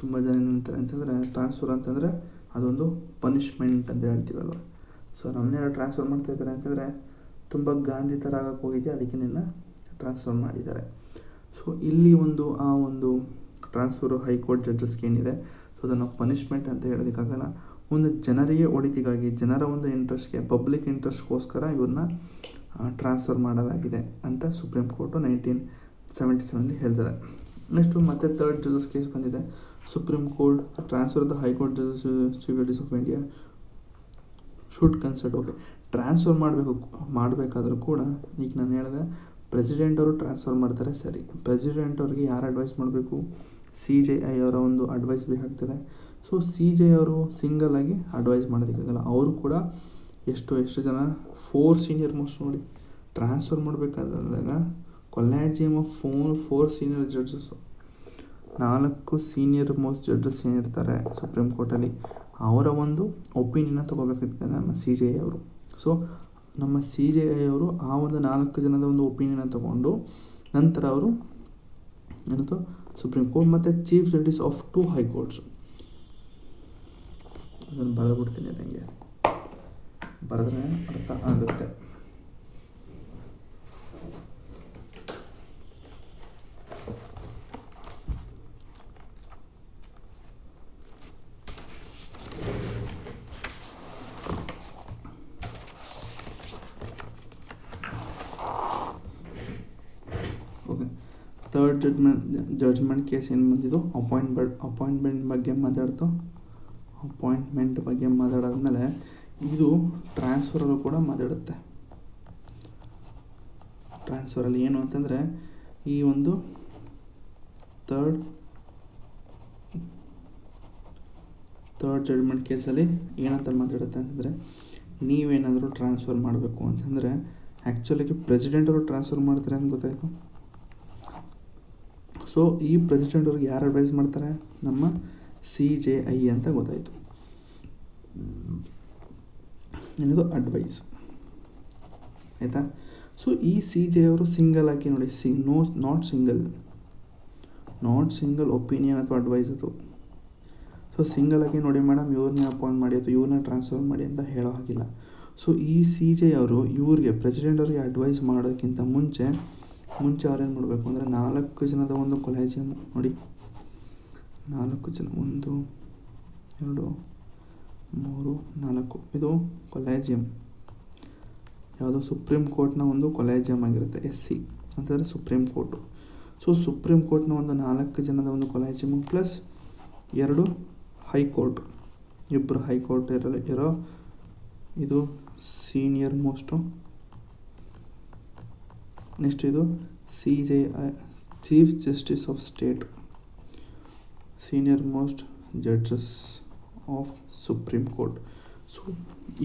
ತುಂಬ ಜನ ಏನಂತಾರೆ ಅಂತಂದರೆ ಟ್ರಾನ್ಸ್ಫರ್ ಅಂತಂದರೆ ಅದೊಂದು ಪನಿಷ್ಮೆಂಟ್ ಅಂತ ಹೇಳ್ತೀವಲ್ವ. ಸೊ ನಮ್ಮನ್ನೆಲ್ಲ ಟ್ರಾನ್ಸ್ಫರ್ ಮಾಡ್ತಾಯಿದ್ದಾರೆ ಅಂತಂದರೆ ತುಂಬ ಗಾಂಧಿ ಥರ ಆಗಕ್ಕೆ ಹೋಗಿದ್ದೆ, ಅದಕ್ಕೆ ನಿನ್ನ ಟ್ರಾನ್ಸ್ಫರ್ ಮಾಡಿದ್ದಾರೆ. ಸೊ ಇಲ್ಲಿ ಆ ಒಂದು ಟ್ರಾನ್ಸ್ಫರು ಹೈಕೋರ್ಟ್ ಜಡ್ಜಸ್ಗೆ ಏನಿದೆ, ಸೊ ಅದನ್ನು ಪನಿಷ್ಮೆಂಟ್ ಅಂತ ಹೇಳೋದಕ್ಕಾಗಲ್ಲ, ಒಂದು ಜನರಿಗೆ ಒಳಿತಿಗಾಗಿ, ಜನರ ಒಂದು ಇಂಟ್ರೆಸ್ಟ್ಗೆ, ಪಬ್ಲಿಕ್ ಇಂಟ್ರೆಸ್ಟ್ಗೋಸ್ಕರ ಇವ್ರನ್ನ ಟ್ರಾನ್ಸ್ಫರ್ ಮಾಡಲಾಗಿದೆ ಅಂತ ಸುಪ್ರೀಂ ಕೋರ್ಟು 1977 ಹೇಳ್ತದೆ. ನೆಕ್ಸ್ಟು ಮತ್ತೆ ಥರ್ಡ್ ಜಜಸ್ ಕೇಸ್ ಬಂದಿದೆ. Supreme court transfer the high court ಜಜಸ್ chief justice of India should consult. Okay, transfer ಮಾಡಬೇಕಾದ್ರೂ ಕೂಡ ಈಗ ನಾನು ಹೇಳಿದೆ ಪ್ರೆಸಿಡೆಂಟ್ ಅವರು ಟ್ರಾನ್ಸ್ಫರ್ ಮಾಡ್ತಾರೆ, ಸರಿ. ಪ್ರೆಸಿಡೆಂಟ್ ಅವ್ರಿಗೆ ಯಾರು ಅಡ್ವೈಸ್ ಮಾಡಬೇಕು? CJI ಅವರ ಒಂದು ಅಡ್ವೈಸ್ ಬೇಕಾಗ್ತದೆ. ಸೊ CJI ಅವರು ಸಿಂಗಲ್ ಆಗಿ ಅಡ್ವೈಸ್ ಮಾಡೋದಕ್ಕಾಗಲ್ಲ. ಅವರು ಕೂಡ ಎಷ್ಟು ಜನ 4 ಸೀನಿಯರ್ ಮೋಸ್ಟ್ ನೋಡಿ ಟ್ರಾನ್ಸ್ಫರ್ ಮಾಡಬೇಕಾದಾಗ collegium of 4 senior judges, 4 senior most judges ಏನಿರ್ತಾರೆ ಸುಪ್ರೀಂ ಕೋರ್ಟಲ್ಲಿ, ಅವರ ಒಂದು ಒಪಿನಿಯನ್ನ ತೊಗೋಬೇಕಾಗ್ತದೆ ನಮ್ಮ CJI ಅವರು. ಸೊ ನಮ್ಮ CJI ಅವರು ಆ ಒಂದು 4 ಜನದ ಒಂದು ಒಪಿನಿಯನ್ನ ತೊಗೊಂಡು ನಂತರ ಅವರು ಏನಂತ ಸುಪ್ರೀಂ ಕೋರ್ಟ್ ಮತ್ತು ಚೀಫ್ ಜಸ್ಟಿಸ್ ಆಫ್ 2 ಹೈಕೋರ್ಟ್ಸು, ಅದನ್ನು ಬರೆದ್ಬಿಡ್ತೀನಿ, ನನಗೆ ಬರೆದ್ರೆ ಅರ್ಥ ಆಗುತ್ತೆ. ಓಕೆ, ಥರ್ಡ್ ಜಡ್ಜ್ಮೆಂಟ್ ಕೇಸ್ ಏನು ಬಂದಿದ್ದು ಅಪಾಯಿಂಟ್ಮೆಂಟ್ ಬಗ್ಗೆ ಮಾತಾಡಾದ್ಮೇಲೆ ಇದು ಟ್ರಾನ್ಸ್ಫರಲ್ಲೂ ಕೂಡ ಮಾತಾಡುತ್ತೆ. ಟ್ರಾನ್ಸ್ಫರಲ್ಲಿ ಏನು ಅಂತಂದರೆ ಈ ಒಂದು ಥರ್ಡ್ ಜಡ್ಜ್ಮೆಂಟ್ ಕೇಸಲ್ಲಿ ಏನಂತ ಮಾತಾಡುತ್ತೆ ಅಂತಂದರೆ, ನೀವೇನಾದರೂ ಟ್ರಾನ್ಸ್ಫರ್ ಮಾಡಬೇಕು ಅಂತಂದರೆ ಆ್ಯಕ್ಚುಲಿಗೆ ಪ್ರೆಸಿಡೆಂಟ್ ಅವರು ಟ್ರಾನ್ಸ್ಫರ್ ಮಾಡ್ತಾರೆ ಅಂತ ಗೊತ್ತಾಯಿತು. ಸೊ ಈ ಪ್ರೆಸಿಡೆಂಟ್ ಅವ್ರಿಗೆ ಯಾರು ಅಡ್ವೈಸ್ ಮಾಡ್ತಾರೆ? ನಮ್ಮ CJI ಅಂತ ಗೊತ್ತಾಯಿತು. ಏನಿದು ಅಡ್ವೈಸ್ ಆಯಿತಾ. ಸೊ ಈ CJI ಅವರು ಸಿಂಗಲ್ ಆಗಿ ನೋಡಿ, ನಾಟ್ ಸಿಂಗಲ್ ಒಪಿನಿಯನ್ ಅಥವಾ ಅಡ್ವೈಸ್ ಅದು. ಸೊ ಸಿಂಗಲ್ ಆಗಿ ನೋಡಿ ಮೇಡಮ್ ಇವ್ರನ್ನೇ ಅಪಾಯಿಂಟ್ ಮಾಡಿ ಅಥವಾ ಇವ್ರನ್ನ ಟ್ರಾನ್ಸ್ಫರ್ ಮಾಡಿ ಅಂತ ಹೇಳೋ ಹಾಗಿಲ್ಲ. ಸೊ ಈ CJI ಅವರು ಇವ್ರಿಗೆ ಪ್ರೆಸಿಡೆಂಟ್ ಅವ್ರಿಗೆ ಅಡ್ವೈಸ್ ಮಾಡೋಕ್ಕಿಂತ ಮುಂಚೆ ಅವ್ರೇನು ಮಾಡಬೇಕು ಅಂದರೆ 4 ಜನದ ಒಂದು ಕೊಲೆಜಿಯಮ್ ನೋಡಿ, 4 ಜನ, 1 2 3 4, ಇದು ಕೊಲೆಜಿಯಮ್ ಯಾವುದು ಸುಪ್ರೀಂ ಕೋರ್ಟ್ನ ಒಂದು ಕೊಲೆಜಿಯಮ್ ಆಗಿರುತ್ತೆ. SC ಅಂತಂದರೆ ಸುಪ್ರೀಂ ಕೋರ್ಟು. ಸೊ ಸುಪ್ರೀಂ ಕೋರ್ಟ್ನ ಒಂದು 4 ಜನದ ಒಂದು ಕೊಲೆಜಿಯಮ್ ಪ್ಲಸ್ 2 ಹೈಕೋರ್ಟ್, 2 ಹೈಕೋರ್ಟ್ ಇರೋ ಇದು ಸೀನಿಯರ್ ಮೋಸ್ಟು. ನೆಕ್ಸ್ಟ್ ಇದು CJI chief justice of state, senior most judges of supreme court. So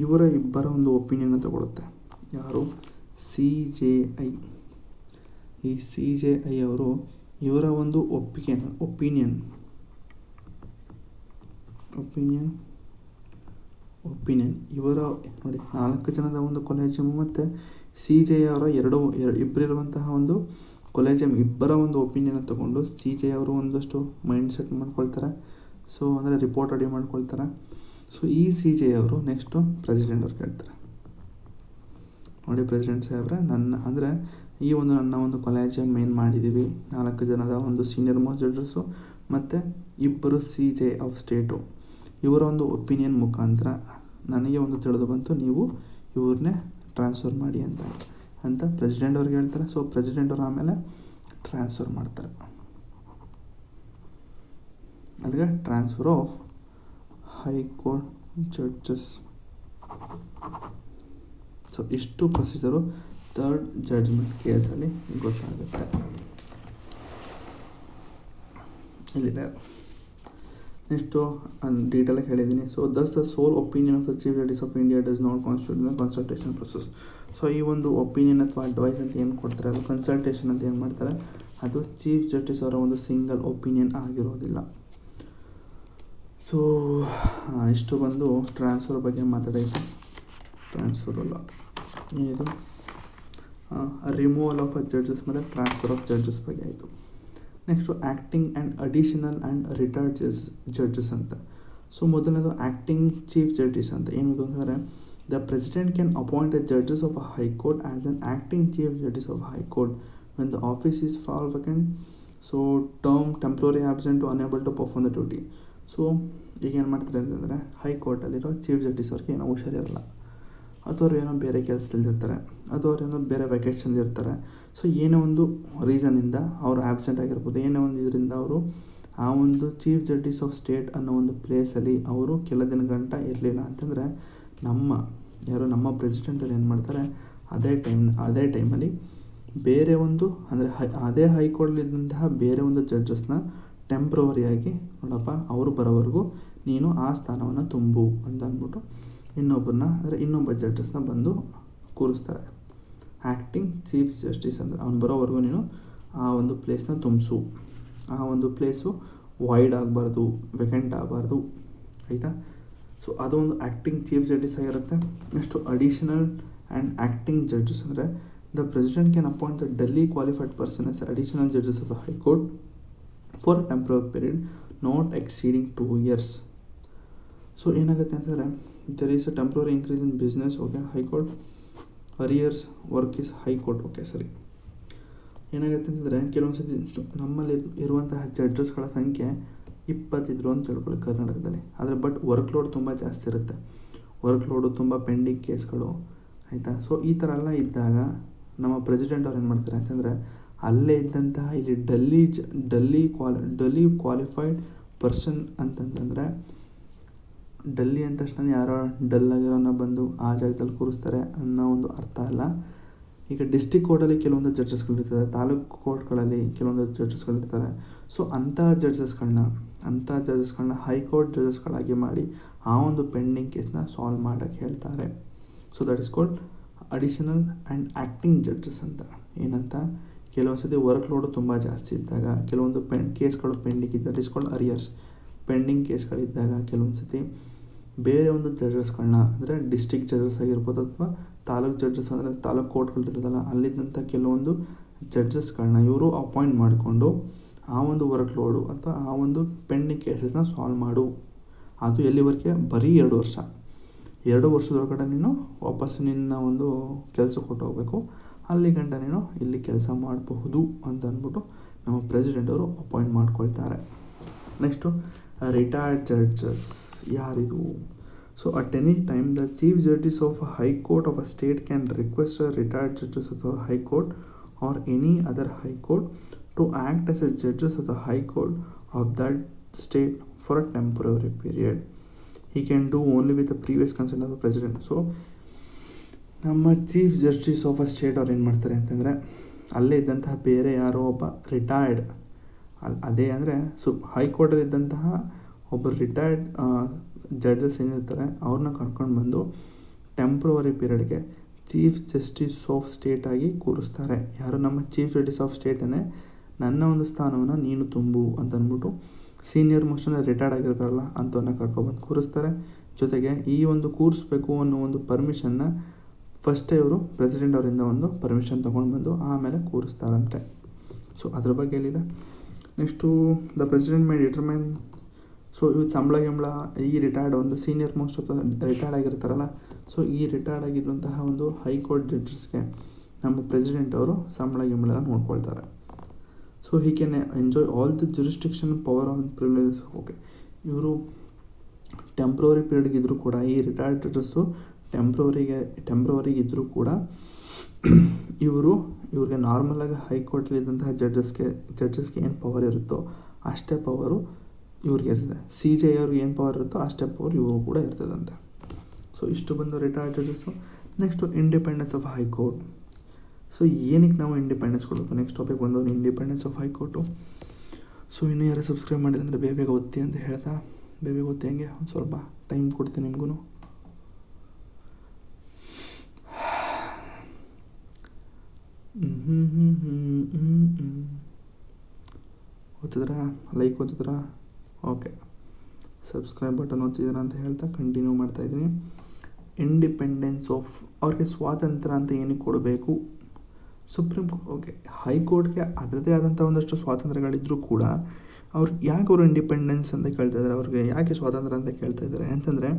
ಇವರ ಇಬ್ಬರ ಒಂದು ಒಪಿನಿಯನ್ ತಗೊಳುತ್ತೆ ಯಾರು? CJI. ಈ CJI ಅವರು ಇವರ ಒಂದು ಒಪಿನಿಯನ್ ಇವರ ನೋಡಿ 4 ಜನದ ಒಂದು ಕೊಲೆಜಿಯಮ್ ಮತ್ತು CJI ಅವರ ಇಬ್ಬರಿರುವಂತಹ ಒಂದು ಕೊಲೆಜಿಯಮ್ ಇಬ್ಬರ ಒಂದು ಒಪಿನಿಯನ್ ತಗೊಂಡು CJI ಅವರು ಒಂದಷ್ಟು ಮೈಂಡ್ ಸೆಟ್ ಮಾಡ್ಕೊಳ್ತಾರೆ. ಸೊ ಅಂದರೆ ರಿಪೋರ್ಟ್ ರೆಡಿ ಮಾಡ್ಕೊಳ್ತಾರೆ. ಸೊ ಈ CJI ಅವರು ನೆಕ್ಸ್ಟು ಪ್ರೆಸಿಡೆಂಟ್ ಅವ್ರಿಗೆ ಹೇಳ್ತಾರೆ, ನೋಡಿ ಪ್ರೆಸಿಡೆಂಟ್ ಸಾಹೇಬ್ರೆ, ನನ್ನ ಒಂದು ಕೊಲೆಜಿಯಮ್ ಏನು ಮಾಡಿದ್ದೀವಿ, 4 ಜನದ ಒಂದು ಸೀನಿಯರ್ ಮೋಸ್ಟ್ ಜಡ್ಜಸ್ಸು ಮತ್ತು 2 CJI ಆಫ್ ಸ್ಟೇಟು, ಇವರ ಒಂದು ಒಪಿನಿಯನ್ ಮುಖಾಂತರ ನನಗೆ ಒಂದು ತಿಳಿದು ಬಂತು, ನೀವು ಇವ್ರನ್ನೇ ಟ್ರಾನ್ಸ್ಫರ್ ಮಾಡಿ ಅಂತ ಪ್ರೆಸಿಡೆಂಟ್ ಅವ್ರಿಗೆ ಹೇಳ್ತಾರೆ. ಸೊ ಪ್ರೆಸಿಡೆಂಟ್ ಅವರು ಆಮೇಲೆ ಟ್ರಾನ್ಸ್ಫರ್ ಮಾಡ್ತಾರೆ. ಅಲ್ಲಿಗೆ transfer of high court judges. So ಇಷ್ಟು ಪ್ರೊಸೀಜರು ಥರ್ಡ್ ಜಡ್ಜ್ಮೆಂಟ್ ಕೇಸಲ್ಲಿ ಗೊತ್ತಾಗುತ್ತೆ. ಇಲ್ಲಿದೆ ನೆಕ್ಸ್ಟು ಡೀಟೇಲಾಗಿ ಹೇಳಿದ್ದೀನಿ. So thus the sole opinion of the chief justice of India does not constitute the consultation process. So ಈ ಒಂದು ಒಪಿನಿಯನ್ ಅಥವಾ ಅಡ್ವೈಸ್ ಅಂತ ಏನು ಕೊಡ್ತಾರೆ, ಅದು ಕನ್ಸಲ್ಟೇಷನ್ ಅಂತ ಏನು ಮಾಡ್ತಾರೆ, ಅದು ಚೀಫ್ ಜಸ್ಟಿಸ್ ಅವರ ಒಂದು ಸಿಂಗಲ್ ಒಪಿನಿಯನ್ ಆಗಿರೋದಿಲ್ಲ. ಸೊ ಇಷ್ಟು ಬಂದು ಟ್ರಾನ್ಸ್ಫರ್ ಬಗ್ಗೆ ಮಾತಾಡೋದು. ಟ್ರಾನ್ಸ್ಫರ್ ಅಲ್ಲ, ಏನಿದು ರಿಮೂವಲ್ ಆಫ್ ಜಡ್ಜಸ್ ಮತ್ತು ಟ್ರಾನ್ಸ್ಫರ್ ಆಫ್ ಜಡ್ಜಸ್ ಬಗ್ಗೆ ಆಯಿತು. Next acting and additional and retired judges ಅಂತ. ಸೊ ಮೊದಲನೇದು ಆ್ಯಕ್ಟಿಂಗ್ ಚೀಫ್ ಜಸ್ಟಿಸ್ ಅಂತ. ಏನಿದು ಅಂತಂದರೆ the president can appoint a judges of a high court as an acting chief justice of high court when the office is fall vacant, so term temporary absent to unable to perform the duty. So ಈಗ ಏನು ಮಾಡ್ತಾರೆ ಅಂತಂದರೆ ಹೈಕೋರ್ಟಲ್ಲಿರೋ ಚೀಫ್ ಜಸ್ಟಿಸ್ ಅವ್ರಿಗೆ ಏನೋ ಹುಷಾರಿರಲ್ಲ, ಅಥವಾ ಅವ್ರು ಏನೋ ಬೇರೆ ಕೆಲಸದಲ್ಲಿರ್ತಾರೆ, ಅಥವಾ ಅವ್ರು ಏನೋ ಬೇರೆ ವೆಕೇಷನ್ಲಿರ್ತಾರೆ. ಸೊ ಏನೋ ಒಂದು ರೀಸನ್ನಿಂದ ಅವರು ಆ್ಯಬ್ಸೆಂಟ್ ಆಗಿರ್ಬೋದು, ಏನೋ ಒಂದು ಇದರಿಂದ ಅವರು ಆ ಒಂದು ಚೀಫ್ ಜಸ್ಟಿಸ್ ಆಫ್ ಸ್ಟೇಟ್ ಅನ್ನೋ ಒಂದು ಪ್ಲೇಸಲ್ಲಿ ಅವರು ಕೆಲ ದಿನಗಂಟ ಇರಲಿಲ್ಲ ಅಂತಂದರೆ ನಮ್ಮ ಪ್ರೆಸಿಡೆಂಟಲ್ಲಿ ಏನು ಮಾಡ್ತಾರೆ, ಅದೇ ಟೈಮಲ್ಲಿ ಬೇರೆ ಒಂದು ಅಂದರೆ ಅದೇ ಹೈಕೋರ್ಟ್ಲಿದ್ದಂತಹ ಬೇರೆ ಒಂದು ಜಡ್ಜಸ್ನ ಟೆಂಪ್ರವರಿಯಾಗಿ ನೋಡಪ್ಪ ಅವರು ಬರೋವರೆಗೂ ನೀನು ಆ ಸ್ಥಾನವನ್ನು ತುಂಬು ಅಂತ ಅಂದ್ಬಿಟ್ಟು ಇನ್ನೊಬ್ಬ ಜಡ್ಜಸ್ನ ಬಂದು ಕೂರಿಸ್ತಾರೆ. ಆ್ಯಕ್ಟಿಂಗ್ ಚೀಫ್ ಜಸ್ಟಿಸ್ ಅಂದರೆ ಅವ್ನು ಬರೋವರೆಗೂ ನೀನು ಆ ಒಂದು ಪ್ಲೇಸ್ನ ತುಂಬಿಸು, ಆ ಒಂದು ಪ್ಲೇಸು ವೈಡ್ ಆಗಬಾರ್ದು, ವೆಕೆಂಟ್ ಆಗಬಾರ್ದು, ಆಯಿತಾ. ಸೊ ಅದು ಒಂದು ಆ್ಯಕ್ಟಿಂಗ್ ಚೀಫ್ ಜಸ್ಟಿಸ್ ಆಗಿರುತ್ತೆ. Next additional and acting judges ಅಂದರೆ the president can appoint the duly qualified person as additional judges of the high court for temporary period not exceeding 2 years. So ಏನಾಗುತ್ತೆ ಅಂತಂದರೆ there is a temporary increase in business, okay, high court arrears work is high court, okay ಸರಿ. ಏನಾಗುತ್ತೆ ಅಂತಂದರೆ ಕೆಲವೊಂದು ಸತಿ ನಮ್ಮಲ್ಲಿ ಇರುವಂತಹ ಜಡ್ಜಸ್ಗಳ ಸಂಖ್ಯೆ 20 ಇದ್ರು ಅಂತ ತಿಳ್ಕೊಳ್ಳಿ ಕರ್ನಾಟಕದಲ್ಲಿ. ಆದರೆ ಬಟ್ ವರ್ಕ್ ಲೋಡ್ ತುಂಬ ಜಾಸ್ತಿ ಇರುತ್ತೆ, ವರ್ಕ್ ಲೋಡು ತುಂಬ ಪೆಂಡಿಂಗ್ ಕೇಸ್ಗಳು, ಆಯಿತಾ. ಸೊ ಈ ಥರ ಎಲ್ಲ ಇದ್ದಾಗ ನಮ್ಮ ಪ್ರೆಸಿಡೆಂಟ್ ಅವ್ರು ಏನು ಮಾಡ್ತಾರೆ ಅಂತಂದರೆ ಅಲ್ಲೇ ಇದ್ದಂತಹ ಇಲ್ಲಿ ಡೆಲ್ಲಿ ಕ್ವಾಲಿಫೈಡ್ ಪರ್ಸನ್ ಅಂತಂತಂದರೆ ಡೆಲ್ಲಿ ಅಂದ ತಕ್ಷಣ ಯಾರೋ ಡಲ್ ಆಗಿರೋನ ಬಂದು ಆ ಜಾಗದಲ್ಲಿ ಕೂರಿಸ್ತಾರೆ ಅನ್ನೋ ಒಂದು ಅರ್ಥ ಅಲ್ಲ. ಈಗ ಡಿಸ್ಟಿಕ್ ಕೋರ್ಟಲ್ಲಿ ಕೆಲವೊಂದು ಜಡ್ಜಸ್ಗಳಿರ್ತದೆ, ತಾಲೂಕು ಕೋರ್ಟ್ಗಳಲ್ಲಿ ಕೆಲವೊಂದು ಜಡ್ಜಸ್ಗಳಿರ್ತಾರೆ. ಸೊ ಅಂಥ ಜಡ್ಜಸ್ಗಳನ್ನ ಹೈಕೋರ್ಟ್ ಜಡ್ಜಸ್ಗಳಾಗಿ ಮಾಡಿ ಆ ಒಂದು ಪೆಂಡಿಂಗ್ ಕೇಸ್ನ ಸಾಲ್ವ್ ಮಾಡೋಕ್ಕೆ ಹೇಳ್ತಾರೆ. So that is called additional and acting judges ಅಂತ. ಏನಂತ, ಕೆಲವೊಂದು ಸತಿ ವರ್ಕ್ ಲೋಡು ತುಂಬ ಜಾಸ್ತಿ ಇದ್ದಾಗ, ಕೆಲವೊಂದು ಕೇಸ್ಗಳು ಪೆಂಡಿಂಗ್ ಇದ್ದಾಗ, that is called arrears, pending ಕೇಸ್ಗಳಿದ್ದಾಗ ಕೆಲವೊಂದು ಸತಿ ಬೇರೆ ಒಂದು ಜಡ್ಜಸ್ಗಳನ್ನ ಅಂದರೆ ಡಿಸ್ಟ್ರಿಕ್ಟ್ ಜಡ್ಜಸ್ ಆಗಿರ್ಬೋದು ಅಥವಾ ತಾಲೂಕು ಜಡ್ಜಸ್ ಅಂದರೆ ತಾಲೂಕು ಕೋರ್ಟ್ಗಳಿರ್ತದಲ್ಲ ಅಲ್ಲಿದ್ದಂಥ ಕೆಲವೊಂದು ಜಡ್ಜಸ್ಗಳನ್ನ ಇವರು ಅಪಾಯಿಂಟ್ ಮಾಡಿಕೊಂಡು ಆ ಒಂದು ವರ್ಕ್ ಲೋಡು ಅಥವಾ ಆ ಒಂದು ಪೆಂಡಿಂಗ್ ಕೇಸಸ್ನ ಸಾಲ್ವ್ ಮಾಡು. ಅದು ಎಲ್ಲಿವರೆಗೆ, ಬರೀ 2 ವರ್ಷ. 2 ವರ್ಷದೊಳಗಡೆ ನೀನು ವಾಪಸ್ ನಿನ್ನ ಒಂದು ಕೆಲಸಕ್ಕೆ ಕೊಟ್ಟೋಗ್ಬೇಕು, ಅಲ್ಲಿ ಗಂಟ ನೀನು ಇಲ್ಲಿ ಕೆಲಸ ಮಾಡಬಹುದು ಅಂತ ಅಂದ್ಬಿಟ್ಟು ನಮ್ಮ ಪ್ರೆಸಿಡೆಂಟ್ ಅವರು ಅಪಾಯಿಂಟ್ ಮಾಡ್ಕೊಳ್ತಾರೆ. ನೆಕ್ಸ್ಟು ರಿಟೈರ್ಡ್ ಜಡ್ಜಸ್ ಯಾರಿದು. So at any time the chief justice of high court of a state can request retired judges of the high court or any other high court to act as a judges of the high court of that state for a temporary period. he can do only with the previous consent of the president. So ನಮ್ಮ chief justice of a state ಅವ್ರು ಏನು ಮಾಡ್ತಾರೆ ಅಂತಂದರೆ ಅಲ್ಲೇ ಇದ್ದಂತಹ ಬೇರೆ ಯಾರೋ ಒಬ್ಬ ರಿಟೈರ್ಡ್ ಅದೇ ಅಂದರೆ ಹೈಕೋರ್ಟಲ್ಲಿದ್ದಂತಹ ಒಬ್ಬರು ರಿಟೈರ್ಡ್ ಜಡ್ಜಸ್ ಏನಿರ್ತಾರೆ ಅವ್ರನ್ನ ಕರ್ಕೊಂಡು ಬಂದು ಟೆಂಪ್ರವರಿ ಪೀರಿಯಡ್ಗೆ ಚೀಫ್ ಜಸ್ಟಿಸ್ ಆಫ್ ಸ್ಟೇಟ್ ಆಗಿ ಕೂರಿಸ್ತಾರೆ. ಯಾರು, ನಮ್ಮ ಚೀಫ್ ಜಸ್ಟಿಸ್ ಆಫ್ ಸ್ಟೇಟನ್ನೇ ನನ್ನ ಒಂದು ಸ್ಥಾನವನ್ನು ನೀನು ತುಂಬು ಅಂತ ಅಂದ್ಬಿಟ್ಟು ಸೀನಿಯರ್ ಮೋಸ್ಟ್ ಅಂದರೆ ರಿಟೈರ್ಡ್ ಆಗಿರ್ತಾರಲ್ಲ ಅಂಥವನ್ನ ಕರ್ಕೊಬಂದು ಕೂರಿಸ್ತಾರೆ. ಜೊತೆಗೆ ಈ ಒಂದು ಕೂರಿಸ್ಬೇಕು ಅನ್ನೋ ಒಂದು ಪರ್ಮಿಷನ್ನ ಫಸ್ಟೇ ಇವರು ಪ್ರೆಸಿಡೆಂಟ್ ಅವರಿಂದ ಒಂದು ಪರ್ಮಿಷನ್ ತೊಗೊಂಡು ಬಂದು ಆಮೇಲೆ ಕೂರಿಸ್ತಾರಂತೆ. ಸೊ ಅದ್ರ ಬಗ್ಗೆ ಹೇಳಿದೆ. Next the president May determine. So ಇವು ಸಂಬಳ ಈ ರಿಟೈರ್ಡ್ ಒಂದು ಸೀನಿಯರ್ ಮೋಸ್ಟ್ ರಿಟೈರ್ಡ್ ಆಗಿರ್ತಾರಲ್ಲ, ಸೊ ಈ ರಿಟೈರ್ಡ್ ಆಗಿರುವಂತಹ ಒಂದು ಹೈಕೋರ್ಟ್ ಜಡ್ಜಸ್ಗೆ ನಮ್ಮ ಪ್ರೆಸಿಡೆಂಟ್ ಅವರು ಸಂಬಳ ನೋಡ್ಕೊಳ್ತಾರೆ. So he can enjoy all the jurisdiction power on privileges. Okay, ಇವರು ಟೆಂಪ್ರವರಿ ಪೀರಿಯಡ್ಗೆ ಇದ್ದರೂ ಕೂಡ ಈ ರಿಟೈರ್ಡ್ ಜಡ್ಜಸ್ಸು ಟೆಂಪ್ರವರಿಗೆ ಇದ್ದರೂ ಕೂಡ ಇವ್ರಿಗೆ ನಾರ್ಮಲಾಗಿ ಹೈಕೋರ್ಟಲ್ಲಿದ್ದಂತಹ ಜಡ್ಜಸ್ಗೆ ಏನು ಪವರ್ ಇರುತ್ತೋ ಅಷ್ಟೇ ಪವರು ಇವ್ರಿಗೆ ಇರ್ತದೆ. CJ ಅವ್ರಿಗೆ ಏನು ಪವರ್ ಇರುತ್ತೋ ಅಷ್ಟೇ ಪವರ್ ಇವರು ಕೂಡ ಇರ್ತದಂತೆ. ಸೊ ಇಷ್ಟು ಬಂದು retired judges. Next independence of high court. So ಏನಕ್ಕೆ ನಾವು ಇಂಡಿಪೆಂಡೆನ್ಸ್ ಕೊಡಬೇಕು, ನೆಕ್ಸ್ಟ್ ಟಾಪಿಕ್ ಬಂದು ಇಂಡಿಪೆಂಡೆನ್ಸ್ ಆಫ್ ಹೈಕೋರ್ಟು. ಸೊ ಇನ್ನೂ ಯಾರು ಸಬ್ಸ್ಕ್ರೈಬ್ ಮಾಡಿದ್ರೆ ಅಂದರೆ ಬೇಗ ಓದ್ತಿ ಅಂತ ಹೇಳ್ತಾ, ಬೇಗ ಓದ್ತಿ ಹಂಗೆ ಒಂದು ಸ್ವಲ್ಪ ಟೈಮ್ ಕೊಡ್ತೀನಿ ನಿಮಗೂ. ಓದಿದ್ರಾ, ಲೈಕ್ ಓದಿದ್ರಾ, ಓಕೆ, ಸಬ್ಸ್ಕ್ರೈಬ್ ಬಟನ್ ಓದ್ತಿದ್ದೀರಾ ಅಂತ ಹೇಳ್ತಾ ಕಂಟಿನ್ಯೂ ಮಾಡ್ತಾಯಿದ್ದೀನಿ. ಇಂಡಿಪೆಂಡೆನ್ಸ್ ಆಫ್, ಅವ್ರಿಗೆ ಸ್ವಾತಂತ್ರ್ಯ ಅಂತ ಏನಕ್ಕೆ ಕೊಡಬೇಕು ಸುಪ್ರೀಂ ಕೋರ್ಟ್. ಓಕೆ, ಹೈಕೋರ್ಟ್ಗೆ ಅದರದ್ದೇ ಆದಂಥ ಒಂದಷ್ಟು ಸ್ವಾತಂತ್ರ್ಯಗಳಿದ್ದರೂ ಕೂಡ ಅವರು ಇಂಡಿಪೆಂಡೆನ್ಸ್ ಅಂತ ಕೇಳ್ತಾ ಇದ್ದಾರೆ, ಅವ್ರಿಗೆ ಯಾಕೆ ಸ್ವಾತಂತ್ರ್ಯ ಅಂತ ಕೇಳ್ತಾ ಇದ್ದಾರೆ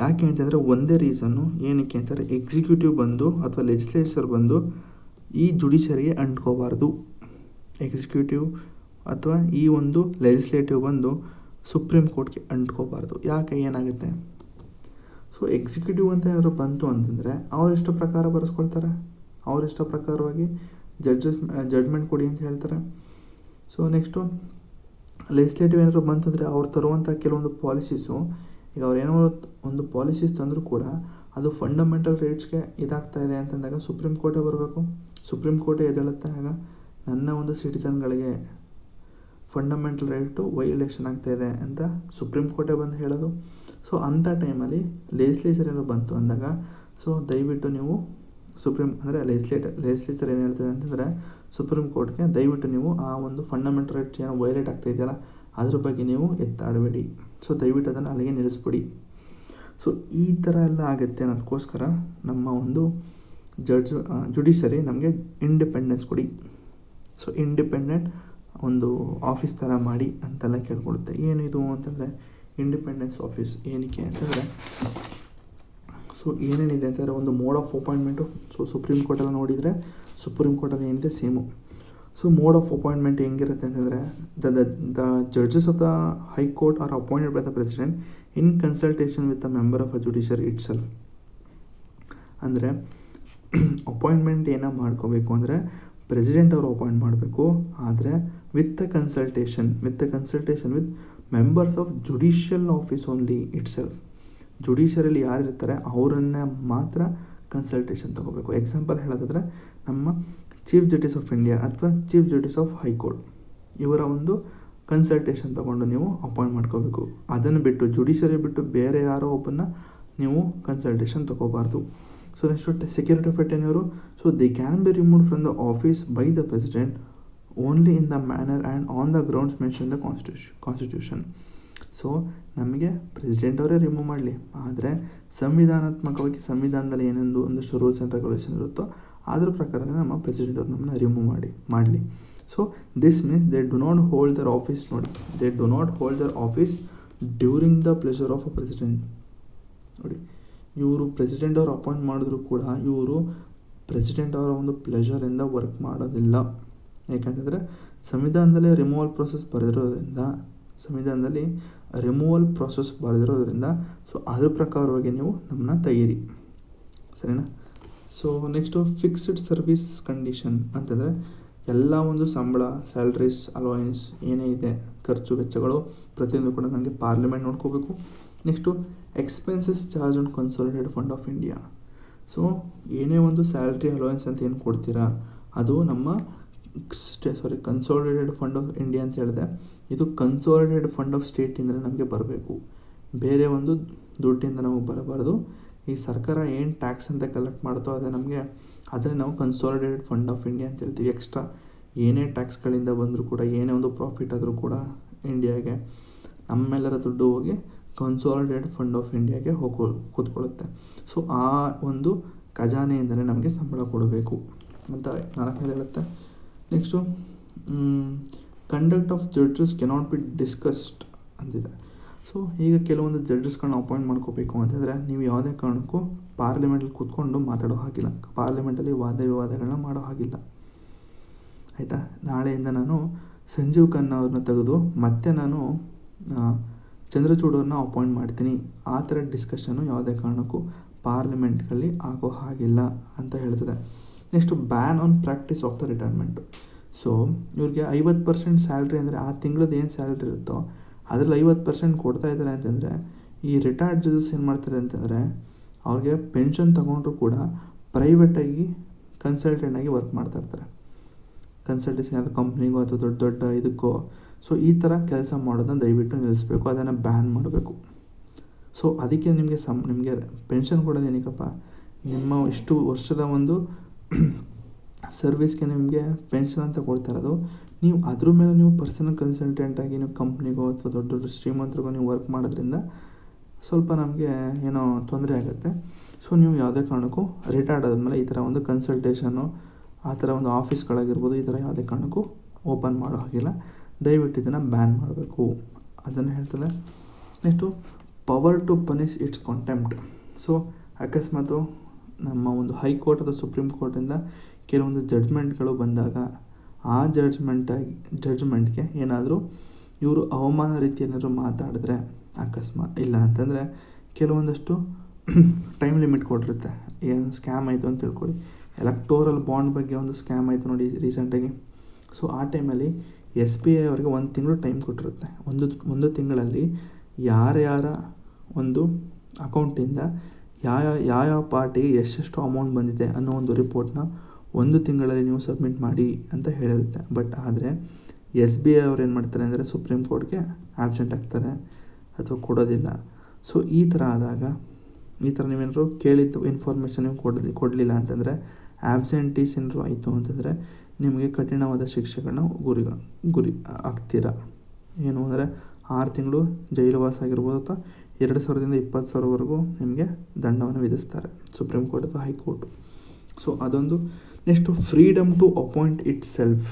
ಯಾಕೆ ಅಂತಂದರೆ ಒಂದೇ ರೀಸನ್ನು. ಏನಕ್ಕೆ ಅಂತಂದರೆ ಎಕ್ಸಿಕ್ಯೂಟಿವ್ ಬಂದು ಅಥವಾ ಲೆಜಿಸ್ಲೇಚರ್ ಬಂದು ಈ ಜುಡಿಷರಿಗೆ ಅಂಟ್ಕೋಬಾರ್ದು. ಎಕ್ಸಿಕ್ಯೂಟಿವ್ ಅಥವಾ ಈ ಒಂದು ಲೆಜಿಸ್ಲೇಟಿವ್ ಬಂದು ಸುಪ್ರೀಂ ಕೋರ್ಟ್ಗೆ ಅಂಟ್ಕೋಬಾರ್ದು. ಯಾಕೆ, ಏನಾಗುತ್ತೆ? ಸೊ ಎಕ್ಸಿಕ್ಯೂಟಿವ್ ಅಂತ ಏನಾದ್ರು ಬಂತು ಅಂತಂದರೆ ಅವರಿಷ್ಟ ಪ್ರಕಾರ ಬರೆಸ್ಕೊಳ್ತಾರೆ, ಅವರಿಷ್ಟ ಪ್ರಕಾರವಾಗಿ ಜಡ್ಜ್ಮೆಂಟ್ ಕೊಡಿ ಅಂತ ಹೇಳ್ತಾರೆ. ಸೊ ನೆಕ್ಸ್ಟು ಲೆಜಿಸ್ಲೇಟಿವ್ ಏನಾದ್ರು ಬಂತಂದರೆ ಅವ್ರು ತರುವಂಥ ಕೆಲವೊಂದು ಪಾಲಿಸೀಸು, ಈಗ ಅವ್ರು ಏನೋ ಒಂದು ಪಾಲಿಸೀಸ್ ತಂದರೂ ಕೂಡ ಅದು ಫಂಡಮೆಂಟಲ್ ರೈಟ್ಸ್ಗೆ ಇದಾಗ್ತಾ ಇದೆ ಅಂತಂದಾಗ ಸುಪ್ರೀಂ ಕೋರ್ಟೇ ಬರಬೇಕು. ಸುಪ್ರೀಂ ಕೋರ್ಟೇ ಎದ್ದೇಳುತ್ತೆ, ಆಗ ನನ್ನ ಒಂದು ಸಿಟಿಸನ್ಗಳಿಗೆ ಫಂಡಮೆಂಟಲ್ ರೈಟು ವೈಲೇಷನ್ ಆಗ್ತಾಯಿದೆ ಅಂತ ಸುಪ್ರೀಂ ಕೋರ್ಟೇ ಬಂದು ಹೇಳೋದು. ಸೊ ಅಂಥ ಟೈಮಲ್ಲಿ ಲೆಜಿಸ್ಲೇಚರ್ ಏನೋ ಬಂತು ಅಂದಾಗ ಸೊ ದಯವಿಟ್ಟು ನೀವು ಲೆಜಿಸ್ಲೇಚರ್ ಏನು ಹೇಳ್ತದೆ ಅಂತಂದರೆ ಸುಪ್ರೀಂ ಕೋರ್ಟ್ಗೆ ದಯವಿಟ್ಟು ನೀವು ಆ ಒಂದು ಫಂಡಮೆಂಟಲ್ ರೈಟ್ಸ್ ಏನೋ ವೈಲೇಟ್ ಆಗ್ತಾ ಇದೆಯಲ್ಲ ಅದ್ರ ಬಗ್ಗೆ ನೀವು ಎತ್ತಾಡಬೇಡಿ, ಸೊ ದಯವಿಟ್ಟು ಅದನ್ನು ಅಲ್ಲಿಗೆ ನಿಲ್ಲಿಸ್ಬಿಡಿ. ಸೊ ಈ ಥರ ಎಲ್ಲ ಆಗುತ್ತೆ ಅನ್ನೋದಕ್ಕೋಸ್ಕರ ನಮ್ಮ ಒಂದು ಜುಡಿಷರಿ ನಮಗೆ ಇಂಡಿಪೆಂಡೆನ್ಸ್ ಕೊಡಿ, ಸೊ ಇಂಡಿಪೆಂಡೆಂಟ್ ಒಂದು ಆಫೀಸ್ ಥರ ಮಾಡಿ ಅಂತೆಲ್ಲ ಕೇಳ್ಕೊಳುತ್ತೆ. ಏನಿದು ಅಂತಂದರೆ ಇಂಡಿಪೆಂಡೆನ್ಸ್ ಆಫೀಸ್ ಏನಕ್ಕೆ ಅಂತಂದರೆ, ಸೊ ಏನೇನಿದೆ ಅಂತಂದರೆ ಒಂದು mode of appointment. So supreme ಕೋರ್ಟೆಲ್ಲ ನೋಡಿದರೆ ಸುಪ್ರೀಂ ಕೋರ್ಟಲ್ಲಿ ಏನಿದೆ same. So mode of appointment ಹೆಂಗಿರುತ್ತೆ ಅಂತಂದರೆ the judges of the high court are appointed by the president in consultation with the member of a judiciary itself. ಅಂದರೆ ಅಪಾಯಿಂಟ್ಮೆಂಟ್ ಏನೋ ಮಾಡ್ಕೋಬೇಕು ಅಂದರೆ ಪ್ರೆಸಿಡೆಂಟ್ ಅವರು ಅಪಾಯಿಂಟ್ ಮಾಡಬೇಕು, ಆದರೆ with consultation with members of judicial office only itself. ಜುಡಿಷಿಯರಿಯಲ್ಲಿ ಯಾರಿರ್ತಾರೆ ಅವರನ್ನೇ ಮಾತ್ರ ಕನ್ಸಲ್ಟೇಷನ್ ತೊಗೋಬೇಕು. ಎಕ್ಸಾಂಪಲ್ ಹೇಳೋದಾದರೆ ನಮ್ಮ ಚೀಫ್ ಜಸ್ಟಿಸ್ ಆಫ್ ಇಂಡಿಯಾ ಅಥವಾ ಚೀಫ್ ಜಸ್ಟಿಸ್ ಆಫ್ ಹೈಕೋರ್ಟ್ ಇವರ ಒಂದು ಕನ್ಸಲ್ಟೇಷನ್ ತೊಗೊಂಡು ನೀವು ಅಪಾಯಿಂಟ್ ಮಾಡ್ಕೋಬೇಕು. ಅದನ್ನು ಬಿಟ್ಟು ಜುಡಿಷಿಯರಿ ಬಿಟ್ಟು ಬೇರೆ ಯಾರೋ ಒಬ್ಬನ್ನ ನೀವು ಕನ್ಸಲ್ಟೇಷನ್ ತೊಗೋಬಾರ್ದು. So next security of tenure. So they can be removed from the office by the president only in the manner and on the grounds mention the constitution. So ನಮಗೆ ಪ್ರೆಸಿಡೆಂಟ್ ಅವರೇ ರಿಮೂವ್ ಮಾಡಲಿ, ಆದರೆ ಸಂವಿಧಾನಾತ್ಮಕವಾಗಿ ಸಂವಿಧಾನದಲ್ಲಿ ಏನೆಂದು ಒಂದಷ್ಟು ರೂಲ್ಸ್ ಆ್ಯಂಡ್ ರೆಗ್ಯುಲೇಷನ್ ಇರುತ್ತೋ ಅದ್ರ ಪ್ರಕಾರನೇ ನಮ್ಮ ಪ್ರೆಸಿಡೆಂಟ್ ಅವರು ನಮ್ಮನ್ನ ರಿಮೂವ್ ಮಾಡಲಿ. So this means they do not hold their office. ನೋಡಿ, they do not hold their office during the pleasure of a president. ನೋಡಿ, ಇವರು ಪ್ರೆಸಿಡೆಂಟ್ ಅವರು ಅಪಾಯಿಂಟ್ ಮಾಡಿದ್ರು ಕೂಡ ಇವರು ಪ್ರೆಸಿಡೆಂಟ್ ಅವರ ಒಂದು ಪ್ಲೆಷರಿಂದ ವರ್ಕ್ ಮಾಡೋದಿಲ್ಲ. ಯಾಕಂತಂದರೆ ಸಂವಿಧಾನದಲ್ಲಿ ರಿಮೂವಲ್ ಪ್ರೊಸೆಸ್ ಬರೆದಿರೋದ್ರಿಂದ ಸೊ ಅದ್ರ ಪ್ರಕಾರವಾಗಿ ನೀವು ನಮ್ಮನ್ನ ತೆಗೀರಿ, ಸರಿನಾ? So next fixed service condition ಅಂತಂದರೆ ಎಲ್ಲ ಒಂದು ಸಂಬಳ, ಸ್ಯಾಲ್ರೀಸ್, ಅಲೋಯನ್ಸ್ ಏನೇ ಇದೆ ಖರ್ಚು ವೆಚ್ಚಗಳು ಪ್ರತಿಯೊಂದು ಕೂಡ ನನಗೆ ಪಾರ್ಲಿಮೆಂಟ್ ನೋಡ್ಕೋಬೇಕು. Next expenses charge on consolidated fund of India. So ಏನೇ ಒಂದು ಸ್ಯಾಲ್ರಿ ಅಲೋಯನ್ಸ್ ಅಂತ ಏನು ಕೊಡ್ತೀರಾ ಅದು ನಮ್ಮ ಕನ್ಸಾಲಿಡೇಟೆಡ್ ಫಂಡ್ ಆಫ್ ಇಂಡಿಯಾ ಅಂತ ಹೇಳಿದೆ. ಇದು ಕನ್ಸಾಲಿಡೇಟೆಡ್ ಫಂಡ್ ಆಫ್ ಸ್ಟೇಟಿಂದಲೇ ನಮಗೆ ಬರಬೇಕು, ಬೇರೆ ಒಂದು ದುಡ್ಡಿಂದ ನಮಗೆ ಬರಬಾರ್ದು. ಈ ಸರ್ಕಾರ ಏನು ಟ್ಯಾಕ್ಸ್ ಅಂತ ಕಲೆಕ್ಟ್ ಮಾಡುತ್ತೋ ಅದನ್ನೇ ನಾವು ಕನ್ಸಾಲಿಡೇಟೆಡ್ ಫಂಡ್ ಆಫ್ ಇಂಡಿಯಾ ಅಂತ ಹೇಳ್ತೀವಿ. ಎಕ್ಸ್ಟ್ರಾ ಏನೇ ಟ್ಯಾಕ್ಸ್ಗಳಿಂದ ಬಂದರೂ ಕೂಡ ಏನೇ ಒಂದು ಪ್ರಾಫಿಟ್ ಆದರೂ ಕೂಡ ಇಂಡಿಯಾಗೆ ನಮ್ಮೆಲ್ಲರ ದುಡ್ಡು ಹೋಗಿ ಕನ್ಸಾಲಿಡೇಟೆಡ್ ಫಂಡ್ ಆಫ್ ಇಂಡಿಯಾಗೆ ಕೂತ್ಕೊಳ್ಳುತ್ತೆ. ಸೊ ಆ ಒಂದು ಖಜಾನೆಯಿಂದಲೇ ನಮಗೆ ಸಂಬಳ ಕೊಡಬೇಕು ಅಂತ 4ನೇದು ಹೇಳುತ್ತೆ. Next conduct of judges cannot be discussed ಅಂತಿದೆ. ಸೊ ಈಗ ಕೆಲವೊಂದು ಜಡ್ಜಸ್ಗಳನ್ನ ಅಪಾಯಿಂಟ್ ಮಾಡ್ಕೋಬೇಕು ಅಂತಂದರೆ ನೀವು ಯಾವುದೇ ಕಾರಣಕ್ಕೂ ಪಾರ್ಲಿಮೆಂಟಲ್ಲಿ ಕೂತ್ಕೊಂಡು ಮಾತಾಡೋ ಹಾಗಿಲ್ಲ, ಪಾರ್ಲಿಮೆಂಟಲ್ಲಿ ವಾದ ವಿವಾದಗಳನ್ನ ಮಾಡೋ ಹಾಗಿಲ್ಲ, ಆಯಿತಾ? ನಾಳೆಯಿಂದ ನಾನು ಸಂಜೀವ್ ಖನ್ನಾ ಅವ್ರನ್ನ ತೆಗೆದು ಮತ್ತೆ ನಾನು ಚಂದ್ರಚೂಡವ್ರನ್ನ ಅಪಾಯಿಂಟ್ ಮಾಡ್ತೀನಿ, ಆ ಥರ ಡಿಸ್ಕಷನ್ನು ಯಾವುದೇ ಕಾರಣಕ್ಕೂ ಪಾರ್ಲಿಮೆಂಟ್ಗಳಲ್ಲಿ ಆಗೋ ಹಾಗಿಲ್ಲ ಅಂತ ಹೇಳ್ತದೆ. Next ban on practice after retirement. So ಇವ್ರಿಗೆ 50% ಸ್ಯಾಲ್ರಿ ಅಂದರೆ ಆ ತಿಂಗಳದ್ದು ಏನು ಸ್ಯಾಲ್ರಿ ಇರುತ್ತೋ ಅದರಲ್ಲಿ 50% ಕೊಡ್ತಾ ಇದ್ದಾರೆ ಅಂತಂದರೆ ಈ ರಿಟೈರ್ಡ್ ಜಡ್ಜಸ್ ಏನು ಮಾಡ್ತಾರೆ ಅಂತಂದರೆ ಅವ್ರಿಗೆ ಪೆನ್ಷನ್ ತೊಗೊಂಡ್ರು ಕೂಡ ಪ್ರೈವೇಟಾಗಿ ಕನ್ಸಲ್ಟೆಂಟಾಗಿ ವರ್ಕ್ ಮಾಡ್ತಾ ಇರ್ತಾರೆ, ಕನ್ಸಲ್ಟೇಷನ್ ಯಾವುದು ಕಂಪ್ನಿಗೋ ಅಥವಾ ದೊಡ್ಡ ದೊಡ್ಡ ಇದಕ್ಕೋ. ಸೊ ಈ ಥರ ಕೆಲಸ ಮಾಡೋದನ್ನ ದಯವಿಟ್ಟು ನಿಲ್ಲಿಸಬೇಕು, ಅದನ್ನು ಬ್ಯಾನ್ ಮಾಡಬೇಕು. ಸೊ ಅದಕ್ಕೆ ನಿಮಗೆ ಪೆನ್ಷನ್ ಕೊಡೋದು ಏನಕ್ಕಪ್ಪ, ನಿಮ್ಮ ಇಷ್ಟು ವರ್ಷದ ಒಂದು ಸರ್ವಿಸ್ಗೆ ನಿಮಗೆ ಪೆನ್ಷನ್ ಅಂತ ಕೊಡ್ತಾ ಇರೋದು. ನೀವು ಅದ್ರ ಮೇಲೆ ನೀವು ಪರ್ಸನಲ್ ಕನ್ಸಲ್ಟೆಂಟಾಗಿ ನೀವು ಕಂಪ್ನಿಗೋ ಅಥವಾ ದೊಡ್ಡ ದೊಡ್ಡ ಶ್ರೀಮಂತರಿಗೋ ನೀವು ವರ್ಕ್ ಮಾಡೋದ್ರಿಂದ ಸ್ವಲ್ಪ ನಮಗೆ ಏನೋ ತೊಂದರೆ ಆಗುತ್ತೆ. ಸೊ ನೀವು ಯಾವುದೇ ಕಾರಣಕ್ಕೂ ರಿಟೈರ್ಡ್ ಆದಮೇಲೆ ಈ ಥರ ಒಂದು ಕನ್ಸಲ್ಟೇಷನ್ನು ಆ ಥರ ಒಂದು ಆಫೀಸ್ಗಳಾಗಿರ್ಬೋದು ಈ ಥರ ಯಾವುದೇ ಕಾರಣಕ್ಕೂ ಓಪನ್ ಮಾಡೋ ಹಾಗಿಲ್ಲ, ದಯವಿಟ್ಟು ಇದನ್ನು ಬ್ಯಾನ್ ಮಾಡಬೇಕು ಅದನ್ನು ಹೇಳ್ತದೆ. Next power to punish its contempt. So ಅಕಸ್ಮಾತು ನಮ್ಮ ಒಂದು ಹೈಕೋರ್ಟ್ ಅಥವಾ ಸುಪ್ರೀಂ ಕೋರ್ಟಿಂದ ಕೆಲವೊಂದು ಜಡ್ಜ್ಮೆಂಟ್ಗಳು ಬಂದಾಗ ಆ ಜಡ್ಜ್ಮೆಂಟ್ಗೆ ಏನಾದರೂ ಇವರು ಅವಮಾನ ರೀತಿ ಏನಾದರೂ ಮಾತಾಡಿದ್ರೆ ಅಕಸ್ಮಾತ್, ಇಲ್ಲ ಅಂತಂದರೆ ಕೆಲವೊಂದಷ್ಟು ಟೈಮ್ ಲಿಮಿಟ್ ಕೊಟ್ಟಿರುತ್ತೆ. ಏನು ಸ್ಕ್ಯಾಮ್ ಆಯಿತು ಅಂತ ತಿಳ್ಕೊಳ್ಳಿ, ಎಲೆಕ್ಟೋರಲ್ ಬಾಂಡ್ ಬಗ್ಗೆ ಒಂದು ಸ್ಕ್ಯಾಮ್ ಆಯಿತು ನೋಡಿ ರೀಸೆಂಟಾಗಿ. ಸೊ ಆ ಟೈಮಲ್ಲಿ SBI ಅವರಿಗೆ 1 ತಿಂಗಳು ಟೈಮ್ ಕೊಟ್ಟಿರುತ್ತೆ. ಒಂದು ತಿಂಗಳಲ್ಲಿ ಯಾರ್ಯಾರ ಒಂದು ಅಕೌಂಟಿಂದ ಯಾವ ಪಾರ್ಟಿಗೆ ಎಷ್ಟೆಷ್ಟು ಅಮೌಂಟ್ ಬಂದಿದೆ ಅನ್ನೋ ಒಂದು ರಿಪೋರ್ಟ್ನ 1 ತಿಂಗಳಲ್ಲಿ ನೀವು ಸಬ್ಮಿಟ್ ಮಾಡಿ ಅಂತ ಹೇಳಿರುತ್ತೆ. ಬಟ್ ಆದರೆ SBI ಅವ್ರು ಏನು ಮಾಡ್ತಾರೆ ಅಂದರೆ ಸುಪ್ರೀಂ ಕೋರ್ಟ್ಗೆ ಆಬ್ಸೆಂಟ್ ಆಗ್ತಾರೆ ಅಥವಾ ಕೊಡೋದಿಲ್ಲ. ಸೊ ಈ ಥರ ಆದಾಗ, ಈ ಥರ ನೀವೇನಾದ್ರು ಕೇಳಿದ್ದು ಇನ್ಫಾರ್ಮೇಷನ್ ನೀವು ಕೊಡಲಿಲ್ಲ ಅಂತಂದರೆ, ಆಬ್ಸೆಂಟೀಸ್ ಏನಾದ್ರು ಆಯಿತು ಅಂತಂದರೆ ನಿಮಗೆ ಕಠಿಣವಾದ ಶಿಕ್ಷೆಗಳನ್ನ ಗುರಿ ಆಗ್ತೀರಾ. ಏನು ಅಂದರೆ 6 ತಿಂಗಳು ಜೈಲುವಾಸ ಆಗಿರ್ಬೋದು ಅಥವಾ 2,000ದಿಂದ 20,000ವರೆಗೂ ನಿಮಗೆ ದಂಡವನ್ನು ವಿಧಿಸ್ತಾರೆ ಸುಪ್ರೀಂ ಕೋರ್ಟ್ ಅಥವಾ ಹೈಕೋರ್ಟು. ಸೊ ಅದೊಂದು. Next freedom to appoint itself.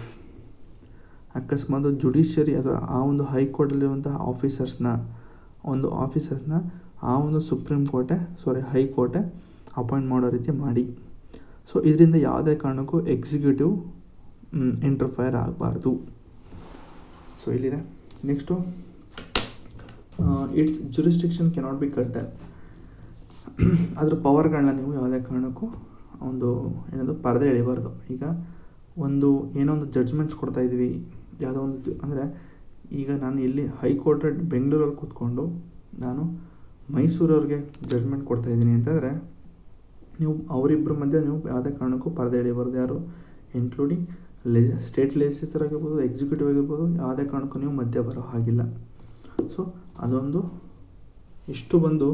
ಅಕಸ್ಮಾತ್ ಜುಡಿಷಿಯರಿ ಅಥವಾ ಆ ಒಂದು ಹೈಕೋರ್ಟಲ್ಲಿರುವಂತಹ ಆಫೀಸರ್ಸ್ನ ಆ ಒಂದು ಹೈಕೋರ್ಟೇ ಅಪಾಯಿಂಟ್ ಮಾಡೋ ರೀತಿ ಮಾಡಿ. ಸೊ ಇದರಿಂದ ಯಾವುದೇ ಕಾರಣಕ್ಕೂ ಎಕ್ಸಿಕ್ಯೂಟಿವ್ ಇಂಟರ್ಫೈರ್ ಆಗಬಾರ್ದು. ಸೊ ಇಲ್ಲಿದೆ. Next its jurisdiction cannot be curtailed. ಅದರ ಪವರ್ಗಳನ್ನ ನೀವು ಯಾವುದೇ ಕಾರಣಕ್ಕೂ ಪರದೆ ಎಳಿಬಾರ್ದು. ಈಗ ಏನೋ ಒಂದು ಜಡ್ಜ್ಮೆಂಟ್ಸ್ ಕೊಡ್ತಾಯಿದ್ವಿ, ಯಾವುದೋ ಒಂದು ಅಂದರೆ ಈಗ ನಾನು ಇಲ್ಲಿ ಹೈಕೋರ್ಟ್ ಬೆಂಗಳೂರಲ್ಲಿ ಕೂತ್ಕೊಂಡು ನಾನು ಮೈಸೂರವ್ರಿಗೆ ಜಡ್ಜ್ಮೆಂಟ್ ಕೊಡ್ತಾಯಿದ್ದೀನಿ ಅಂತಂದರೆ ನೀವು ಅವರಿಬ್ಬರ ಮಧ್ಯೆ ನೀವು ಯಾವುದೇ ಕಾರಣಕ್ಕೂ ಪರದೆ ಎಳಿಬಾರ್ದು. ಯಾರು ಇನ್ಕ್ಲೂಡಿಂಗ್ ಸ್ಟೇಟ್ ಲೆಜಿಸ್ಲೇಚರ್ ಆಗಿರ್ಬೋದು, ಎಕ್ಸಿಕ್ಯೂಟಿವ್ ಆಗಿರ್ಬೋದು, ಯಾವುದೇ ಕಾರಣಕ್ಕೂ ನೀವು ಮಧ್ಯೆ ಬರೋ ಹಾಗಿಲ್ಲ. ಸೊ ಅದೊಂದು. ಇಷ್ಟು ಬಂದು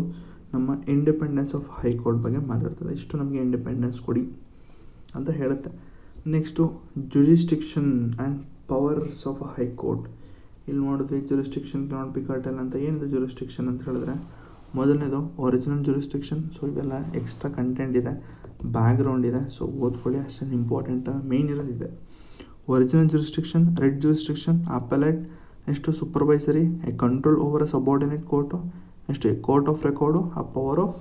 ನಮ್ಮ ಇಂಡಿಪೆಂಡೆನ್ಸ್ ಆಫ್ ಹೈಕೋರ್ಟ್ ಬಗ್ಗೆ ಮಾತಾಡ್ತದೆ. ಇಷ್ಟು ನಮಗೆ ಇಂಡಿಪೆಂಡೆನ್ಸ್ ಕೊಡಿ ಅಂತ ಹೇಳುತ್ತೆ. Next jurisdiction and powers of a high court. ಇಲ್ಲಿ ನೋಡಿದ್ವಿ ಜುರಿಸ್ಡಿಕ್ಷನ್ ಕೆನಾಟ್ ಬಿ ಕರ್ಟಲ್ ಅಂತ. ಏನಿದೆ ಜುರಿಸ್ಡಿಕ್ಷನ್ ಅಂತ ಹೇಳಿದ್ರೆ, ಮೊದಲನೇದು ಒರಿಜಿನಲ್ ಜುರಿಸ್ಡಿಕ್ಷನ್. ಸೊ ಇವೆಲ್ಲ ಎಕ್ಸ್ಟ್ರಾ ಕಂಟೆಂಟ್ ಇದೆ, ಬ್ಯಾಕ್ಗ್ರೌಂಡ್ ಇದೆ, ಸೊ ಓದ್ಕೊಳ್ಳಿ, ಅಷ್ಟೊಂದು ಇಂಪಾರ್ಟೆಂಟ್. ಮೇಯ್ನ್ ಇರೋದಿದೆ original jurisdiction, writ jurisdiction, appellate, next supervisory, a control over a subordinate court, next a court of record, a power of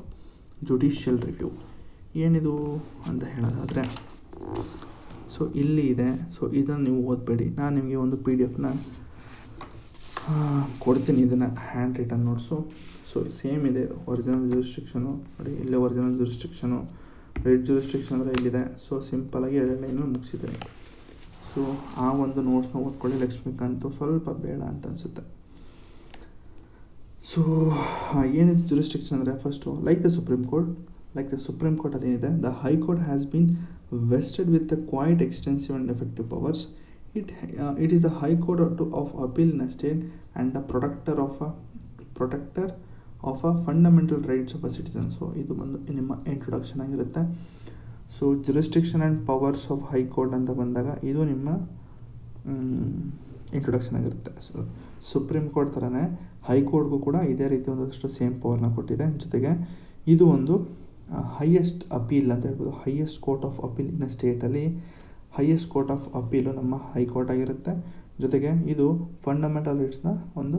judicial review. ಏನಿದು ಅಂತ ಹೇಳೋದಾದರೆ, ಸೊ ಇಲ್ಲಿ ಇದೆ. ಸೊ ಇದನ್ನು ನೀವು ಓದಬೇಡಿ, ನಾನು ನಿಮಗೆ ಒಂದು PDF ಕೊಡ್ತೀನಿ, ಇದನ್ನು hand written notes. So same ಇದೆ ಒರಿಜಿನಲ್ ಜುರಿಸ್ಡಿಕ್ಷನು ನೋಡಿ, ಇಲ್ಲೇ ಒರಿಜಿನಲ್ ಜುರಿಸ್ಡಿಕ್ಷನು, ರೆಡ್ ಜುರಿಸ್ಡಿಕ್ಷನ್ ಅಂದರೆ ಇಲ್ಲಿದೆ. ಸೊ ಸಿಂಪಲಾಗಿ 2 ಲೈನು ಮುಗಿಸಿದ್ದೀನಿ. ಸೊ ಆ ಒಂದು ನೋಟ್ಸ್ನ ಓದ್ಕೊಳ್ಳಿ. ಲಕ್ಷ್ಮೀಕಾಂತು ಸ್ವಲ್ಪ ಬೇಡ ಅಂತ ಅನಿಸುತ್ತೆ. ಸೊ ಏನಿದೆ ಜುರಿಸ್ಡಿಕ್ಷನ್ ಅಂದರೆ, ಫಸ್ಟು ಲೈಕ್ ದ ಸುಪ್ರೀಂ ಕೋರ್ಟಲ್ಲಿ ಏನಿದೆ, the high court has been vested with the quite extensive and effective powers. It is the High Court of Appeal in a state and a protector of a fundamental rights of a citizen. So ಇದು ಬಂದು ನಿಮ್ಮ ಇಂಟ್ರೊಡಕ್ಷನ್ ಆಗಿರುತ್ತೆ. So jurisdiction and powers of high court ಅಂತ ಬಂದಾಗ ಇದು ನಿಮ್ಮ ಇಂಟ್ರೊಡಕ್ಷನ್ ಆಗಿರುತ್ತೆ. ಸೊ ಸುಪ್ರೀಂ ಕೋರ್ಟ್ ಥರನೇ ಹೈಕೋರ್ಟ್ಗೂ ಕೂಡ ಇದೇ ರೀತಿ ಒಂದಷ್ಟು ಸೇಮ್ ಪವರ್ನ ಕೊಟ್ಟಿದೆ. ಜೊತೆಗೆ ಇದು ಒಂದು ಹೈಯೆಸ್ಟ್ ಅಪೀಲ್ ಅಂತ ಹೇಳ್ಬೋದು. Highest court of appeal in ಸ್ಟೇಟಲ್ಲಿ ಹೈಯೆಸ್ಟ್ ಕೋರ್ಟ್ ಆಫ್ ಅಪೀಲು ನಮ್ಮ ಹೈಕೋರ್ಟ್ ಆಗಿರುತ್ತೆ. ಜೊತೆಗೆ ಇದು ಫಂಡಮೆಂಟಲ್ ರೈಟ್ಸ್ನ ಒಂದು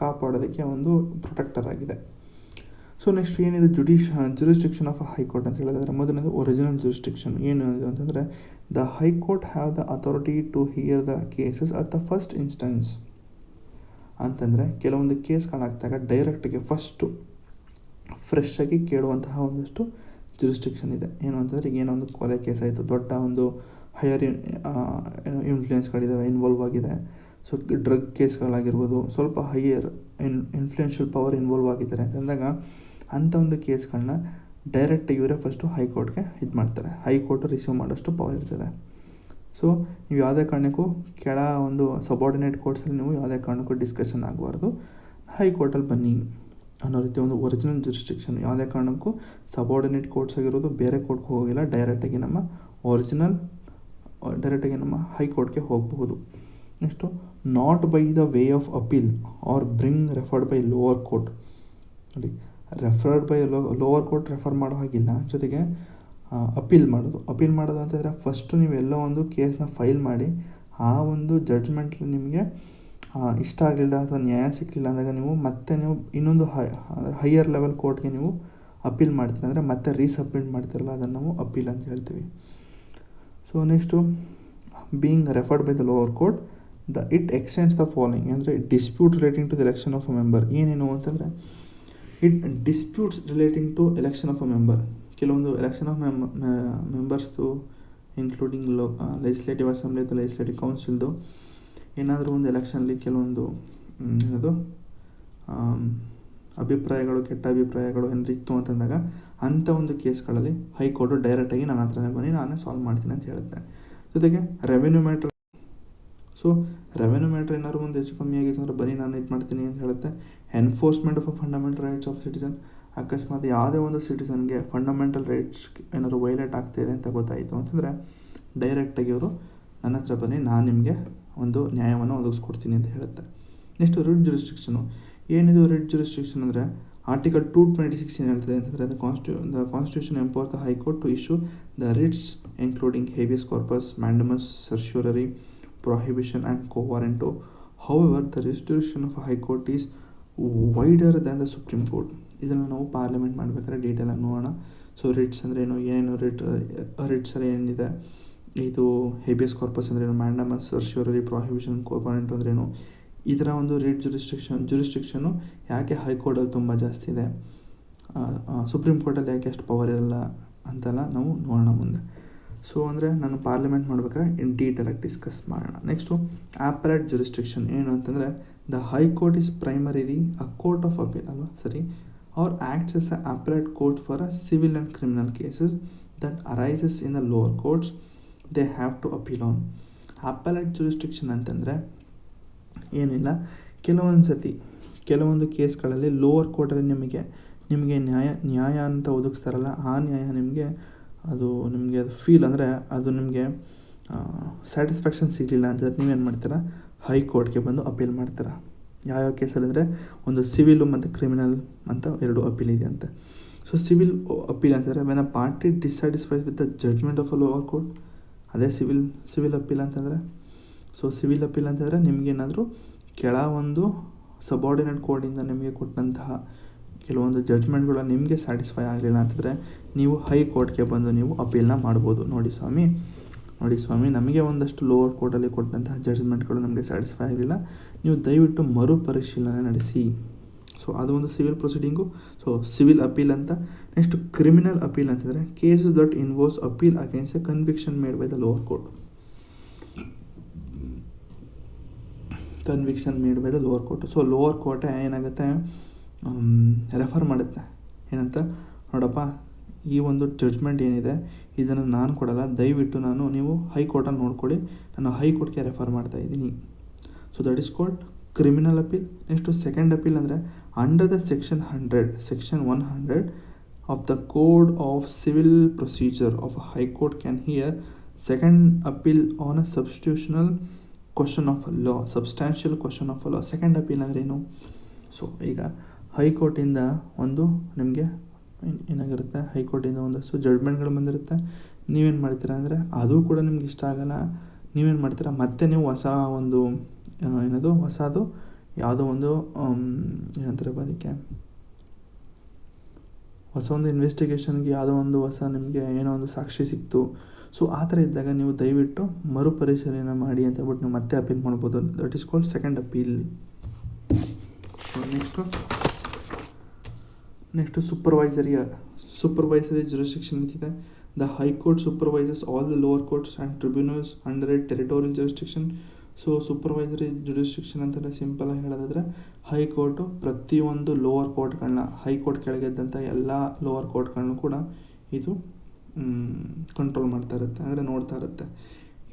ಕಾಪಾಡೋದಕ್ಕೆ ಒಂದು ಪ್ರೊಟೆಕ್ಟರ್ ಆಗಿದೆ. ಸೊ ನೆಕ್ಸ್ಟ್ ಏನಿದೆ ಜುರಿಸ್ಡಿಕ್ಷನ್ ಆಫ್ ಅ ಹೈಕೋರ್ಟ್ ಅಂತ ಹೇಳಿದ್ರೆ, ಮೊದಲನೇದು ಒರಿಜಿನಲ್ ಜುರಿಸ್ಡಿಕ್ಷನ್. ಏನು ಅಂತಂದರೆ, the high court have the authority to hear the cases at the first instance. ಅಂತಂದರೆ ಕೆಲವೊಂದು ಕೇಸ್ಗಳಾಗ್ದಾಗ ಡೈರೆಕ್ಟಿಗೆ ಫಸ್ಟು ಫ್ರೆಶ್ ಆಗಿ ಕೇಳುವಂತಹ ಒಂದಷ್ಟು ಜುರಿಸ್ಡಿಕ್ಷನ್ ಇದೆ. ಏನು ಅಂತಂದರೆ, ಈಗ ಏನೋ ಒಂದು ಕೊಲೆ ಕೇಸ್ ಆಯಿತು, ದೊಡ್ಡ ಒಂದು ಹೈಯರ್ ಇನ್ಫ್ಲೂಯೆನ್ಸ್ಗಳಿದ್ದಾವೆ, ಇನ್ವಾಲ್ವ್ ಆಗಿದೆ. ಸೊ ಡ್ರಗ್ ಕೇಸ್ಗಳಾಗಿರ್ಬೋದು, ಸ್ವಲ್ಪ ಹೈಯರ್ ಇನ್ಫ್ಲೂಯೆನ್ಷಿಯಲ್ ಪವರ್ ಇನ್ವಾಲ್ವ್ ಆಗಿದ್ದಾರೆ ಅಂತಂದಾಗ ಅಂಥ ಒಂದು ಕೇಸ್ಗಳನ್ನ ಡೈರೆಕ್ಟ್ ಇವರೇ ಫಸ್ಟು ಹೈಕೋರ್ಟ್ಗೆ ಮಾಡ್ತಾರೆ. ಹೈಕೋರ್ಟು ರಿಸೀವ್ ಮಾಡೋಷ್ಟು ಪವರ್ ಇರ್ತದೆ. ಸೊ ನೀವು ಯಾವುದೇ ಕಾರಣಕ್ಕೂ ಕೆಳ ಒಂದು ಸಬಾರ್ಡಿನೇಟ್ ಕೋರ್ಟ್ಸಲ್ಲಿ ನೀವು ಯಾವುದೇ ಕಾರಣಕ್ಕೂ ಡಿಸ್ಕಷನ್ ಆಗಬಾರ್ದು, ಹೈಕೋರ್ಟಲ್ಲಿ ಬನ್ನಿ ಅನ್ನೋ ರೀತಿ ಒಂದು ಒರಿಜಿನಲ್ ಜುರಿಸ್ಡಿಕ್ಷನ್. ಯಾವುದೇ ಕಾರಣಕ್ಕೂ ಸಬಾರ್ಡಿನೇಟ್ ಕೋರ್ಟ್ಸ್ ಆಗಿರೋದು ಬೇರೆ ಕೋರ್ಟ್ಗೆ ಹೋಗಿಲ್ಲ, ಡೈರೆಕ್ಟಾಗಿ ನಮ್ಮ ಹೈಕೋರ್ಟ್ಗೆ ಹೋಗಬಹುದು. Next not by the way of appeal or referred by lower court. ನೋಡಿ, referred by lower court refer ಮಾಡೋ ಹಾಗಿಲ್ಲ. ಜೊತೆಗೆ ಅಪೀಲ್ ಮಾಡೋದು ಅಂತಂದರೆ, ಫಸ್ಟು ನೀವೆಲ್ಲೋ ಒಂದು ಕೇಸ್ನ ಫೈಲ್ ಮಾಡಿ ಆ ಒಂದು ಜಡ್ಜ್ಮೆಂಟ್ಲಿ ನಿಮಗೆ ಇಷ್ಟ ಆಗಲಿಲ್ಲ ಅಥವಾ ನ್ಯಾಯ ಸಿಕ್ಕಲಿಲ್ಲ ಅಂದಾಗ ನೀವು ಇನ್ನೊಂದು ಹೈಯರ್ ಲೆವೆಲ್ ಕೋರ್ಟ್ಗೆ ನೀವು ಅಪೀಲ್ ಮಾಡ್ತೀರಿ. ಅಂದರೆ ಮತ್ತೆ ರೀಸಬ್ಮಿಟ್ ಮಾಡ್ತಿರಲ್ಲ, ಅದನ್ನು ನಾವು ಅಪೀಲ್ ಅಂತ ಹೇಳ್ತೀವಿ. So next being referred by the lower court it extends the following ಅಂದರೆ dispute relating to the election of a member. ಏನೇನು ಅಂತಂದರೆ it disputes relating to election of a member. ಕೆಲವೊಂದು ಎಲೆಕ್ಷನ್ ಆಫ್ ಮೆಂಬರ್ಸ್ದು ಇನ್ಕ್ಲೂಡಿಂಗ್ ಲೆಜಿಸ್ಲೇಟಿವ್ ಅಸೆಂಬ್ಲಿ ಅಥವಾ ಲೆಜಿಸ್ಲೇಟಿವ್ ಕೌನ್ಸಿಲ್ದು ಏನಾದರೂ ಒಂದು ಎಲೆಕ್ಷನಲ್ಲಿ ಕೆಲವೊಂದು ಅದು ಅಭಿಪ್ರಾಯಗಳು, ಕೆಟ್ಟ ಅಭಿಪ್ರಾಯಗಳು ಏನಾದ್ರು ಇತ್ತು ಅಂತಂದಾಗ ಅಂಥ ಒಂದು ಕೇಸ್ಗಳಲ್ಲಿ ಹೈಕೋರ್ಟು ಡೈರೆಕ್ಟಾಗಿ ನನ್ನ ಹತ್ರನೇ ಬನ್ನಿ, ನಾನೇ ಸಾಲ್ವ್ ಮಾಡ್ತೀನಿ ಅಂತ ಹೇಳುತ್ತೆ. ಜೊತೆಗೆ revenue matter, so revenue matter ಏನಾದ್ರು ಒಂದು ಹೆಚ್ಚು ಕಮ್ಮಿ ಆಗಿತ್ತು ಅಂದರೆ ಬನ್ನಿ ನಾನು ಇದು ಮಾಡ್ತೀನಿ ಅಂತ ಹೇಳುತ್ತೆ. Enforcement of fundamental rights of citizen, ಅಕಸ್ಮಾತ್ ಯಾವುದೇ ಒಂದು ಸಿಟಿಸನ್ಗೆ ಫಂಡಮೆಂಟಲ್ ರೈಟ್ಸ್ ಏನಾದ್ರು ವೈಲೇಟ್ ಆಗ್ತಾಯಿದೆ ಅಂತ ಗೊತ್ತಾಯಿತು ಅಂತಂದರೆ ಡೈರೆಕ್ಟಾಗಿ ಅವರು ನನ್ನ ಹತ್ರ ಬನ್ನಿ, ನಾನು ನಿಮಗೆ ಒಂದು ನ್ಯಾಯವನ್ನು ಒದಗಿಸ್ಕೊಡ್ತೀನಿ ಅಂತ ಹೇಳುತ್ತೆ. Next writ jurisdiction. ಏನಿದು ರಿಟ್ ಜುರಿಸ್ಡಿಕ್ಷನ್ ಅಂದರೆ ಆರ್ಟಿಕಲ್ 226 ಏನು ಹೇಳ್ತದೆ ಅಂತಂದರೆ the constitution empower the high court to issue the writs including habeas corpus, mandamus, certiorari, prohibition and quo warranto. However, the jurisdiction of a high court is wider than the Supreme Court. ಇದನ್ನು ನಾವು ಪಾರ್ಲಿಮೆಂಟ್ ಮಾಡಬೇಕಾದ್ರೆ ಡೀಟೇಲಾಗಿ ನೋಡೋಣ. ಸೊ ರಿಟ್ಸ್ ಅಂದರೆ ಏನು ರಿಟ್ಸ್ ಏನಿದೆ, ಇದು ಹೇಬಿಯಸ್ ಕಾರ್ಪಸ್ ಅಂದ್ರೇನು, ಮ್ಯಾಂಡಮಸ್, ಸರ್ಶ್ಯೂರರಿ, ಪ್ರೊಹಿಬಿಷನ್, quo warranto ಅಂದ್ರೇನು, ಇದರ ಒಂದು ರಿಟ್ ಜುರಿಸ್ಡಿಕ್ಷನ್ನು ಯಾಕೆ ಹೈಕೋರ್ಟಲ್ಲಿ ತುಂಬ ಜಾಸ್ತಿ ಇದೆ, ಸುಪ್ರೀಂ ಕೋರ್ಟಲ್ಲಿ ಯಾಕೆ ಅಷ್ಟು ಪವರ್ ಇರಲ್ಲ ಅಂತೆಲ್ಲ ನಾವು ನೋಡೋಣ ಮುಂದೆ. ಸೊ ಅಂದರೆ ನಾನು ಪಾರ್ಲಿಮೆಂಟ್ ಮಾಡ್ಬೇಕಾದ್ರೆ ಇನ್ ಡೀಟೇಲಾಗಿ ಡಿಸ್ಕಸ್ ಮಾಡೋಣ. ನೆಕ್ಸ್ಟು ಆಪರೇಟ್ ಜುರಿಸ್ಡಿಕ್ಷನ್ ಏನು ಅಂತಂದರೆ the high court is primarily a court of appeal ಅಲ್ವಾ, ಸರಿ, or acts as a appellate court for a civil and criminal cases that arises in the lower courts they have to appeal on. Appellate jurisdiction ಅಂತಂದರೆ ಏನಿಲ್ಲ, ಕೆಲವೊಂದು ಕೇಸ್ಗಳಲ್ಲಿ ಲೋವರ್ ಕೋರ್ಟಲ್ಲಿ ನಿಮಗೆ ನ್ಯಾಯ ಅಂತ ಒದಗಿಸ್ತಾರಲ್ಲ, ಆ ನ್ಯಾಯ ನಿಮಗೆ ಅದು ಫೀಲ್ ಅಂದರೆ ಅದು ನಿಮಗೆ ಸ್ಯಾಟಿಸ್ಫ್ಯಾಕ್ಷನ್ ಸಿಗಲಿಲ್ಲ ಅಂತಂದರೆ ನೀವೇನು ಮಾಡ್ತೀರಾ, ಹೈಕೋರ್ಟ್ಗೆ ಬಂದು ಅಪೀಲ್ ಮಾಡ್ತೀರಾ. ಯಾವ್ಯಾವ ಕೇಸಲ್ಲಿ ಅಂದರೆ ಒಂದು ಸಿವಿಲು ಮತ್ತು ಕ್ರಿಮಿನಲ್ ಅಂತ 2 ಅಪೀಲ್ ಇದೆ ಅಂತೆ. ಸೊ ಸಿವಿಲ್ ಅಪೀಲ್ ಅಂತಂದರೆ when a party dissatisfied with the judgment of a lower court, ಅದೇ ಸಿವಿಲ್ ಅಪೀಲ್ ಅಂತಂದರೆ. ಸೊ ಸಿವಿಲ್ ಅಪೀಲ್ ಅಂತಂದರೆ ನಿಮಗೇನಾದರೂ ಕೆಳ ಒಂದು ಸಬಾರ್ಡಿನೇಟ್ ಕೋರ್ಟಿಂದ ನಿಮಗೆ ಕೊಟ್ಟಂತಹ ಕೆಲವೊಂದು ಜಡ್ಜ್ಮೆಂಟ್ಗಳು ನಿಮಗೆ ಸ್ಯಾಟಿಸ್ಫೈ ಆಗಲಿಲ್ಲ ಅಂತಂದರೆ ನೀವು ಹೈಕೋರ್ಟ್ಗೆ ಬಂದು ನೀವು ಅಪೀಲ್ನ ಮಾಡ್ಬೋದು. ನೋಡಿ ಸ್ವಾಮಿ ನಮಗೆ ಒಂದಷ್ಟು ಲೋವರ್ ಕೋರ್ಟಲ್ಲಿ ಕೊಟ್ಟಂತಹ ಜಡ್ಜ್ಮೆಂಟ್ಗಳು ನಮಗೆ ಸ್ಯಾಟಿಸ್ಫೈ ಆಗಲಿಲ್ಲ, ನೀವು ದಯವಿಟ್ಟು ಮರುಪರಿಶೀಲನೆ ನಡೆಸಿ. ಸೊ ಅದು ಒಂದು civil proceeding, so civil appeal ಅಂತ. ನೆಕ್ಸ್ಟ್ ಕ್ರಿಮಿನಲ್ ಅಪೀಲ್ ಅಂತಂದರೆ cases that involves appeal against a conviction made by the lower court. So lower ಕೋರ್ಟೇ ಏನಾಗುತ್ತೆ, ರೆಫರ್ ಮಾಡುತ್ತೆ ಏನಂತ, ನೋಡಪ್ಪ ಈ ಒಂದು ಜಡ್ಜ್ಮೆಂಟ್ ಏನಿದೆ ಇದನ್ನು ನಾನು ಕೊಡಲ್ಲ, ದಯವಿಟ್ಟು ನೀವು ಹೈಕೋರ್ಟಲ್ಲಿ ನೋಡ್ಕೊಳ್ಳಿ, ನಾನು ಹೈಕೋರ್ಟ್ಗೆ ರೆಫರ್ ಮಾಡ್ತಾ ಇದ್ದೀನಿ. So that is called criminal appeal. Next second appeal ಅಂದರೆ under the section 100 of the code of civil procedure of a high court can hear second appeal on a substitutional question of law, substantial question of law. Second appeal ಅಂದರೆ ಏನು, ಸೊ ಈಗ ಹೈಕೋರ್ಟಿಂದ ಒಂದು ನಿಮಗೆ ಏನಾಗಿರುತ್ತೆ, ಹೈಕೋರ್ಟಿಂದ ಒಂದಷ್ಟು ಜಡ್ಜ್ಮೆಂಟ್ಗಳು ಬಂದಿರುತ್ತೆ, ನೀವೇನು ಮಾಡ್ತೀರಾ ಅಂದರೆ ಅದು ಕೂಡ ನಿಮ್ಗೆ ಇಷ್ಟ ಆಗಲ್ಲ, ನೀವೇನು ಮಾಡ್ತೀರಾ ಮತ್ತೆ ನೀವು ಹೊಸದು ಯಾವುದೋ ಒಂದು ಏನಂತಾರೆ ಅದಕ್ಕೆ, ಹೊಸ ಒಂದು ಇನ್ವೆಸ್ಟಿಗೇಷನ್ಗೆ ಯಾವುದೋ ಒಂದು ಹೊಸ ನಿಮಗೆ ಏನೋ ಒಂದು ಸಾಕ್ಷಿ ಸಿಕ್ತು, ಸೊ ಆ ಥರ ಇದ್ದಾಗ ನೀವು ದಯವಿಟ್ಟು ಮರುಪರಿಶೀಲನೆ ಮಾಡಿ ಅಂತ ಹೇಳ್ಬಿಟ್ಟು ನೀವು ಮತ್ತೆ ಅಪೀಲ್ ಮಾಡ್ಬೋದು. That is called second appeal. Next supervisory jurisdiction ಅಂತಿದೆ. The high court supervises all the lower courts and tribunals under a territorial jurisdiction. So supervisory jurisdiction ಅಂತಂದರೆ ಸಿಂಪಲಾಗಿ ಹೇಳೋದಾದರೆ ಹೈಕೋರ್ಟು ಪ್ರತಿಯೊಂದು ಲೋವರ್ ಕೋರ್ಟ್ಗಳನ್ನ, ಹೈಕೋರ್ಟ್ ಕೆಳಗಿದ್ದಂಥ ಎಲ್ಲ ಲೋವರ್ ಕೋರ್ಟ್ಗಳನ್ನೂ ಕೂಡ ಇದು ಕಂಟ್ರೋಲ್ ಮಾಡ್ತಾ ಇರುತ್ತೆ, ಅಂದರೆ ನೋಡ್ತಾ ಇರುತ್ತೆ.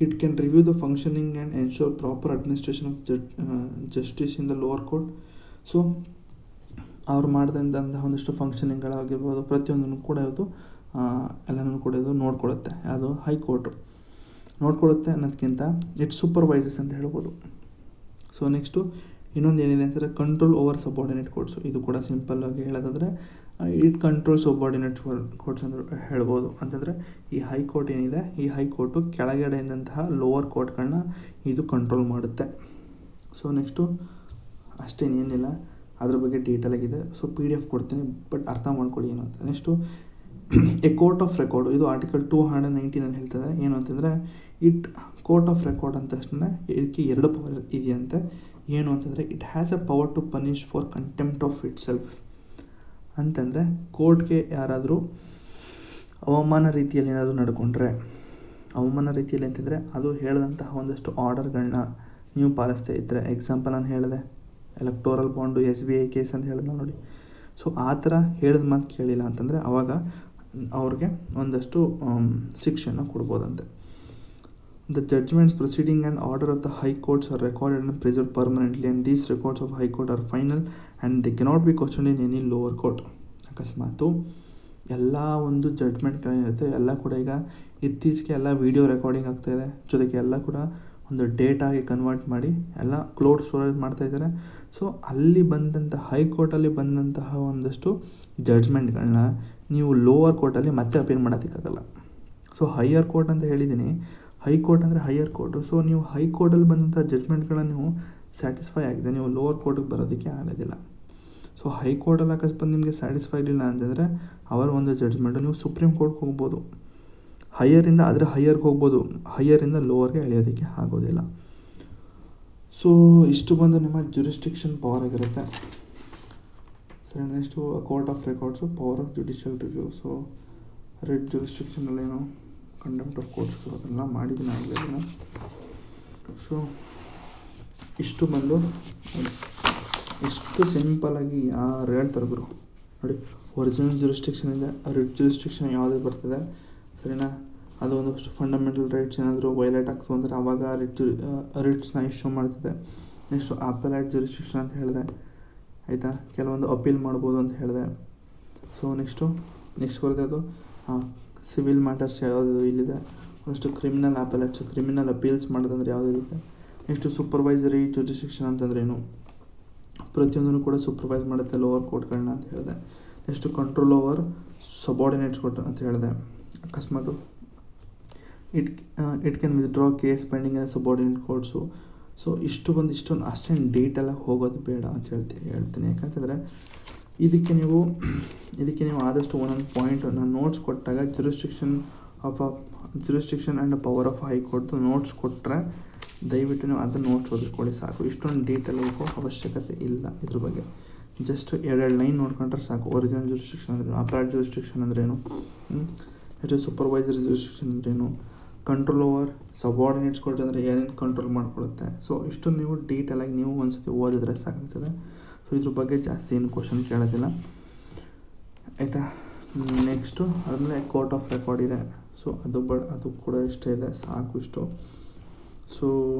It can review the functioning and ensure proper administration of justice in the lower court. So ಅವ್ರು ಮಾಡಿದಂತಹ ಒಂದಿಷ್ಟು ಫಂಕ್ಷನಿಂಗ್ಗಳಾಗಿರ್ಬೋದು ಪ್ರತಿಯೊಂದನ್ನು ಕೂಡ ಎಲ್ಲನೂ ಕೂಡ ಇದು ನೋಡ್ಕೊಳ್ಳುತ್ತೆ. ಅದು ಹೈಕೋರ್ಟು ನೋಡ್ಕೊಳ್ಳುತ್ತೆ ಅನ್ನೋದಕ್ಕಿಂತ ಇಟ್ ಸೂಪರ್ವೈಸಸ್ ಅಂತ ಹೇಳ್ಬೋದು. ಸೊ ನೆಕ್ಸ್ಟು ಇನ್ನೊಂದು ಏನಿದೆ ಅಂತಂದರೆ ಕಂಟ್ರೋಲ್ ಓವರ್ ಸಬಾರ್ಡಿನೇಟ್ ಕೋರ್ಟ್ಸು. ಇದು ಕೂಡ ಸಿಂಪಲ್ಲಾಗಿ ಹೇಳೋದಾದರೆ ಇಟ್ ಕಂಟ್ರೋಲ್ ಸಬಾರ್ಡಿನೇಟ್ ಕೋರ್ಟ್ಸ್ ಅಂತ ಹೇಳ್ಬೋದು. ಅಂತಂದರೆ ಈ ಹೈಕೋರ್ಟ್ ಏನಿದೆ, ಈ ಹೈಕೋರ್ಟು ಕೆಳಗಡೆ ಇದ್ದಂತಹ ಲೋವರ್ ಕೋರ್ಟ್ಗಳನ್ನ ಇದು ಕಂಟ್ರೋಲ್ ಮಾಡುತ್ತೆ. ಸೊ ನೆಕ್ಸ್ಟು ಅಷ್ಟೇನೇನಿಲ್ಲ, ಅದ್ರ ಬಗ್ಗೆ ಡೀಟೇಲಾಗಿದೆ. ಸೊ PDF ಕೊಡ್ತೀನಿ, ಬಟ್ ಅರ್ಥ ಮಾಡ್ಕೊಳ್ಳಿ ಏನು ಅಂತ. Next A court of record, ಇದು ಆರ್ಟಿಕಲ್ 219 ಹೇಳ್ತದೆ. ಏನು ಅಂತಂದರೆ ಕೋರ್ಟ್ ಆಫ್ ರೆಕಾರ್ಡ್ ಅಂದ ತಕ್ಷಣ ಇದಕ್ಕೆ 2 ಪವರ್ ಇದೆಯಂತೆ. ಏನು ಅಂತಂದರೆ it has a power to punish for contempt of itself. ಅಂತಂದರೆ ಕೋರ್ಟ್ಗೆ ಯಾರಾದರೂ ಅವಮಾನ ರೀತಿಯಲ್ಲಿ ಏನಾದರೂ ನಡ್ಕೊಂಡ್ರೆ, ಅವಮಾನ ರೀತಿಯಲ್ಲಿ ಅಂತಂದರೆ ಅದು ಹೇಳಿದಂತಹ ಒಂದಷ್ಟು ಆರ್ಡರ್ಗಳನ್ನ ನೀವು ಪಾಲಿಸ್ತಾ ಇದ್ದರೆ, ಎಕ್ಸಾಂಪಲ್ ನಾನು ಹೇಳಿದೆ ಎಲೆಕ್ಟೋರಲ್ ಬಾಂಡು SBI ಕೇಸ್ ಅಂತ ಹೇಳಿದ್ನ ನೋಡಿ. ಸೊ ಆ ಥರ ಹೇಳಿದ ಮಾತು ಕೇಳಿಲ್ಲ ಅಂತಂದರೆ ಆವಾಗ ಅವ್ರಿಗೆ ಒಂದಷ್ಟು ಶಿಕ್ಷೆಯನ್ನು ಕೊಡ್ಬೋದಂತೆ. The judgments, proceeding and order of the High Courts are recorded and preserved permanently, and these records of High Court are final and they cannot be questioned in any lower court. ಅಕಸ್ಮಾತು ಎಲ್ಲ ಒಂದು ಜಡ್ಜ್ಮೆಂಟ್ಗಳಿರುತ್ತೆ ಎಲ್ಲ ಕೂಡ ಈಗ ಇತ್ತೀಚೆಗೆ ಎಲ್ಲ ವೀಡಿಯೋ ರೆಕಾರ್ಡಿಂಗ್ ಆಗ್ತಾಯಿದೆ, ಜೊತೆಗೆ ಎಲ್ಲ ಕೂಡ ಒಂದು ಡೇಟಾಗಿ ಕನ್ವರ್ಟ್ ಮಾಡಿ ಎಲ್ಲ ಕ್ಲೌಡ್ ಸ್ಟೋರೇಜ್ ಮಾಡ್ತಾಯಿದ್ದಾರೆ. ಸೊ ಅಲ್ಲಿ ಬಂದಂತಹ ಹೈಕೋರ್ಟಲ್ಲಿ ಬಂದಂತಹ ಒಂದಷ್ಟು ಜಡ್ಜ್ಮೆಂಟ್ಗಳನ್ನ ನೀವು ಲೋವರ್ ಕೋರ್ಟಲ್ಲಿ ಮತ್ತೆ ಅಪೀಲ್ ಮಾಡೋದಕ್ಕಾಗಲ್ಲ. ಸೊ ಹೈಯರ್ ಕೋರ್ಟ್ ಅಂತ ಹೇಳಿದ್ದೀನಿ, ಹೈಕೋರ್ಟ್ ಅಂದರೆ ಹೈಯರ್ ಕೋರ್ಟು. ಸೊ ನೀವು ಹೈಕೋರ್ಟಲ್ಲಿ ಬಂದಂಥ ಜಡ್ಜ್ಮೆಂಟ್ಗಳನ್ನ ನೀವು ಸ್ಯಾಟಿಸ್ಫೈ ಆಗಿದೆ, ನೀವು ಲೋವರ್ ಕೋರ್ಟಿಗೆ ಬರೋದಕ್ಕೆ ಆಗೋದಿಲ್ಲ. ಸೊ ಹೈಕೋರ್ಟಲ್ಲಿ ಅಕಸ್ಮಾತ್ ನಿಮಗೆ ಸ್ಯಾಟಿಸ್ಫೈ ಇಲ್ಲ ಅಂತಂದರೆ ಅವರ ಒಂದು ಜಡ್ಜ್ಮೆಂಟು ನೀವು ಸುಪ್ರೀಂ ಕೋರ್ಟ್ಗೆ ಹೋಗ್ಬೋದು, ಹೈಯರಿಂದ ಆದರೆ ಹೈಯರ್ಗೆ ಹೋಗ್ಬೋದು, ಹೈಯರಿಂದ ಲೋವರ್ಗೆ ಎಳೆಯೋದಕ್ಕೆ ಆಗೋದಿಲ್ಲ. ಸೊ ಇಷ್ಟು ಬಂದು ನಿಮ್ಮ ಜುರಿಸ್ಟಿಕ್ಷನ್ ಪವರ್ ಆಗಿರುತ್ತೆ. ಸರಿ, next court of records, power of judicial review. So writ ಜುರಿಸ್ಟಿಕ್ಷನಲ್ಲೇನು ಕಂಟೆಂಪ್ಟ್ ಆಫ್ ಕೋರ್ಟ್ಸು ಅದೆಲ್ಲ ಮಾಡಿದ್ದೀನಿ ಆಗಲೇ. ಸೊ ಇಷ್ಟು ಬಂದು ಇಷ್ಟು ಸಿಂಪಲಾಗಿ ಯಾರು ಹೇಳ್ತಾರೆ ಗುರು ನೋಡಿ, ಒರಿಜಿನಲ್ ಜುರಿಸ್ಟಿಕ್ಷನಿಂದ ರೆಡ್ ಜುರಿಸ್ಟಿಕ್ಷನ್ ಯಾವುದೇ ಬರ್ತದೆ ಸರಿನಾ, ಅದು ಒಂದಷ್ಟು ಫಂಡಮೆಂಟಲ್ ರೈಟ್ಸ್ ಏನಾದರೂ ವೈಲೇಟ್ ಆಗ್ತದೆ ಅಂದರೆ ಆವಾಗ ರಿಟ್ಸ್ನ ಇಶ್ಯೂ ಮಾಡ್ತಿದೆ. ನೆಕ್ಸ್ಟು ಅಪೆಲೈಟ್ ಜುರಿಸ್ಟಿಕ್ಷನ್ ಅಂತ ಹೇಳಿದೆ ಆಯಿತಾ, ಕೆಲವೊಂದು ಅಪೀಲ್ ಮಾಡ್ಬೋದು ಅಂತ ಹೇಳಿದೆ. ಸೊ ನೆಕ್ಸ್ಟ್ ಬರುತ್ತೆ ಅದು ಸಿವಿಲ್ ಮ್ಯಾಟರ್ಸ್ ಯಾವುದು ಇಲ್ಲಿದೆ, ಒಂದಷ್ಟು ಕ್ರಿಮಿನಲ್ ಅಪೆಲೇಟ್ಸ್, ಕ್ರಿಮಿನಲ್ ಅಪೀಲ್ಸ್ ಮಾಡೋದಂದ್ರೆ ಯಾವುದಿರುತ್ತೆ. ನೆಕ್ಸ್ಟು ಸೂಪರ್ವೈಸರಿ ಜುರಿಸ್ಡಿಕ್ಷನ್ ಅಂತಂದ್ರೇನು, ಪ್ರತಿಯೊಂದನ್ನು ಕೂಡ ಸೂಪರ್ವೈಸ್ ಮಾಡುತ್ತೆ ಲೋವರ್ ಕೋರ್ಟ್ಗಳನ್ನ ಅಂತ ಹೇಳಿದೆ. Next control over subordinates court ಅಂತ ಹೇಳಿದೆ. ಅಕಸ್ಮಾತು it can withdraw case pending on subordinate courts. So ಇಷ್ಟೊಂದು ಅಷ್ಟೇನು ಡೀಟೇಲಾಗಿ ಹೋಗೋದು ಬೇಡ ಅಂತ ಹೇಳ್ತೀನಿ. ಯಾಕಂತಂದರೆ ಇದಕ್ಕೆ ನೀವು ಆದಷ್ಟು ಒಂದೊಂದು ಪಾಯಿಂಟ್ ನಾನು ನೋಟ್ಸ್ ಕೊಟ್ಟಾಗ ಜುರಿಸ್ಡಿಕ್ಷನ್ ಆ್ಯಂಡ್ ಪವರ್ ಆಫ್ ಹೈಕೋರ್ಟ್ದು ನೋಟ್ಸ್ ಕೊಟ್ಟರೆ ದಯವಿಟ್ಟು ನೀವು ಅದನ್ನು ನೋಟ್ಸ್ ಓದಿಸ್ಕೊಳ್ಳಿ ಸಾಕು. ಇಷ್ಟೊಂದು ಡೀಟೇಲ್ ಹೋಗೋ ಅವಶ್ಯಕತೆ ಇಲ್ಲ ಇದ್ರ ಬಗ್ಗೆ. ಜಸ್ಟ್ 2 ಲೈನ್ ನೋಡ್ಕೊಂಡ್ರೆ ಸಾಕು. ಒರಿಜಿನಲ್ ಜುರಿಸ್ಡಿಕ್ಷನ್ ಅಂದ್ರೇನು, ಅಪೆಲೈಟ್ ಜುರಿಸ್ಡಿಕ್ಷನ್ ಅಂದ್ರೇನು, ಸೂಪರ್ವೈಸರಿ ಜುರಿಸ್ಡಿಕ್ಷನ್ ಅಂದ್ರೇನು, ಕಂಟ್ರೋಲ್ ಓವರ್ ಸಬಾರ್ಡಿನೇಟ್ಸ್ ಕೋರ್ಟ್ ಅಂದರೆ ಏನೇನು ಕಂಟ್ರೋಲ್ ಮಾಡ್ಕೊಳ್ಳುತ್ತೆ. ಸೊ ಇಷ್ಟು ನೀವು ಡೀಟೇಲಾಗಿ ನೀವು ಒಂದ್ಸತಿ ಓದಿದ್ರೆ ಸಾಕಾಗ್ತದೆ. ಸೊ ಇದ್ರ ಬಗ್ಗೆ ಜಾಸ್ತಿ ಏನು ಕ್ವಶನ್ ಕೇಳೋದಿಲ್ಲ ಆಯಿತಾ. ನೆಕ್ಸ್ಟು ಆದಮೇಲೆ ಕೋರ್ಟ್ ಆಫ್ ರೆಕಾರ್ಡ್ ಇದೆ. ಸೊ ಅದು ಕೂಡ ಇಷ್ಟೇ ಇದೆ, ಸಾಕು ಇಷ್ಟು. ಸೊ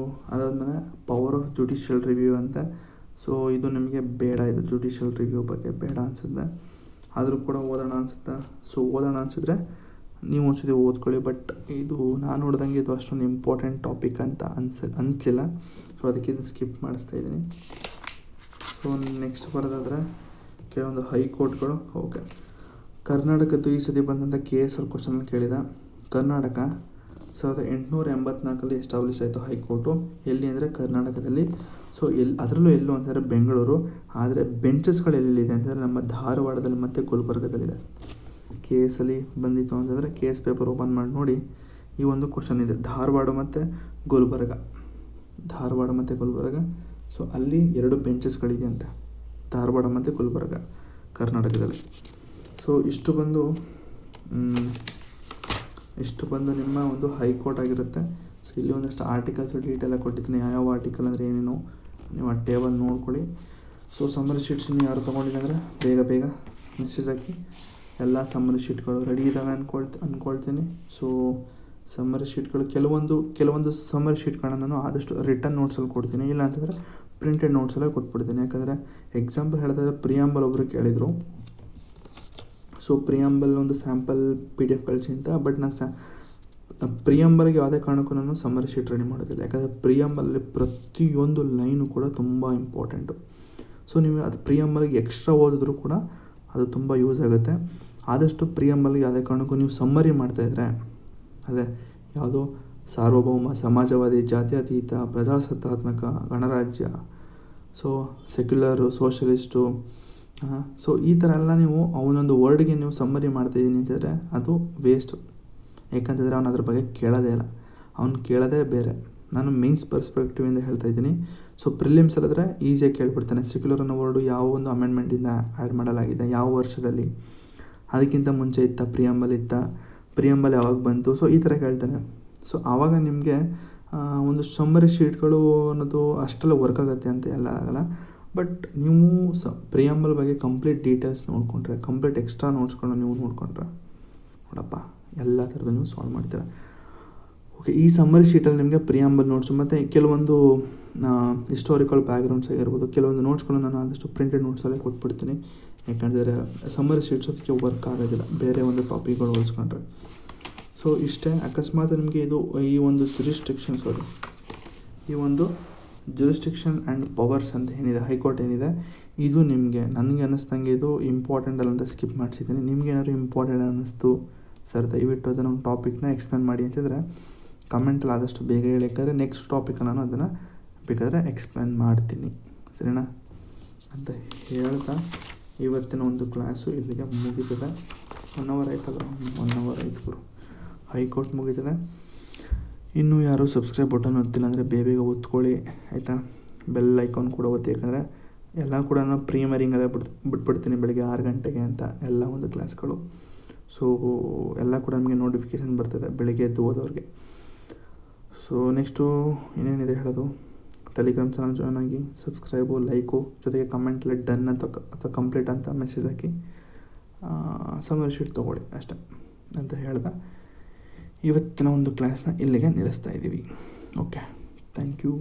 ಅದಾದಮೇಲೆ ಪವರ್ ಆಫ್ ಜುಡಿಷಿಯಲ್ ರಿವ್ಯೂ ಅಂತ. ಸೊ ಇದು ನಿಮಗೆ ಬೇಡ, ಇದು ಜುಡಿಷಿಯಲ್ ರಿವ್ಯೂ ಬಗ್ಗೆ ಬೇಡ ಅನಿಸುತ್ತೆ, ಆದರೂ ಕೂಡ ಓದೋಣ ಅನಿಸುತ್ತೆ. ಸೊ ಓದೋಣ ನೀವು ಒಂದ್ಸತಿ ಓದ್ಕೊಳ್ಳಿ. ಬಟ್ ಇದು ನಾನು ನೋಡ್ದಂಗೆ ಇದು ಅಷ್ಟೊಂದು ಇಂಪಾರ್ಟೆಂಟ್ ಟಾಪಿಕ್ ಅಂತ ಅನಿಸಲಿಲ್ಲ. ಸೊ ಅದಕ್ಕೆ ಇದು ಸ್ಕಿಪ್ ಮಾಡಿಸ್ತಾ ಇದ್ದೀನಿ. ಸೊ ನೆಕ್ಸ್ಟ್ ಬರೋದಾದರೆ ಕೆಲವೊಂದು ಹೈಕೋರ್ಟ್ಗಳು. ಓಕೆ, ಕರ್ನಾಟಕದ್ದು ಈ ಸತಿ ಬಂದಂಥ KSR ಕ್ವಶನ್ ಕೇಳಿದ. ಕರ್ನಾಟಕ 1884 ಎಸ್ಟಾಬ್ಲಿಷ್ ಆಯಿತು ಹೈಕೋರ್ಟು. ಎಲ್ಲಿ ಅಂದರೆ ಕರ್ನಾಟಕದಲ್ಲಿ. ಸೊ ಅದರಲ್ಲೂ ಎಲ್ಲೂ ಅಂತಂದರೆ ಬೆಂಗಳೂರು. ಆದರೆ ಬೆಂಚಸ್ಗಳು ಎಲ್ಲಿದೆ ಅಂತಂದರೆ ನಮ್ಮ ಧಾರವಾಡದಲ್ಲಿ ಮತ್ತು ಗುಲ್ಬರ್ಗದಲ್ಲಿದೆ. KSಲ್ಲಿ ಬಂದಿತ್ತು ಅಂತಂದರೆ KS ಪೇಪರ್ ಓಪನ್ ಮಾಡಿ ನೋಡಿ, ಈ ಒಂದು ಕ್ವಶನ್ ಇದೆ, ಧಾರವಾಡ ಮತ್ತು ಗುಲ್ಬರ್ಗ. ಸೊ ಅಲ್ಲಿ 2 ಬೆಂಚಸ್ಗಳಿದೆ ಅಂತೆ, ಧಾರವಾಡ ಮತ್ತು ಗುಲ್ಬರ್ಗ ಕರ್ನಾಟಕದಲ್ಲಿ. ಸೊ ಇಷ್ಟು ಬಂದು ನಿಮ್ಮ ಒಂದು ಹೈಕೋರ್ಟ್ ಆಗಿರುತ್ತೆ. ಸೊ ಇಲ್ಲಿ ಒಂದಷ್ಟು ಆರ್ಟಿಕಲ್ಸ್ ಡೀಟೇಲಾಗಿ ಕೊಟ್ಟಿದ್ದೀನಿ, ಯಾವ್ಯಾವ ಆರ್ಟಿಕಲ್ ಅಂದರೆ ಏನೇನು ನೀವು ಆ ಟೇಬಲ್ ನೋಡ್ಕೊಳ್ಳಿ. ಸೊ ಸಮ್ಮರಿ ಶೀಟ್ಸನ್ನು ಯಾರು ತೊಗೊಂಡಿಲ್ಲ ಅಂದರೆ ಬೇಗ ಮೆಸೇಜ್ ಹಾಕಿ. ಎಲ್ಲ ಸಮ್ಮರಿ ಶೀಟ್ಗಳು ರೆಡಿ ಇದ್ದಾವೆ ಅಂದ್ಕೊಳ್ತೀನಿ. ಸೊ ಸಮ್ಮರಿ ಶೀಟ್ಗಳು ಕೆಲವೊಂದು ಸಮ್ಮರಿ ಶೀಟ್ಗಳನ್ನ ನಾನು ಆದಷ್ಟು ರಿಟರ್ನ್ ನೋಟ್ಸಲ್ಲಿ ಕೊಡ್ತೀನಿ, ಇಲ್ಲ ಅಂತಂದರೆ ಪ್ರಿಂಟೆಡ್ ನೋಟ್ಸಲ್ಲೇ ಕೊಟ್ಬಿಡ್ತೀನಿ. ಯಾಕಂದರೆ ಎಕ್ಸಾಂಪಲ್ ಹೇಳಿದ್ರೆ ಪ್ರಿಯಾಂಬಲ್ ಒಬ್ಬರು ಕೇಳಿದರು. ಸೊ ಪ್ರಿಯಾಂಬಲ್ ಒಂದು ಸ್ಯಾಂಪಲ್ PDF ಕಳಿಸಿ ಅಂತ. ಬಟ್ ನಾನು ಪ್ರಿಯಾಂಬಲ್ಗೆ ಯಾವುದೇ ಕಾರಣಕ್ಕೂ ನಾನು ಸಮ್ಮರಿ ಶೀಟ್ ರೆಡಿ ಮಾಡೋದಿಲ್ಲ. ಯಾಕಂದರೆ ಪ್ರಿಯಾಂಬಲಲ್ಲಿ ಪ್ರತಿಯೊಂದು ಲೈನು ಕೂಡ ತುಂಬ ಇಂಪಾರ್ಟೆಂಟು. ಸೊ ನೀವು ಅದು ಪ್ರಿಯಾಂಬಲ್ಗೆ ಎಕ್ಸ್ಟ್ರಾ ಓದಿದ್ರೂ ಕೂಡ ಅದು ತುಂಬ ಯೂಸ್ ಆಗುತ್ತೆ. ಆದಷ್ಟು ಪ್ರಿಯಾಂಬಲ್ಗೆ ಯಾವುದೇ ಕಾರಣಕ್ಕೂ ನೀವು ಸಮ್ಮರಿ ಮಾಡ್ತಾಯಿದ್ರೆ, ಅದೇ ಯಾವುದೋ ಸಾರ್ವಭೌಮ, ಸಮಾಜವಾದಿ, ಜಾತ್ಯತೀತ, ಪ್ರಜಾಸತ್ತಾತ್ಮಕ, ಗಣರಾಜ್ಯ, ಸೊ ಸೆಕ್ಯುಲರು, ಸೋಷಲಿಸ್ಟು, ಸೊ ಈ ಥರ ಎಲ್ಲ ನೀವು ಅವನೊಂದು ವರ್ಡ್ಗೆ ನೀವು ಸಮ್ಮರಿ ಮಾಡ್ತಾಯಿದ್ದೀನಿ ಅಂತಂದರೆ ಅದು ವೇಸ್ಟು. ಯಾಕಂತಂದರೆ ಅವನು ಅದ್ರ ಬಗ್ಗೆ ಕೇಳೋದೇ ಇಲ್ಲ, ಅವ್ನು ಕೇಳೋದೇ ಬೇರೆ. ನಾನು ಮೇನ್ಸ್ ಪರ್ಸ್ಪೆಕ್ಟಿವಿಂದ ಹೇಳ್ತಾ ಇದ್ದೀನಿ. ಸೊ ಪ್ರಿಲಿಮ್ಸ್ ಅಲ್ಲಿದ್ರೆ ಈಸಿಯಾಗಿ ಕೇಳ್ಬಿಡ್ತಾನೆ, ಸೆಕ್ಯುಲರ್ ಅನ್ನೋ ವರ್ಡು ಯಾವ ಒಂದು ಅಮೆಂಡ್ಮೆಂಟಿಂದ ಆ್ಯಡ್ ಮಾಡಲಾಗಿದೆ, ಯಾವ ವರ್ಷದಲ್ಲಿ, ಅದಕ್ಕಿಂತ ಮುಂಚೆ ಇತ್ತ, ಪ್ರಿಯಂಬಲ್ ಯಾವಾಗ ಬಂತು, ಸೊ ಈ ಥರ ಕೇಳ್ತಾನೆ. ಸೊ ಆವಾಗ ನಿಮಗೆ ಒಂದು ಸಮ್ಮರಿ ಶೀಟ್ಗಳು ಅನ್ನೋದು ಅಷ್ಟೆಲ್ಲ ವರ್ಕ್ ಆಗುತ್ತೆ ಅಂತ ಎಲ್ಲ ಆಗಲ್ಲ. ಬಟ್ ನೀವು ಪ್ರಿಯಂಬಲ್ ಬಗ್ಗೆ ಕಂಪ್ಲೀಟ್ ಡೀಟೇಲ್ಸ್ ನೋಡಿಕೊಂಡ್ರೆ, ಕಂಪ್ಲೀಟ್ ಎಕ್ಸ್ಟ್ರಾ ನೋಟ್ಸ್ಗಳನ್ನ ನೀವು ನೋಡಿಕೊಂಡ್ರೆ ನೋಡಪ್ಪ ಎಲ್ಲ ಥರದ್ದು ನೀವು ಸಾಲ್ವ್ ಮಾಡ್ತೀರಾ. ಓಕೆ, ಈ ಸಮ್ಮರಿ ಶೀಟಲ್ಲಿ ನಿಮಗೆ ಪ್ರಿಯಾಂಬಲ್ ನೋಟ್ಸು ಮತ್ತು ಕೆಲವೊಂದು ಹಿಸ್ಟಾರಿಕಲ್ ಬ್ಯಾಕ್ಗ್ರೌಂಡ್ಸ್ ಆಗಿರ್ಬೋದು, ಕೆಲವೊಂದು ನೋಟ್ಸ್ಗಳನ್ನು ನಾನು ಆದಷ್ಟು ಪ್ರಿಂಟೆಡ್ ನೋಟ್ಸಲ್ಲೇ ಕೊಟ್ಬಿಡ್ತೀನಿ. ಯಾಕಂದರೆ ಸಮ್ಮರಿ ಶೀಟ್ಸ್ ಅದಕ್ಕೆ ವರ್ಕ್ ಆಗೋದಿಲ್ಲ ಬೇರೆ ಒಂದು ಟಾಪಿಕ್ಗಳು ಹೋಲಿಸ್ಕೊಂಡ್ರೆ. ಸೊ ಇಷ್ಟೇ. ಅಕಸ್ಮಾತ್ ನಿಮಗೆ ಈ ಒಂದು ಜುರಿಸ್ಟಿಕ್ಷನ್ ಆ್ಯಂಡ್ ಪವರ್ಸ್ ಅಂತ ಏನಿದೆ, ಹೈಕೋರ್ಟ್ ಏನಿದೆ, ಇದು ನಿಮಗೆ ನನಗೆ ಅನ್ನಿಸ್ದಂಗೆ ಇದು ಇಂಪಾರ್ಟೆಂಟ್ ಅಲ್ಲ ಅಂತ ಸ್ಕಿಪ್ ಮಾಡಿಸಿದ್ದೀನಿ. ನಿಮ್ಗೆ ಏನಾದರೂ ಇಂಪಾರ್ಟೆಂಟ್ ಅನ್ನಿಸ್ತು ಸರ್, ದಯವಿಟ್ಟು ಅದನ್ನು ಒಂದು ಟಾಪಿಕ್ನ ಎಕ್ಸ್ಪ್ಲೇನ್ ಮಾಡಿ ಅಂತಿದ್ರೆ ಕಮೆಂಟಲ್ಲಿ ಆದಷ್ಟು ಬೇಗ ಹೇಳಿ. ಯಾಕಂದರೆ ನೆಕ್ಸ್ಟ್ ಟಾಪಿಕ್ ನಾನು ಅದನ್ನು ಬೇಕಾದರೆ ಎಕ್ಸ್ಪ್ಲೇನ್ ಮಾಡ್ತೀನಿ, ಸರಿನಾ ಅಂತ ಹೇಳ್ತಾ ಇವತ್ತಿನ ಒಂದು ಕ್ಲಾಸು ಇಲ್ಲಿಗೆ ಮುಗೀತದೆ. 1 hour ಆಯ್ತಲ್ಲ, 1 hour ಆಯ್ತು ಗುರು. ಹೈಕೋರ್ಟ್ ಮುಗೀತದೆ. ಇನ್ನೂ ಯಾರೂ ಸಬ್ಸ್ಕ್ರೈಬ್ ಬಟನ್ ಒತ್ತಿಲ್ಲ ಅಂದರೆ ಬೇಗ ಒತ್ಕೊಳ್ಳಿ ಆಯಿತಾ. ಬೆಲ್ ಐಕಾನ್ ಕೂಡ ಒತ್ತಿ, ಯಾಕಂದರೆ ಎಲ್ಲ ಕೂಡ ನಾನು ಪ್ರೀಮರಿಂಗಲ್ಲೇ ಬಿಟ್ಬಿಡ್ತೀನಿ ಬೆಳಗ್ಗೆ 6 ಗಂಟೆಗೆ ಅಂತ ಎಲ್ಲ ಒಂದು ಕ್ಲಾಸ್ಗಳು. ಸೊ ಎಲ್ಲ ಕೂಡ ನಮಗೆ ನೋಟಿಫಿಕೇಷನ್ ಬರ್ತದೆ ಬೆಳಿಗ್ಗೆ ಎದ್ದು ಹೋದವ್ರಿಗೆ. ಸೊ ನೆಕ್ಸ್ಟು ಏನೇನಿದೆ ಹೇಳೋದು, ಟೆಲಿಗ್ರಾಮ್ ಚಾನಲ್ ಜಾಯ್ನ್ ಆಗಿ, ಸಬ್ಸ್ಕ್ರೈಬು, ಲೈಕು, ಜೊತೆಗೆ ಕಮೆಂಟಲ್ಲಿ ಡನ್ ಅಂತ ಅಥವಾ ಕಂಪ್ಲೀಟ್ ಅಂತ ಮೆಸೇಜ್ ಹಾಕಿ ಸಮ್ಮರಿ ಶೀಟ್ ತೊಗೊಳ್ಳಿ ಅಷ್ಟೇ ಅಂತ ಹೇಳ್ದೆ ಇವತ್ತಿನ ಒಂದು ಕ್ಲಾಸ್ನ ಇಲ್ಲಿಗೆ ನಿಲ್ಲಿಸ್ತಾ ಇದ್ದೀವಿ. Okay, thank you.